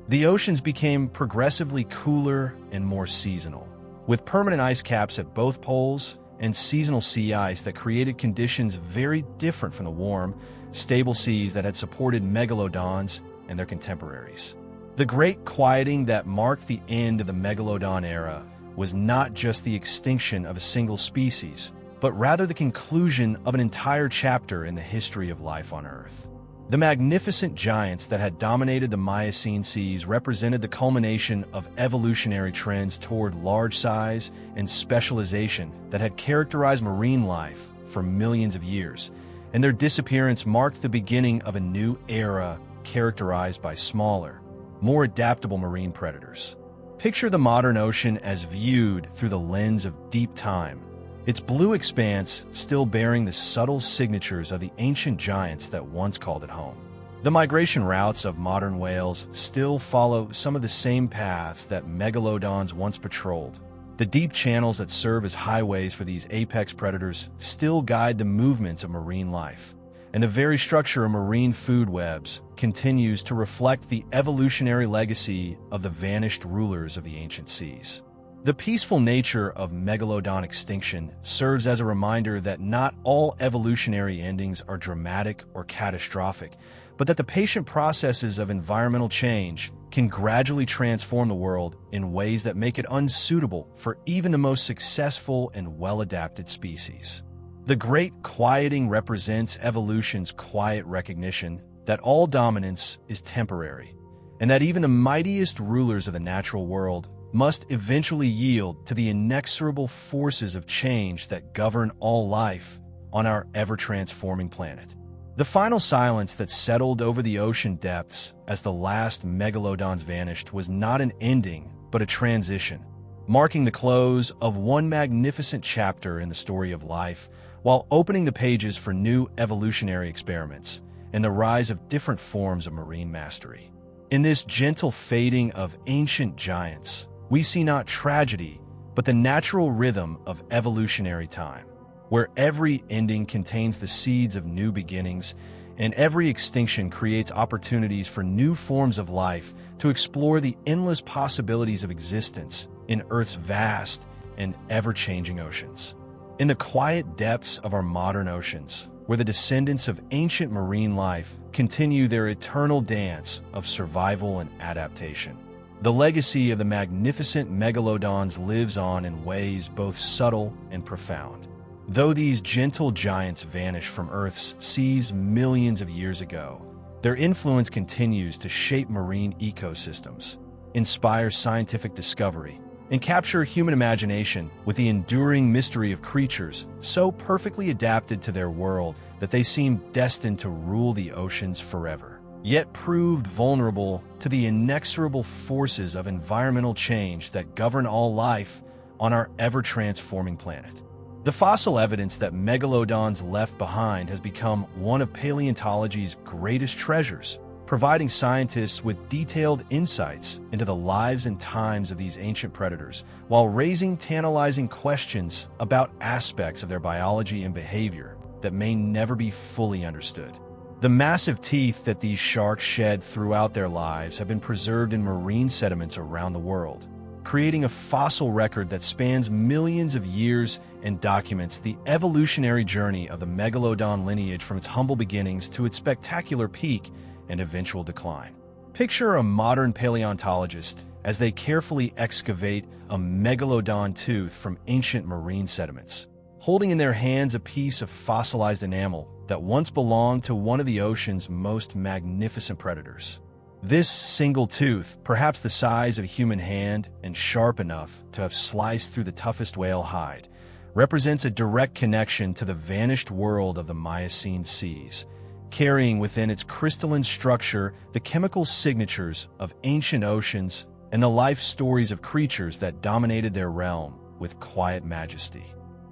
The oceans became progressively cooler and more seasonal, with permanent ice caps at both poles and seasonal sea ice that created conditions very different from the warm, stable seas that had supported megalodons and their contemporaries. The great quieting that marked the end of the megalodon era was not just the extinction of a single species, but rather the conclusion of an entire chapter in the history of life on Earth. The magnificent giants that had dominated the Miocene seas represented the culmination of evolutionary trends toward large size and specialization that had characterized marine life for millions of years, and their disappearance marked the beginning of a new era characterized by smaller, more adaptable marine predators. Picture the modern ocean as viewed through the lens of deep time, its blue expanse still bearing the subtle signatures of the ancient giants that once called it home. The migration routes of modern whales still follow some of the same paths that megalodons once patrolled. The deep channels that serve as highways for these apex predators still guide the movements of marine life, and the very structure of marine food webs continues to reflect the evolutionary legacy of the vanished rulers of the ancient seas. The peaceful nature of megalodon extinction serves as a reminder that not all evolutionary endings are dramatic or catastrophic, but that the patient processes of environmental change can gradually transform the world in ways that make it unsuitable for even the most successful and well-adapted species. The Great Quieting represents evolution's quiet recognition that all dominance is temporary, and that even the mightiest rulers of the natural world must eventually yield to the inexorable forces of change that govern all life on our ever-transforming planet. The final silence that settled over the ocean depths as the last megalodons vanished was not an ending, but a transition, marking the close of one magnificent chapter in the story of life, while opening the pages for new evolutionary experiments and the rise of different forms of marine mastery. In this gentle fading of ancient giants, we see not tragedy, but the natural rhythm of evolutionary time, where every ending contains the seeds of new beginnings, and every extinction creates opportunities for new forms of life to explore the endless possibilities of existence in Earth's vast and ever-changing oceans. In the quiet depths of our modern oceans, where the descendants of ancient marine life continue their eternal dance of survival and adaptation, the legacy of the magnificent megalodons lives on in ways both subtle and profound. Though these gentle giants vanished from Earth's seas millions of years ago, their influence continues to shape marine ecosystems, inspire scientific discovery, and capture human imagination with the enduring mystery of creatures so perfectly adapted to their world that they seem destined to rule the oceans forever, yet proved vulnerable to the inexorable forces of environmental change that govern all life on our ever-transforming planet. The fossil evidence that megalodons left behind has become one of paleontology's greatest treasures, providing scientists with detailed insights into the lives and times of these ancient predators, while raising tantalizing questions about aspects of their biology and behavior that may never be fully understood. The massive teeth that these sharks shed throughout their lives have been preserved in marine sediments around the world, creating a fossil record that spans millions of years and documents the evolutionary journey of the Megalodon lineage from its humble beginnings to its spectacular peak and eventual decline. Picture a modern paleontologist as they carefully excavate a Megalodon tooth from ancient marine sediments, holding in their hands a piece of fossilized enamel that once belonged to one of the ocean's most magnificent predators. This single tooth, perhaps the size of a human hand and sharp enough to have sliced through the toughest whale hide, represents a direct connection to the vanished world of the Miocene seas, carrying within its crystalline structure the chemical signatures of ancient oceans and the life stories of creatures that dominated their realm with quiet majesty.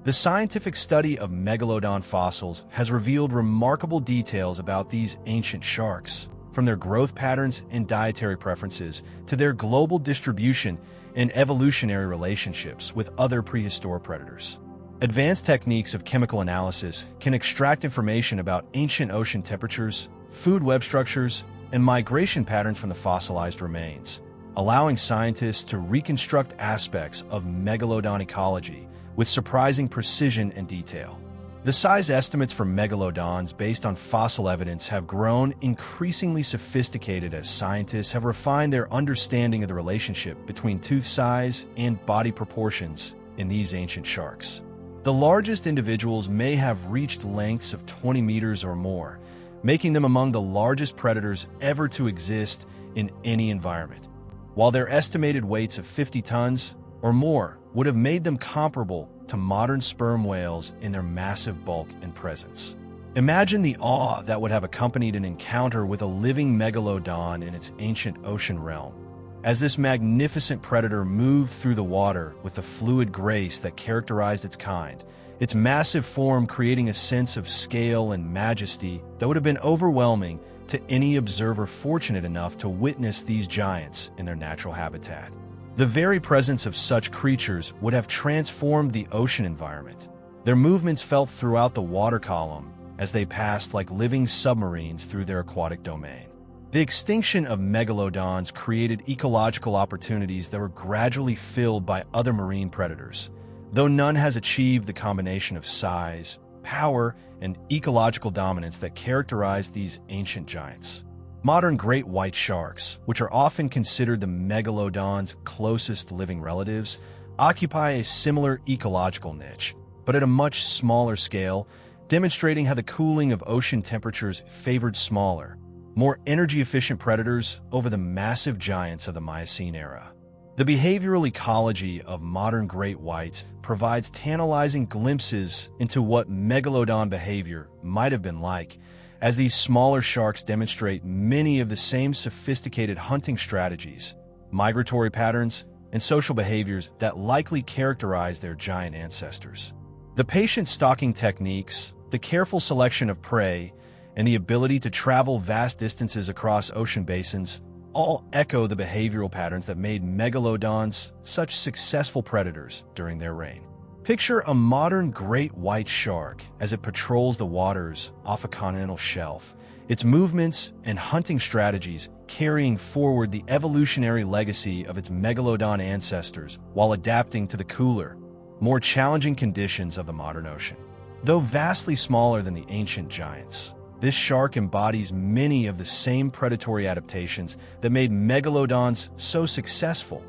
The scientific study of megalodon fossils has revealed remarkable details about these ancient sharks, from their growth patterns and dietary preferences to their global distribution and evolutionary relationships with other prehistoric predators. Advanced techniques of chemical analysis can extract information about ancient ocean temperatures, food web structures, and migration patterns from the fossilized remains, allowing scientists to reconstruct aspects of megalodon ecology with surprising precision and detail. The size estimates for megalodons based on fossil evidence have grown increasingly sophisticated as scientists have refined their understanding of the relationship between tooth size and body proportions in these ancient sharks. The largest individuals may have reached lengths of 20 meters or more, making them among the largest predators ever to exist in any environment, while their estimated weights of 50 tons or more would have made them comparable to modern sperm whales in their massive bulk and presence. Imagine the awe that would have accompanied an encounter with a living megalodon in its ancient ocean realm. As this magnificent predator moved through the water with the fluid grace that characterized its kind, its massive form creating a sense of scale and majesty that would have been overwhelming to any observer fortunate enough to witness these giants in their natural habitat. The very presence of such creatures would have transformed the ocean environment. Their movements felt throughout the water column as they passed like living submarines through their aquatic domain. The extinction of megalodons created ecological opportunities that were gradually filled by other marine predators, though none has achieved the combination of size, power, and ecological dominance that characterized these ancient giants. Modern great white sharks, which are often considered the megalodon's closest living relatives, occupy a similar ecological niche, but at a much smaller scale, demonstrating how the cooling of ocean temperatures favored smaller, more energy-efficient predators over the massive giants of the Miocene era. The behavioral ecology of modern great whites provides tantalizing glimpses into what megalodon behavior might have been like, as these smaller sharks demonstrate many of the same sophisticated hunting strategies, migratory patterns, and social behaviors that likely characterize their giant ancestors. The patient stalking techniques, the careful selection of prey, and the ability to travel vast distances across ocean basins all echo the behavioral patterns that made megalodons such successful predators during their reign. Picture a modern great white shark as it patrols the waters off a continental shelf, its movements and hunting strategies carrying forward the evolutionary legacy of its megalodon ancestors while adapting to the cooler, more challenging conditions of the modern ocean. Though vastly smaller than the ancient giants, this shark embodies many of the same predatory adaptations that made megalodons so successful,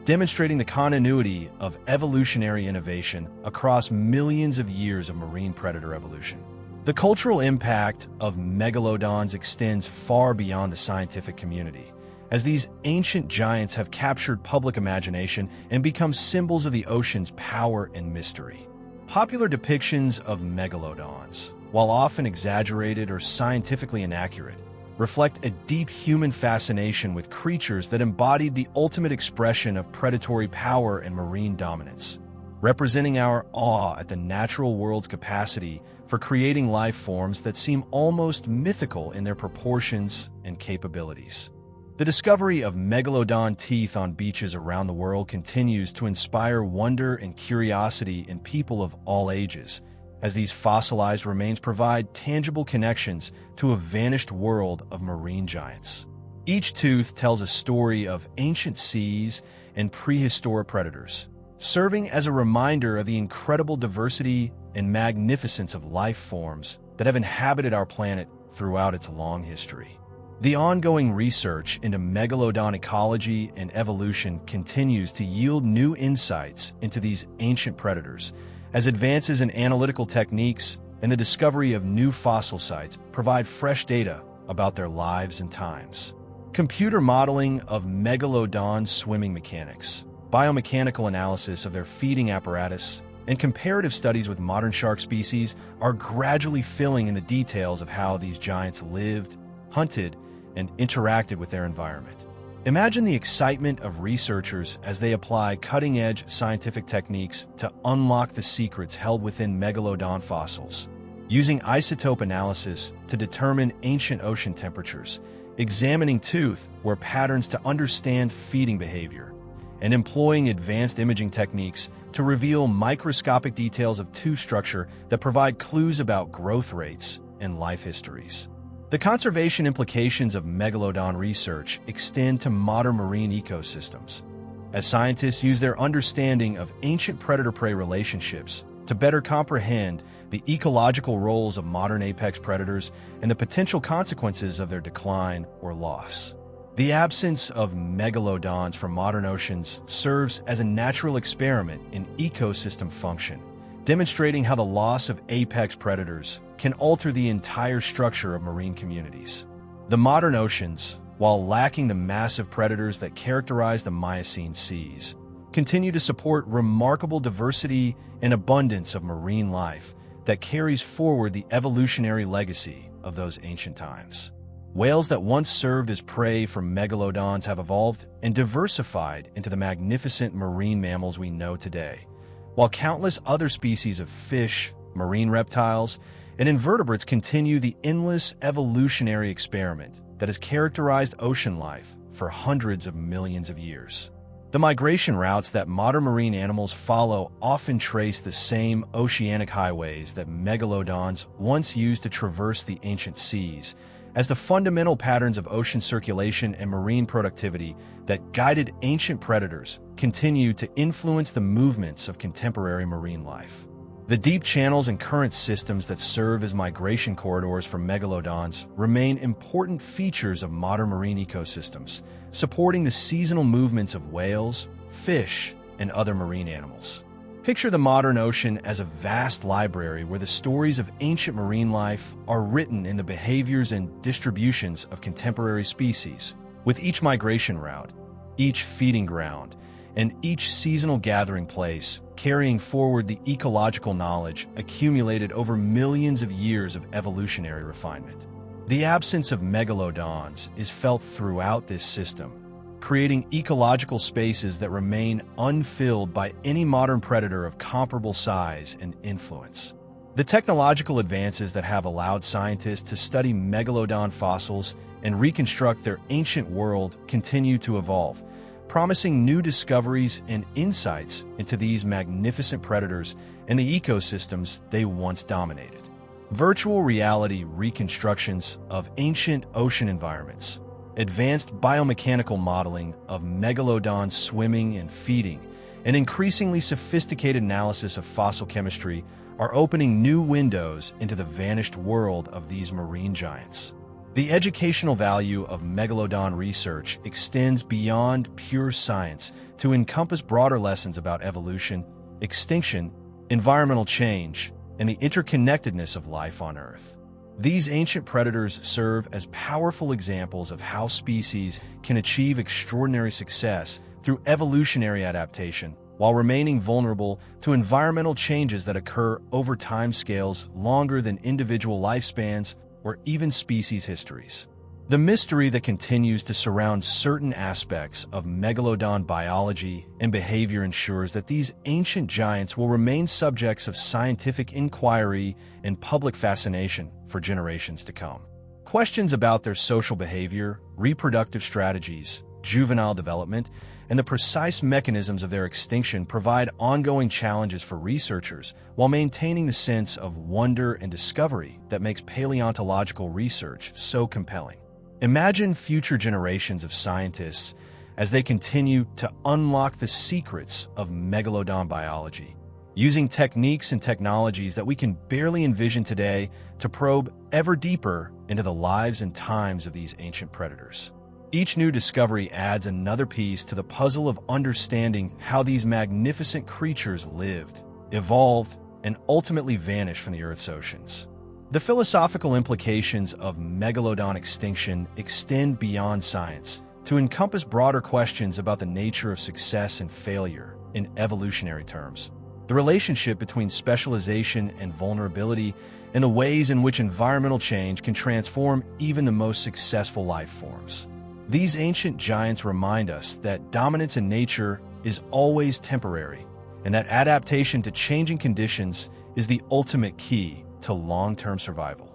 demonstrating the continuity of evolutionary innovation across millions of years of marine predator evolution. The cultural impact of megalodons extends far beyond the scientific community, as these ancient giants have captured public imagination and become symbols of the ocean's power and mystery. Popular depictions of megalodons, while often exaggerated or scientifically inaccurate, reflect a deep human fascination with creatures that embodied the ultimate expression of predatory power and marine dominance, representing our awe at the natural world's capacity for creating life forms that seem almost mythical in their proportions and capabilities. The discovery of megalodon teeth on beaches around the world continues to inspire wonder and curiosity in people of all ages, as these fossilized remains provide tangible connections to a vanished world of marine giants. Each tooth tells a story of ancient seas and prehistoric predators, serving as a reminder of the incredible diversity and magnificence of life forms that have inhabited our planet throughout its long history. The ongoing research into megalodon ecology and evolution continues to yield new insights into these ancient predators, as advances in analytical techniques and the discovery of new fossil sites provide fresh data about their lives and times. Computer modeling of megalodon swimming mechanics, biomechanical analysis of their feeding apparatus, and comparative studies with modern shark species are gradually filling in the details of how these giants lived, hunted, and interacted with their environment. Imagine the excitement of researchers as they apply cutting-edge scientific techniques to unlock the secrets held within megalodon fossils, using isotope analysis to determine ancient ocean temperatures, examining tooth-wear patterns to understand feeding behavior, and employing advanced imaging techniques to reveal microscopic details of tooth structure that provide clues about growth rates and life histories. The conservation implications of megalodon research extend to modern marine ecosystems, as scientists use their understanding of ancient predator-prey relationships to better comprehend the ecological roles of modern apex predators and the potential consequences of their decline or loss. The absence of megalodons from modern oceans serves as a natural experiment in ecosystem function, demonstrating how the loss of apex predators can alter the entire structure of marine communities. The modern oceans, while lacking the massive predators that characterize the Miocene seas, continue to support remarkable diversity and abundance of marine life that carries forward the evolutionary legacy of those ancient times. Whales that once served as prey for megalodons have evolved and diversified into the magnificent marine mammals we know today, while countless other species of fish, marine reptiles, and invertebrates continue the endless evolutionary experiment that has characterized ocean life for hundreds of millions of years. The migration routes that modern marine animals follow often trace the same oceanic highways that megalodons once used to traverse the ancient seas, as the fundamental patterns of ocean circulation and marine productivity that guided ancient predators continue to influence the movements of contemporary marine life. The deep channels and current systems that serve as migration corridors for megalodons remain important features of modern marine ecosystems, supporting the seasonal movements of whales, fish, and other marine animals. Picture the modern ocean as a vast library where the stories of ancient marine life are written in the behaviors and distributions of contemporary species, with each migration route, each feeding ground, and each seasonal gathering place carrying forward the ecological knowledge accumulated over millions of years of evolutionary refinement. The absence of megalodons is felt throughout this system, creating ecological spaces that remain unfilled by any modern predator of comparable size and influence. The technological advances that have allowed scientists to study megalodon fossils and reconstruct their ancient world continue to evolve, promising new discoveries and insights into these magnificent predators and the ecosystems they once dominated. Virtual reality reconstructions of ancient ocean environments, advanced biomechanical modeling of megalodons swimming and feeding, and increasingly sophisticated analysis of fossil chemistry are opening new windows into the vanished world of these marine giants. The educational value of megalodon research extends beyond pure science to encompass broader lessons about evolution, extinction, environmental change, and the interconnectedness of life on Earth. These ancient predators serve as powerful examples of how species can achieve extraordinary success through evolutionary adaptation while remaining vulnerable to environmental changes that occur over timescales longer than individual lifespans or even species histories. The mystery that continues to surround certain aspects of megalodon biology and behavior ensures that these ancient giants will remain subjects of scientific inquiry and public fascination for generations to come. Questions about their social behavior, reproductive strategies, juvenile development, and the precise mechanisms of their extinction provide ongoing challenges for researchers while maintaining the sense of wonder and discovery that makes paleontological research so compelling. Imagine future generations of scientists as they continue to unlock the secrets of megalodon biology, using techniques and technologies that we can barely envision today to probe ever deeper into the lives and times of these ancient predators. Each new discovery adds another piece to the puzzle of understanding how these magnificent creatures lived, evolved, and ultimately vanished from the Earth's oceans. The philosophical implications of megalodon extinction extend beyond science to encompass broader questions about the nature of success and failure in evolutionary terms, the relationship between specialization and vulnerability, and the ways in which environmental change can transform even the most successful life forms. These ancient giants remind us that dominance in nature is always temporary, and that adaptation to changing conditions is the ultimate key to long-term survival.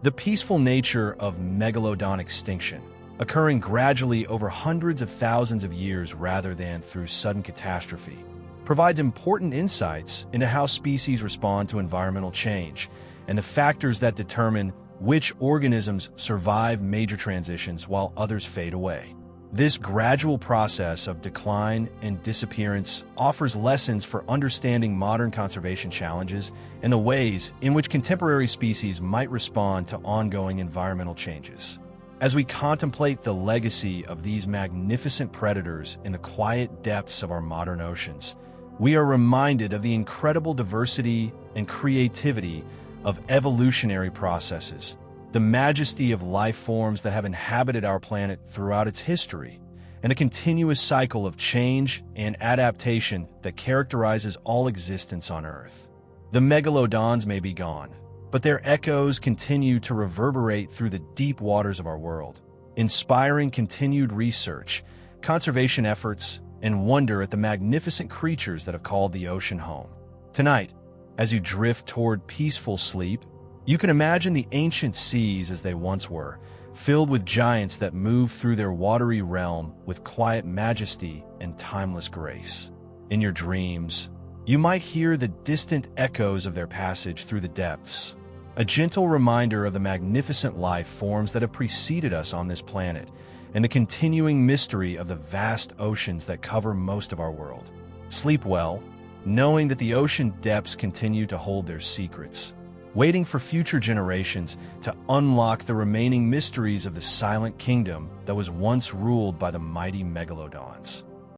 The peaceful nature of megalodon extinction, occurring gradually over hundreds of thousands of years rather than through sudden catastrophe, provides important insights into how species respond to environmental change and the factors that determine which organisms survive major transitions while others fade away. This gradual process of decline and disappearance offers lessons for understanding modern conservation challenges and the ways in which contemporary species might respond to ongoing environmental changes. As we contemplate the legacy of these magnificent predators in the quiet depths of our modern oceans, we are reminded of the incredible diversity and creativity of evolutionary processes, the majesty of life forms that have inhabited our planet throughout its history, and the continuous cycle of change and adaptation that characterizes all existence on Earth. The megalodons may be gone, but their echoes continue to reverberate through the deep waters of our world, inspiring continued research, conservation efforts, and wonder at the magnificent creatures that have called the ocean home. Tonight, as you drift toward peaceful sleep, you can imagine the ancient seas as they once were, filled with giants that move through their watery realm with quiet majesty and timeless grace. In your dreams, you might hear the distant echoes of their passage through the depths, a gentle reminder of the magnificent life forms that have preceded us on this planet and the continuing mystery of the vast oceans that cover most of our world. Sleep well, knowing that the ocean depths continue to hold their secrets, waiting for future generations to unlock the remaining mysteries of the silent kingdom that was once ruled by the mighty megalodons.